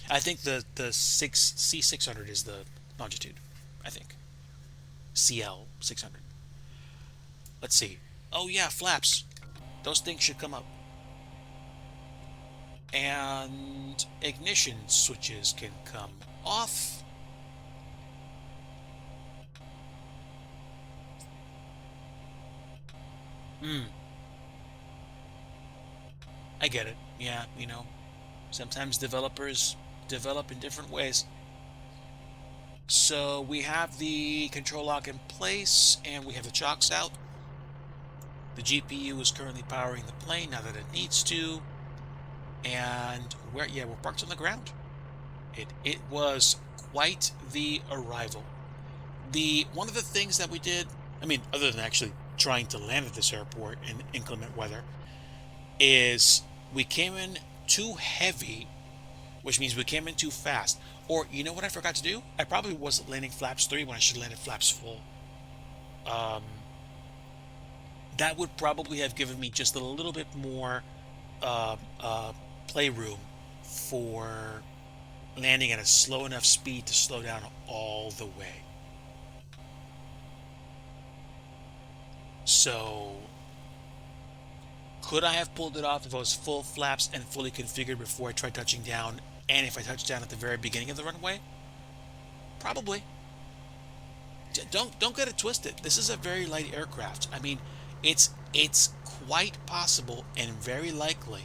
S1: I think the six C600 is the longitude. I think CL 600. Let's see. Oh yeah, flaps. Those things should come up. And ignition switches can come off. Hmm. I get it. Yeah, sometimes developers develop in different ways. So we have the control lock in place and we have the chocks out. The GPU is currently powering the plane now that it needs to. And we're parked on the ground. It was quite the arrival. One of the things that we did, I mean, other than actually trying to land at this airport in inclement weather, is we came in too heavy, which means we came in too fast. Or you know what I forgot to do? I probably wasn't landing flaps 3 when I should have landed flaps full. Um, that would probably have given me just a little bit more uh, uh, playroom for landing at a slow enough speed to slow down all the way. So, could I have pulled it off if I was full flaps and fully configured before I tried touching down? And if I touched down at the very beginning of the runway? Probably. Don't get it twisted. This is a very light aircraft. I mean, it's quite possible and very likely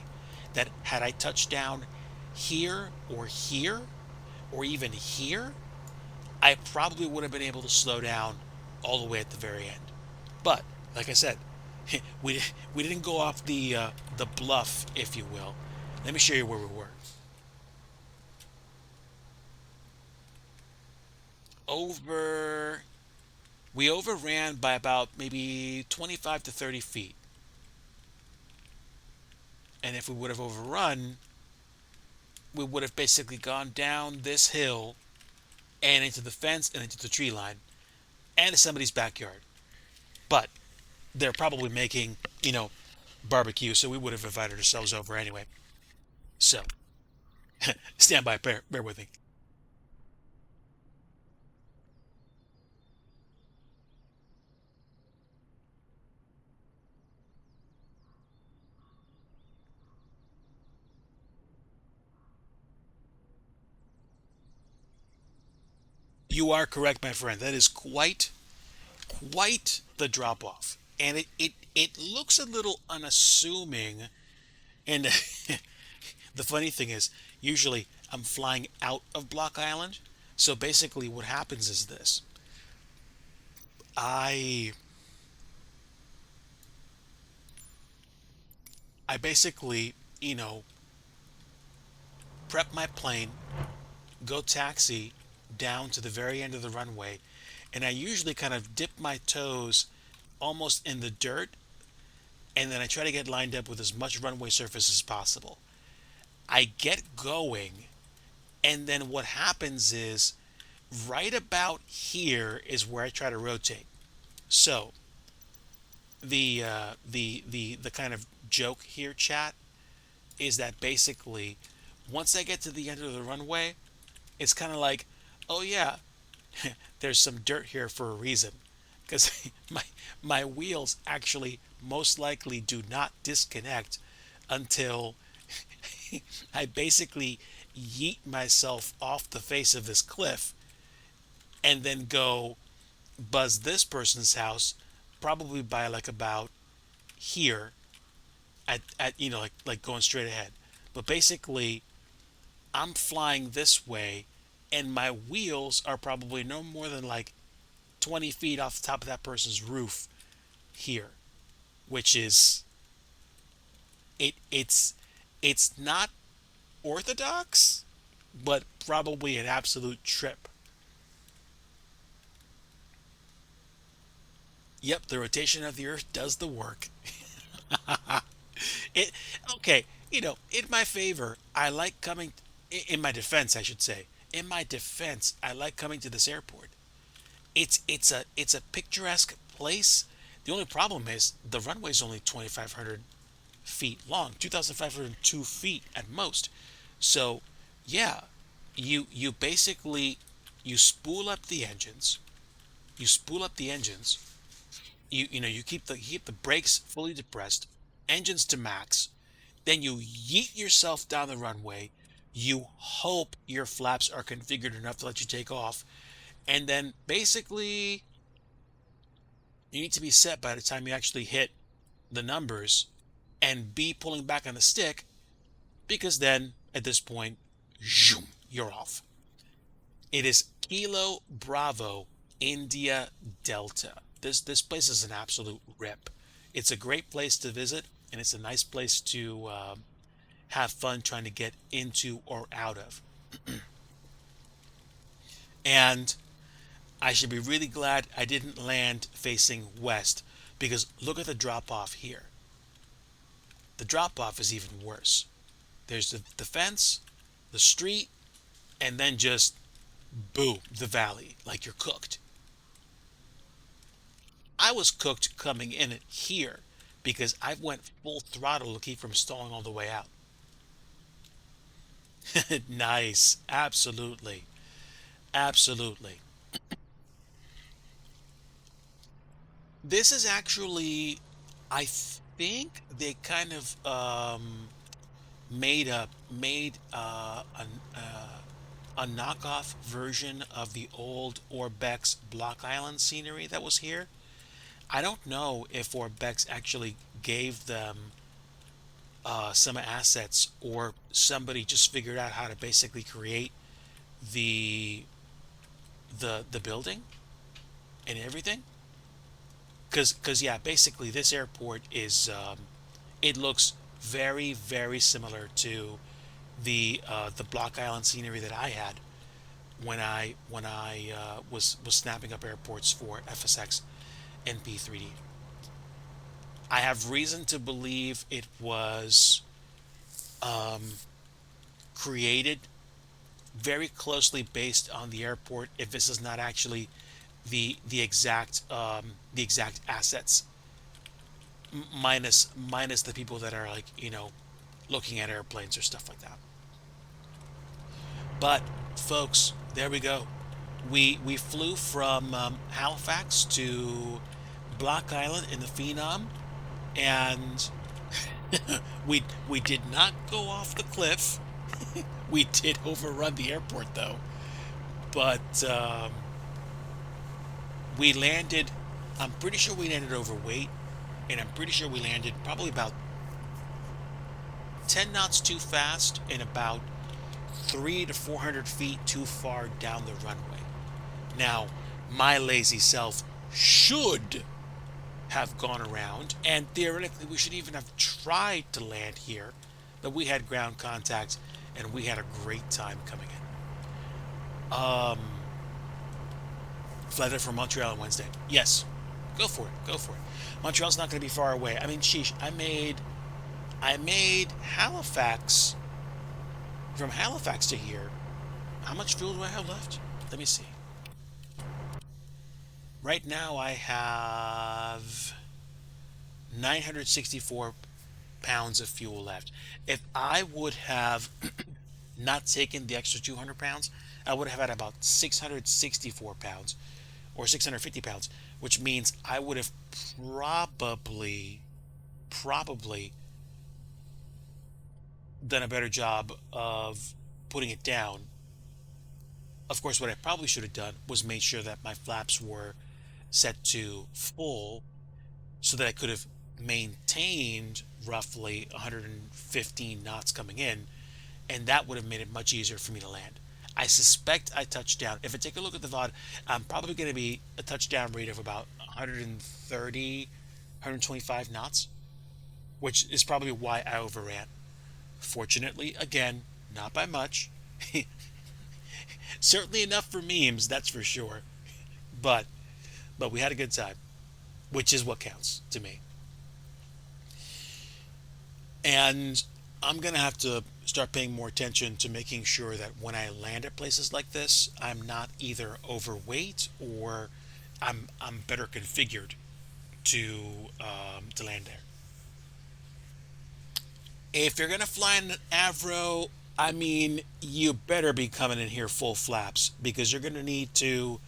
S1: that had I touched down here or even here, I probably would have been able to slow down all the way at the very end. But like I said, we didn't go off the bluff, if you will. Let me show you where we were. Over We overran by about maybe 25 to 30 feet. And if we would have overrun, we would have basically gone down this hill and into the fence and into the tree line and into somebody's backyard. But they're probably making, barbecue, so we would have invited ourselves over anyway. So, stand by, bear with me. You are correct, my friend. That is quite the drop off. And it looks a little unassuming. And the funny thing is, usually I'm flying out of Block Island. So basically, what happens is this: I I basically, prep my plane, go taxi down to the very end of the runway, and I usually kind of dip my toes almost in the dirt, and then I try to get lined up with as much runway surface as possible. I get going, and then what happens is right about here is where I try to rotate. So the kind of joke here, chat, is that basically once I get to the end of the runway, it's kind of like, oh yeah, there's some dirt here for a reason, because my wheels actually most likely do not disconnect until I basically yeet myself off the face of this cliff and then go buzz this person's house probably by like about here at like going straight ahead. But basically I'm flying this way and my wheels are probably no more than like 20 feet off the top of that person's roof here, which is it's not orthodox, but probably an absolute trip. Yep, the rotation of the earth does the work. it okay, in my favor, I like coming in my defense, I should say. in my defense, I like coming to this airport. It's a picturesque place. The only problem is the runway is only 2,500 feet long, 2,502 feet at most. So, yeah, you basically you spool up the engines. You spool up the engines. You keep the brakes fully depressed, engines to max. Then you yeet yourself down the runway. You hope your flaps are configured enough to let you take off. And then basically you need to be set by the time you actually hit the numbers and be pulling back on the stick, because then at this point, zoom, you're off. It is Kilo Bravo India Delta. This place is an absolute rip. It's a great place to visit, and it's a nice place to have fun trying to get into or out of. And I should be really glad I didn't land facing west, because look at the drop off here. The drop off is even worse. There's the fence, the street, and then just boom, the valley, like you're cooked. I was cooked coming in here because I went full throttle to keep from stalling all the way out. Nice. Absolutely. Absolutely. This is actually, I think they kind of made a knockoff version of the old Orbex Block Island scenery that was here. I don't know if Orbex actually gave them some assets, or somebody just figured out how to basically create the the building and everything. Cause yeah, basically this airport is it looks very similar to the Block Island scenery that I had when I was snapping up airports for FSX and P3D. I have reason to believe it was created very closely based on the airport, if this is not actually the exact assets, minus the people that are, like, looking at airplanes or stuff like that. But folks, there we go. We flew from Halifax to Block Island in the Phenom, and we did not go off the cliff. We did overrun the airport though, but we landed. I'm pretty sure we landed overweight, and I'm pretty sure we landed probably about 10 knots too fast and about 300 to 400 feet too far down the runway. Now, my lazy self should have gone around, and theoretically we should even have tried to land here, but we had ground contact and we had a great time coming in. Flight from Montreal on Wednesday. Yes, go for it. Go for it. Montreal's not going to be far away. I mean, sheesh, I made Halifax, from Halifax to here. How much fuel do I have left? Let me see. Right now I have 964 pounds of fuel left. If I would have not taken the extra 200 pounds, I would have had about 664 pounds or 650 pounds, which means I would have probably done a better job of putting it down. Of course, what I probably should have done was made sure that my flaps were set to full so that I could have maintained roughly 115 knots coming in, and that would have made it much easier for me to land. I suspect I touched down. If I take a look at the VOD, I'm probably going to be a touchdown rate of about 130, 125 knots, which is probably why I overran. Fortunately, again, not by much. Certainly enough for memes, that's for sure. But we had a good time, which is what counts to me. And I'm gonna have to start paying more attention to making sure that when I land at places like this, I'm not either overweight or I'm better configured to land there. If you're gonna fly in an Avro, I mean, you better be coming in here full flaps because you're gonna need to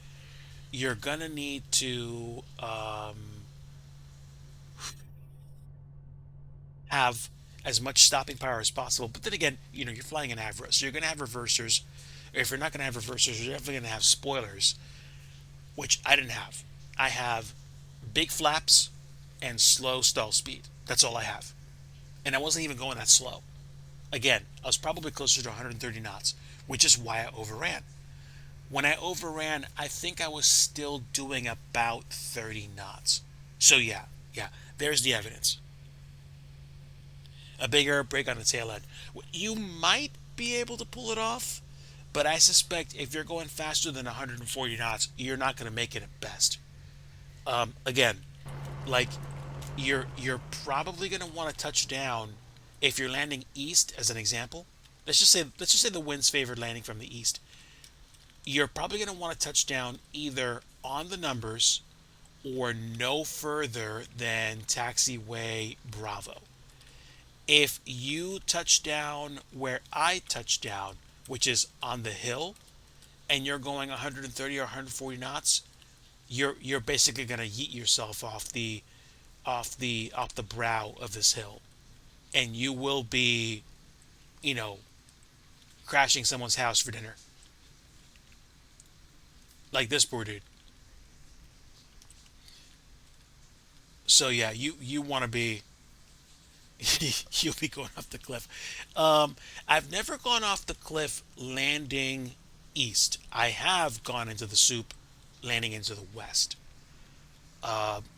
S1: have as much stopping power as possible. But then again, you're flying an Avro, so you're gonna have reversers. If you're not gonna have reversers, you're definitely gonna have spoilers, which I didn't have. I have big flaps and slow stall speed. That's all I have, and I wasn't even going that slow. Again, I was probably closer to 130 knots, which is why I overran. When I overran, I think I was still doing about 30 knots. So yeah, yeah, there's the evidence. A big air brake on the tail end. You might be able to pull it off, but I suspect if you're going faster than 140 knots, you're not going to make it at best. Again, like you're probably going to want to touch down if you're landing east as an example. Let's just say the wind's favored landing from the east. You're probably going to want to touch down either on the numbers or no further than taxiway Bravo. If you touch down where I touch down, which is on the hill, and you're going 130 or 140 knots, you're basically going to yeet yourself off the brow of this hill, and you will be, you know, crashing someone's house for dinner, like this poor dude. So yeah, you want to be you'll be going off the cliff. I've never gone off the cliff landing east. I have gone into the soup landing into the west.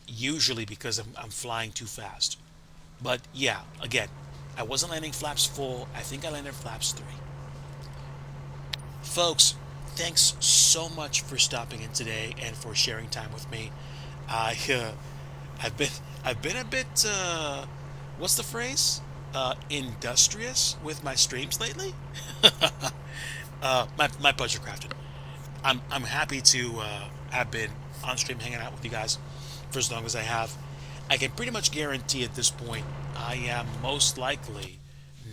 S1: Usually because I'm flying too fast. But yeah, again, I wasn't landing flaps full. I think I landed flaps three. Folks, thanks so much for stopping in today and for sharing time with me. I I've been I've been a bit what's the phrase? Industrious with my streams lately. My pleasure, Crafted. I'm happy to have been on stream hanging out with you guys for as long as I have. I can pretty much guarantee at this point I am most likely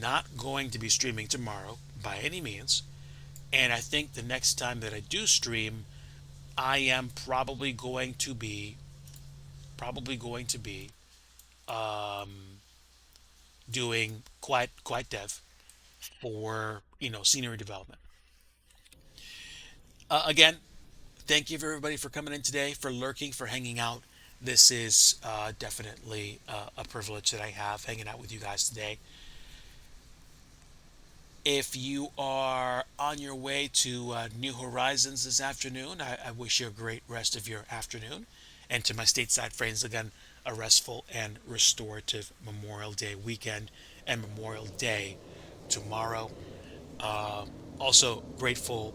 S1: not going to be streaming tomorrow by any means. And I think the next time that I do stream, I am probably going to be um, doing quite dev for scenery development. Again, thank you for everybody for coming in today, for lurking, for hanging out. This is definitely a privilege that I have hanging out with you guys today. If you are on your way to New Horizons this afternoon, I wish you a great rest of your afternoon. And to my stateside friends, again, a restful and restorative Memorial Day weekend and Memorial Day tomorrow. Uh, Also grateful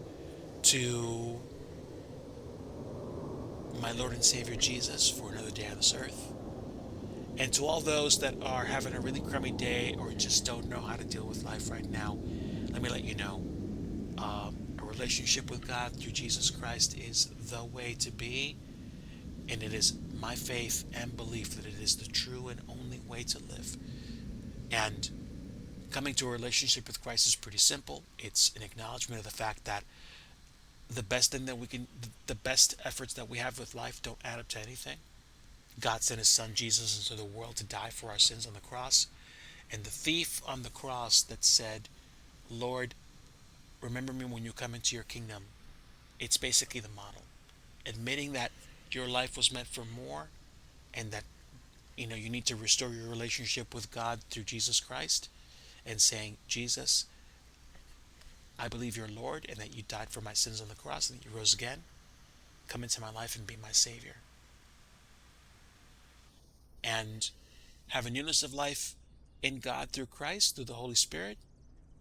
S1: to my Lord and Savior Jesus for another day on this earth. And to all those that are having a really crummy day or just don't know how to deal with life right now, let me let you know a relationship with God through Jesus Christ is the way to be. And it is my faith and belief that it is the true and only way to live. And coming to a relationship with Christ is pretty simple. It's an acknowledgement of the fact that the best efforts that we have with life don't add up to anything. God sent his son Jesus into the world to die for our sins on the cross. And the thief on the cross that said, Lord, remember me when you come into your kingdom, it's basically the model. Admitting that your life was meant for more and that you need to restore your relationship with God through Jesus Christ and saying, Jesus, I believe you're Lord and that you died for my sins on the cross and that you rose again. Come into my life and be my Savior. And have a newness of life in God through Christ, through the Holy Spirit.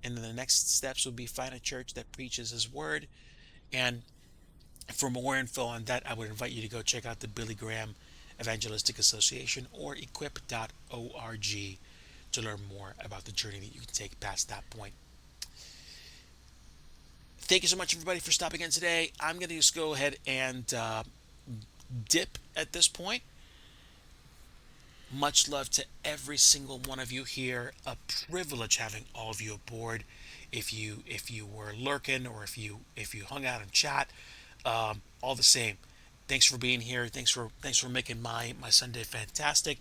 S1: And then the next steps would be find a church that preaches his word. And for more info on that, I would invite you to go check out the Billy Graham Evangelistic Association or equip.org to learn more about the journey that you can take past that point. Thank you so much, everybody, for stopping in today. I'm going to just go ahead and dip at this point. Much love to every single one of you here. A privilege having all of you aboard. If you were lurking, or if you hung out and chat, all the same. Thanks for being here. Thanks for making my Sunday fantastic.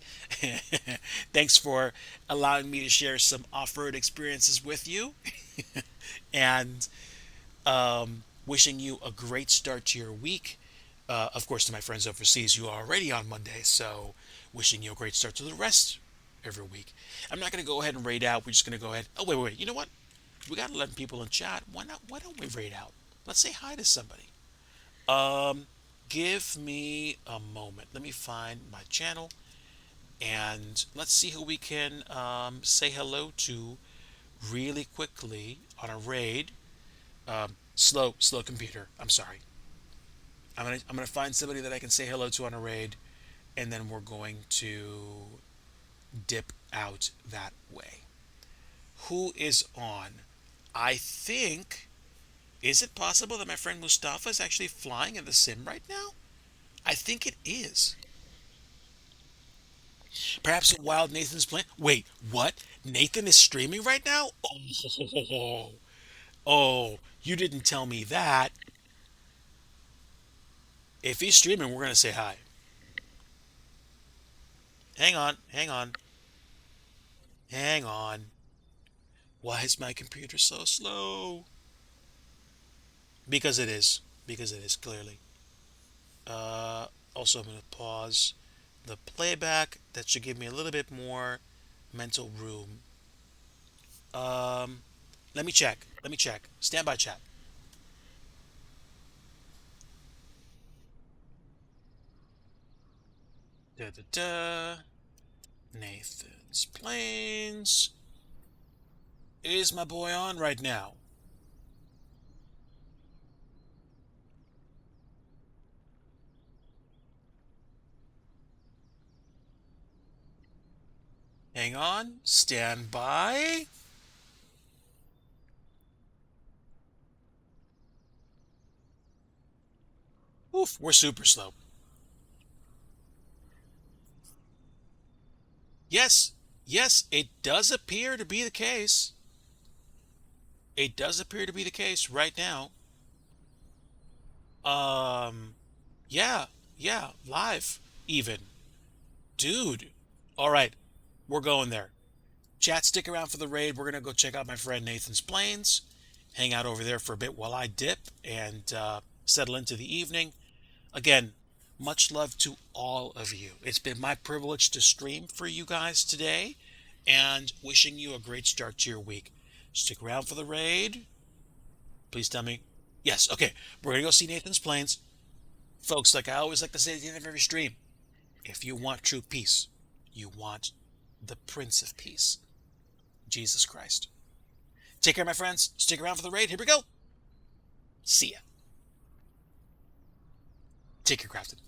S1: Thanks for allowing me to share some off-road experiences with you. And wishing you a great start to your week. Of course, to my friends overseas, you are already on Monday, so wishing you a great start to the rest of your week. I'm not going to go ahead and raid out. We're just going to go ahead. Oh, wait. You know what? We got 11 people in chat. Why not? Why don't we raid out? Let's say hi to somebody. Give me a moment. Let me find my channel, and let's see who we can say hello to really quickly on a raid. Slow computer. I'm sorry. I'm gonna find somebody that I can say hello to on a raid, and then we're going to dip out that way. Who is on? I think. Is it possible that my friend Mustafa is actually flying in the sim right now? I think it is. Perhaps while Nathan's playing. Wait, what? Nathan is streaming right now? Oh, oh, you didn't tell me that. If he's streaming, we're gonna say hi. Hang on, hang on. Why is my computer so slow? Because it is. Because it is, clearly. Also, I'm going to pause the playback. That should give me a little bit more mental room. Um, Let me check. Let me check. Stand by, chat. Da da da. Nathan's Plains. Is my boy on right now? Hang on. Stand by. Oof, we're super slow. Yes, yes, it does appear to be the case. It does appear to be the case right now. Um, yeah, yeah, live even. Dude. All right, we're going there. Chat, stick around for the raid. We're going to go check out my friend Nathan's Plains, hang out over there for a bit while I dip and settle into the evening. Again, much love to all of you. It's been my privilege to stream for you guys today, and wishing you a great start to your week. Stick around for the raid. Please tell me. Yes, okay. We're going to go see Nathan's Plains. Folks, like I always like to say at the end of every stream, if you want true peace, you want the Prince of Peace, Jesus Christ. Take care, my friends. Stick around for the raid. Here we go. See ya. Take care, Crafted.